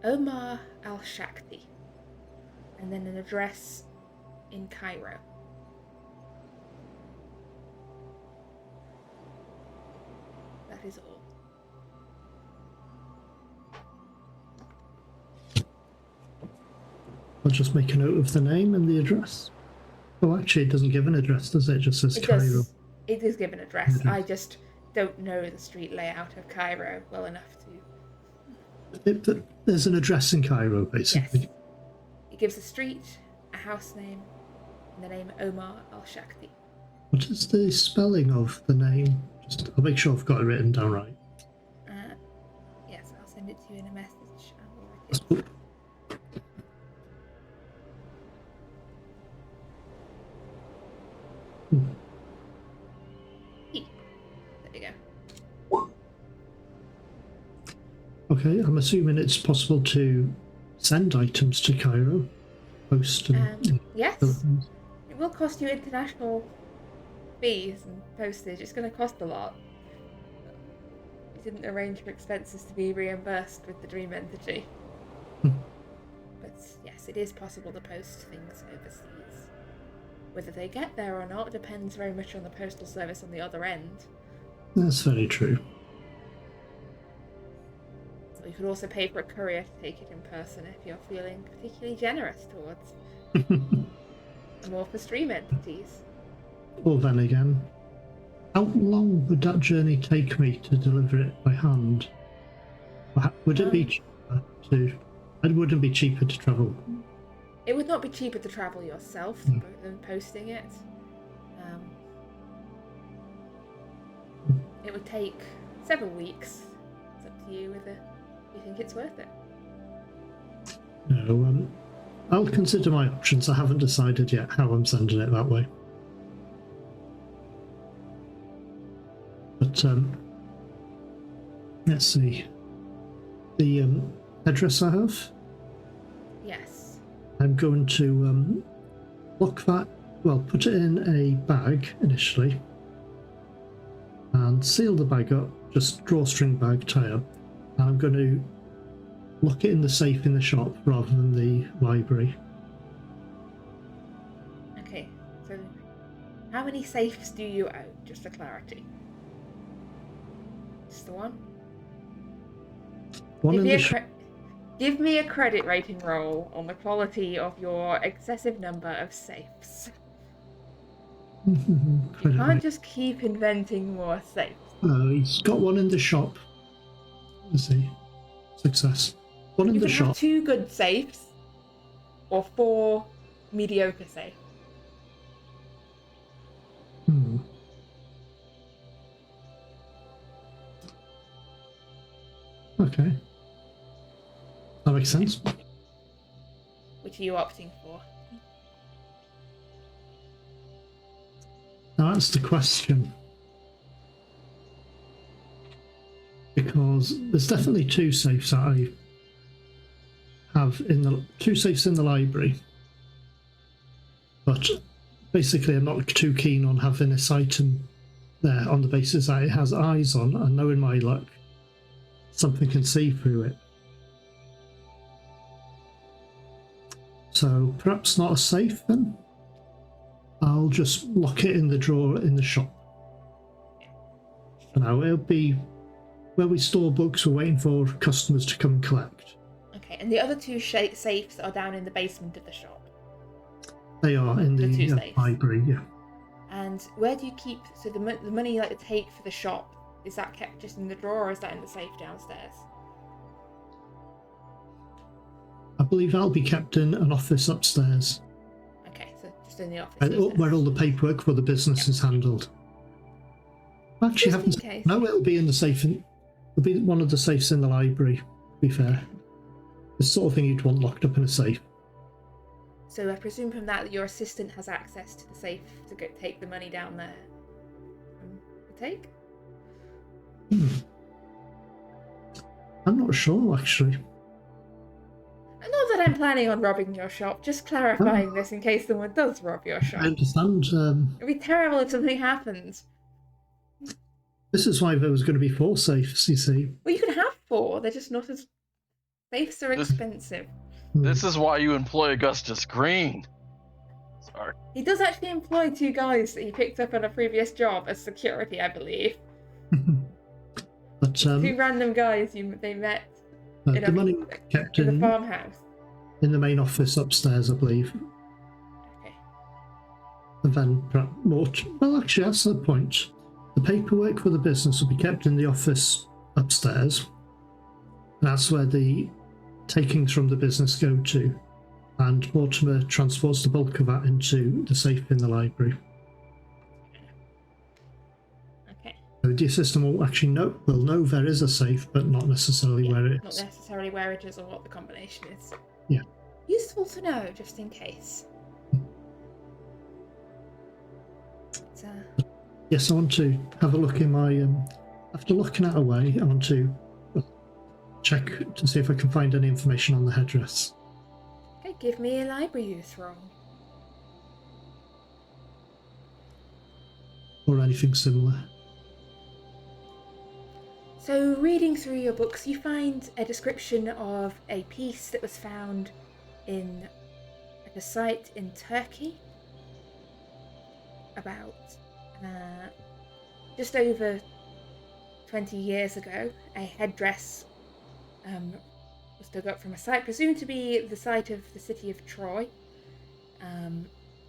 Omar al-Shakti and then an address in Cairo. That is all. I'll just make a note of the name and the address. Oh, actually, it doesn't give an address, does it? It just says Cairo. It does give an address. I just don't know the street layout of Cairo well enough to... There's an address in Cairo, basically. Yes. It gives a street, a house name, and the name Omar al-Shakti. What is the spelling of the name? I'll make sure I've got it written down right. Yes, I'll send it to you in a message. That's cool. There you go. Okay, I'm assuming it's possible to send items to Cairo, post and... Yes. It will cost you international fees and postage. It's going to cost a lot. We didn't arrange for expenses to be reimbursed with the Dream entity. But yes, it is possible to post things overseas. Whether they get there or not depends very much on the postal service on the other end. That's very true. You could also pay for a courier to take it in person if you're feeling particularly generous towards amorphous dream entities. Well, then again, how long would that journey take me to deliver it by hand? Would it be cheaper to... It wouldn't be cheaper to travel. It would not be cheaper to travel yourself than posting it. It would take several weeks. It's up to you whether you think it's worth it. No, I'll consider my options. I haven't decided yet how I'm sending it that way. But let's see. The address I have. Yes. I'm going to lock that. Well, put it in a bag initially, and seal the bag up. Just drawstring bag, tie up, and I'm going to lock it in the safe in the shop rather than the library. Okay, so how many safes do you own, just for clarity? Just the one? Give me a credit rating roll on the quality of your excessive number of safes. You can't just keep inventing more safes. He's got one in the shop. Let's see. Success. One in the shop. You can have 2 good safes or 4 mediocre safes. Okay. That makes sense. Which are you opting for? Now that's the question. Because there's definitely two safes that I have two safes in the library. But basically I'm not too keen on having this item there on the basis that it has eyes on, and knowing my luck, something can see through it. So perhaps not a safe then. I'll just lock it in the drawer in the shop. For now, it'll be where we store books. We're waiting for customers to come and collect. Okay, and the other two safes are down in the basement of the shop. They are in The two the safes. library, yeah. And where do you keep... So the money you like to take for the shop, is that kept just in the drawer, or is that in the safe downstairs? I believe that'll be kept in an office upstairs, Okay, so just in the office. where all the paperwork for the business is handled. Actually, Just in case. no, it'll be in the safe. It'll be one of the safes in the library. To be fair, the sort of thing you'd want locked up in a safe. So I presume from that your assistant has access to the safe to go take the money down there. Take? I'm not sure, actually. Not that I'm planning on robbing your shop, just clarifying this in case someone does rob your shop. I understand. It'd be terrible if something happened. This is why there was going to be 4 safes, you see. Well, you can have 4, they're just not as... Safes are expensive. This is why you employ Augustus Green. Sorry. He does actually employ 2 guys that he picked up on a previous job as security, I believe. But 2 random guys they met the money kept in the in farmhouse. the main office upstairs, I believe. Okay. And then perhaps well, actually, that's the point. The paperwork for the business will be kept in the office upstairs. That's where the takings from the business go to, and Mortimer transports the bulk of that into the safe in the library. Okay. So the system will actually know there is a safe, but not necessarily where it Not is. necessarily where it is or what the combination is. Yeah. Useful to know, just in case. But, Yes, I want to have a look in my. After looking at away, I want to check to see if I can find any information on the headdress. okay, give me a library use roll. Or anything similar. So, reading through your books, you find a description of a piece that was found in a site in Turkey about just over 20 years ago. A headdress was dug up from a site presumed to be the site of the city of Troy.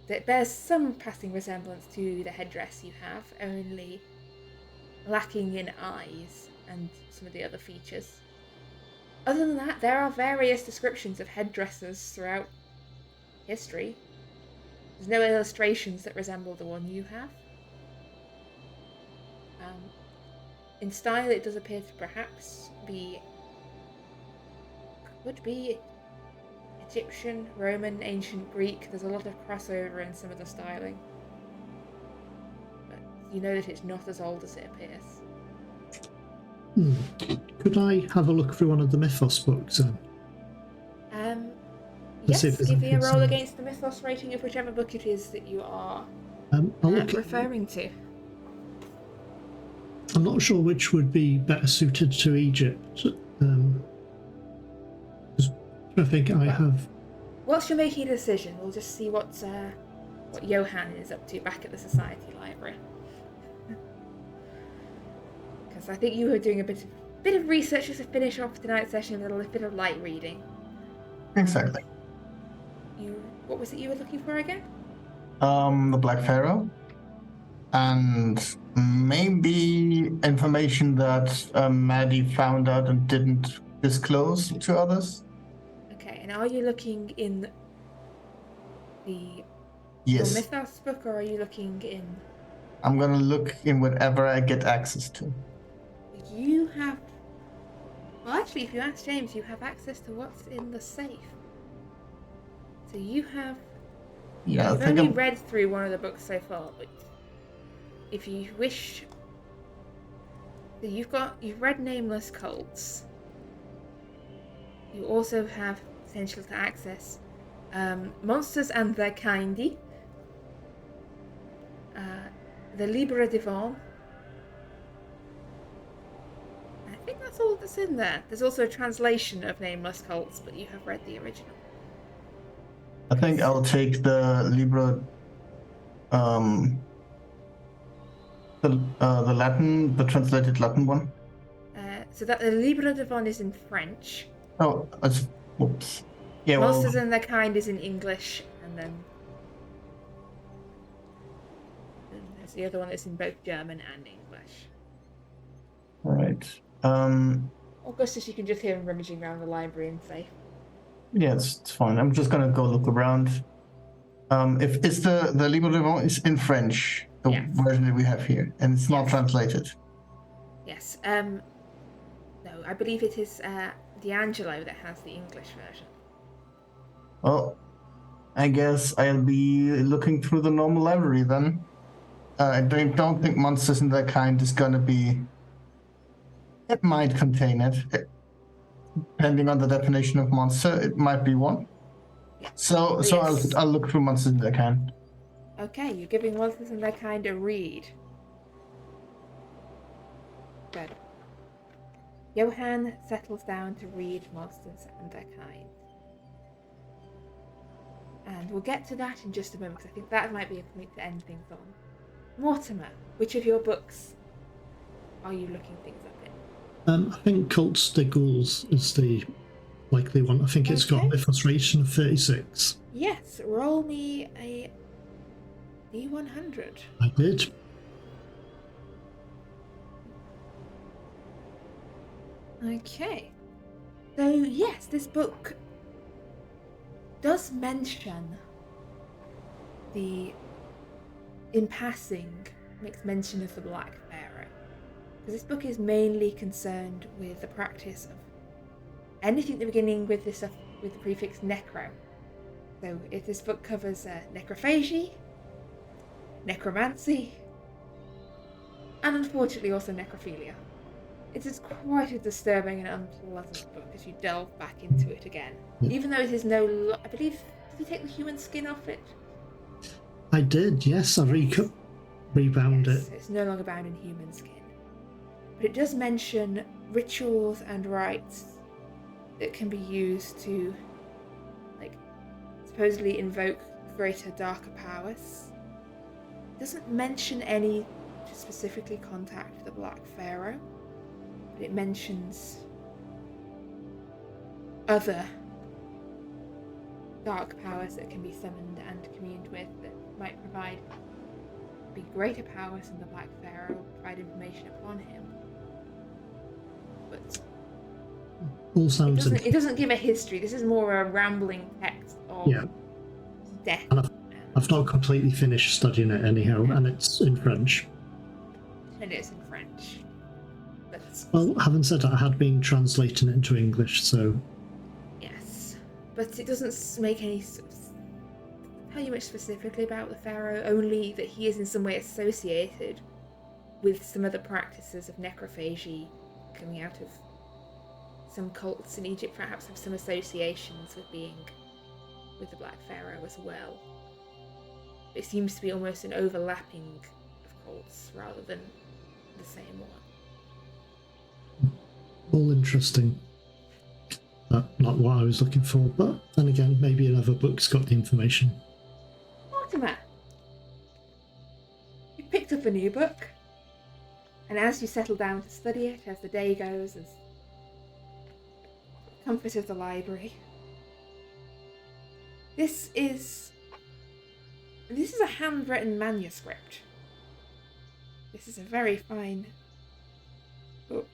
That bears some passing resemblance to the headdress you have, only lacking in eyes and some of the other features. Other than that, there are various descriptions of headdresses throughout history. There's no illustrations that resemble the one you have. In style, it does appear to perhaps could be Egyptian, Roman, ancient Greek. There's a lot of crossover in some of the styling. But you know that it's not as old as it appears. Could I have a look through one of the Mythos books then? Yes, see if there's give me a anything roll similar. against the Mythos rating of whichever book it is that you are I'll look. referring to. I'm not sure which would be better suited to Egypt. 'Cause I think I have. Whilst you're making a decision, we'll just see what Johan is up to back at the Society Library. Because I think you were doing a bit of research just to finish off tonight's session with a little bit of light reading. Exactly. What was it you were looking for again? The Black Pharaoh, and maybe information that Maddie found out and didn't disclose to others. Okay, and are you looking in the Yes, Mythos book, or are you looking in... I'm gonna look in whatever I get access to. You have Well, actually, if you ask James, you have access to what's in the safe. So you have... Yeah, I You've think only I'm. read through one of the books so far, but if you wish... So you've read Nameless Cults. You also have potential to access Monsters and Their Kindy, the Libra Divine. I think that's all that's in there. There's also a translation of Nameless Cults, but you have read the original. I think I'll take the Libra, the Latin, the translated Latin one. So that the Libra Divine is in French. Oh, whoops. Yeah, Monsters well, and Their Kind is in English, and then there's the other one that's in both German and English. all right. Augustus, you can just hear him rummaging around the library and say, Yeah, it's fine. I'm just gonna go look around. If it's the Libre Devant is in French, the Yes. version that we have here, and it's not Yes. translated. yes. No, I believe it is D'Angelo that has the English version. Well, I guess I'll be looking through the normal library then. I don't think Monsters and Their Kind is gonna be. It might contain it. Depending on the definition of monster, it might be one. Yeah. So Yes. I'll look through Monsters and Their Kind. Okay, you're giving Monsters and Their Kind a read. Good. Johann settles down to read Monsters and Their Kind. And we'll get to that in just a moment, because I think that might be a point to end things on. Mortimer, which of your books are you looking things up in? I think Cults de Ghouls is the likely one. I think it's got Okay. a frustration of 36. Yes, roll me a D100. I did. Okay. So, yes, this book does mention in passing, makes mention of the Black Pharaoh. Because this book is mainly concerned with the practice of anything at the beginning with the prefix necro. So if this book covers necrophagy, necromancy, and unfortunately also necrophilia. It is quite a disturbing and unpleasant book as you delve back into it again. Yeah. Even though it is I believe, did you take the human skin off it? I did, yes. I rebound Yes, it. it's no longer bound in human skin. But it does mention rituals and rites that can be used to, supposedly invoke greater, darker powers. It doesn't mention any to specifically contact the Black Pharaoh, but it mentions other dark powers that can be summoned and communed with that might be greater powers than the Black Pharaoh, provide information upon him. But All sounds it doesn't give a history. This is more a rambling text of death. And I've not completely finished studying it anyhow, and it's in French. And it's in French. But Well, having said that, I had been translating it into English, so yes, but it doesn't make any tell you much specifically about the Pharaoh. Only that he is in some way associated with some other practices of necrophagy coming out of some cults in Egypt. Perhaps have some associations with the Black Pharaoh as well. It seems to be almost an overlapping of cults rather than the same one. all interesting. Not what I was looking for, but then again, maybe another book's got the information. Mortimer, you picked up a new book, and as you settle down to study it, as the day goes, as the comfort of the library, this is a handwritten manuscript. This is a very fine book.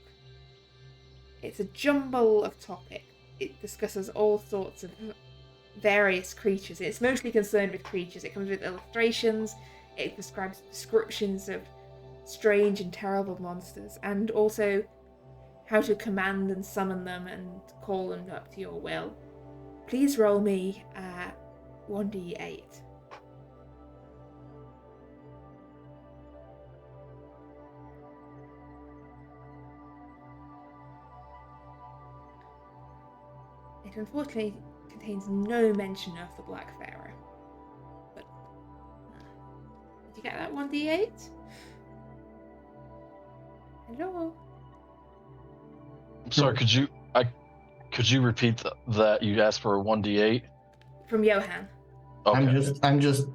It's a jumble of topics. It discusses all sorts of various creatures. It's mostly concerned with creatures. It comes with illustrations. It describes descriptions of strange and terrible monsters, and also how to command and summon them and call them up to your will, please roll me 1d8. It unfortunately contains no mention of the Black Pharaoh. But did you get that 1d8? Hello? I'm sorry, could you repeat that you asked for a 1d8? From Johan. Okay. I'm just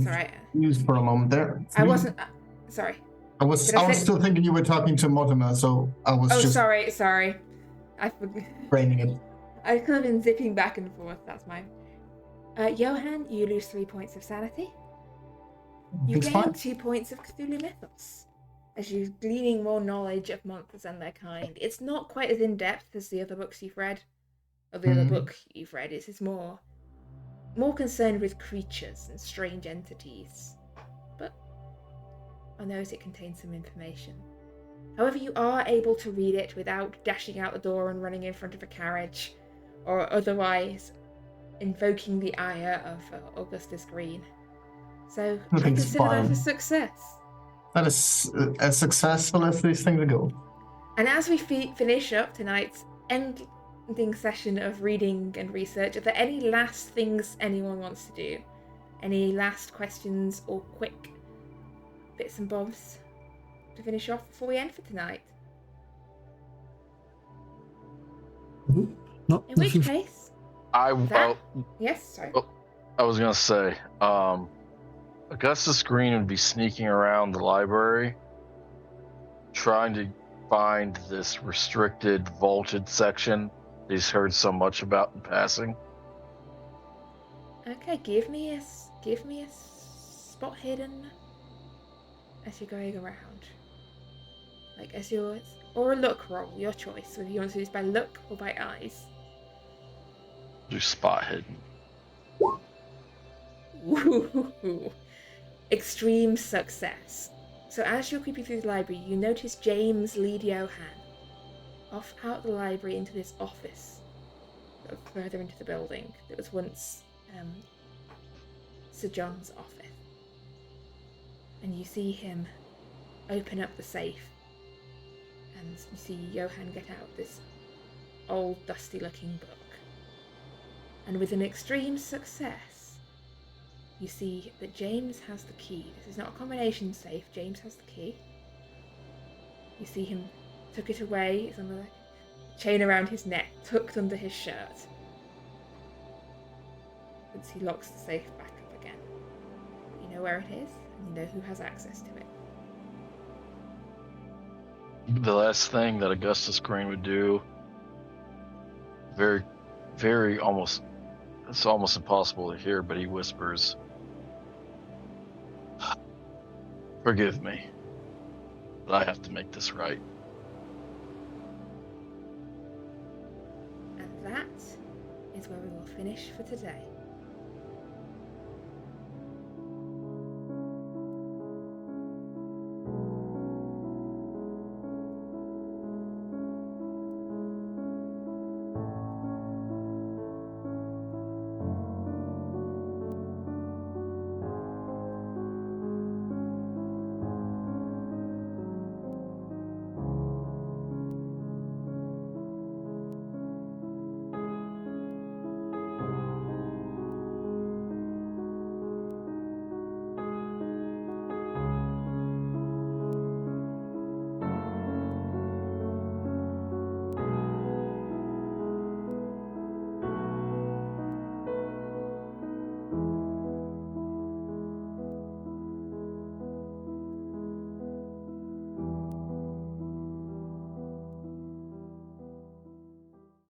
Sorry. confused for a moment there. I wasn't. Sorry. I was Did I say- still thinking you were talking to Mortimer, so I was Oh, just sorry. I forgot. braining it. I could have been zipping back and forth. That's mine. Johan, you lose 3 points of sanity. You It's gain fine. 2 points of Cthulhu Mythos, as you're gleaning more knowledge of monsters and their kind. It's not quite as in-depth as the other books you've read, or the other book you've read. It's more concerned with creatures and strange entities. But I notice it contains some information. However, you are able to read it without dashing out the door and running in front of a carriage, or otherwise invoking the ire of Augustus Green. So I Everything's consider that fine. a success. That is as successful as these things go. And as we finish up tonight's ending session of reading and research, are there any last things anyone wants to do? Any last questions or quick bits and bobs to finish off before we end for tonight? Not In which nothing. case, yes, sorry. I was gonna say, Augustus Green would be sneaking around the library, trying to find this restricted, vaulted section he's heard so much about in passing. Okay, give me a spot hidden as you're going around. Like as yours, or a look roll, your choice. Whether you want to do this by look or by eyes. Do spot hidden. Ooh, extreme success. So as you're creeping through the library, you notice James lead Johan off out the library into this office, further into the building that was once Sir John's office. And you see him open up the safe, and you see Johan get out this old, dusty-looking book. And with an extreme success, you see that James has the key. This is not a combination safe. James has the key. You see him took it away. It's on the chain around his neck, tucked under his shirt. Once he locks the safe back up again. You know where it is, and you know who has access to it. The last thing that Augustus Green would do, very, very it's almost impossible to hear, but he whispers, "Forgive me, but I have to make this right." And that is where we will finish for today.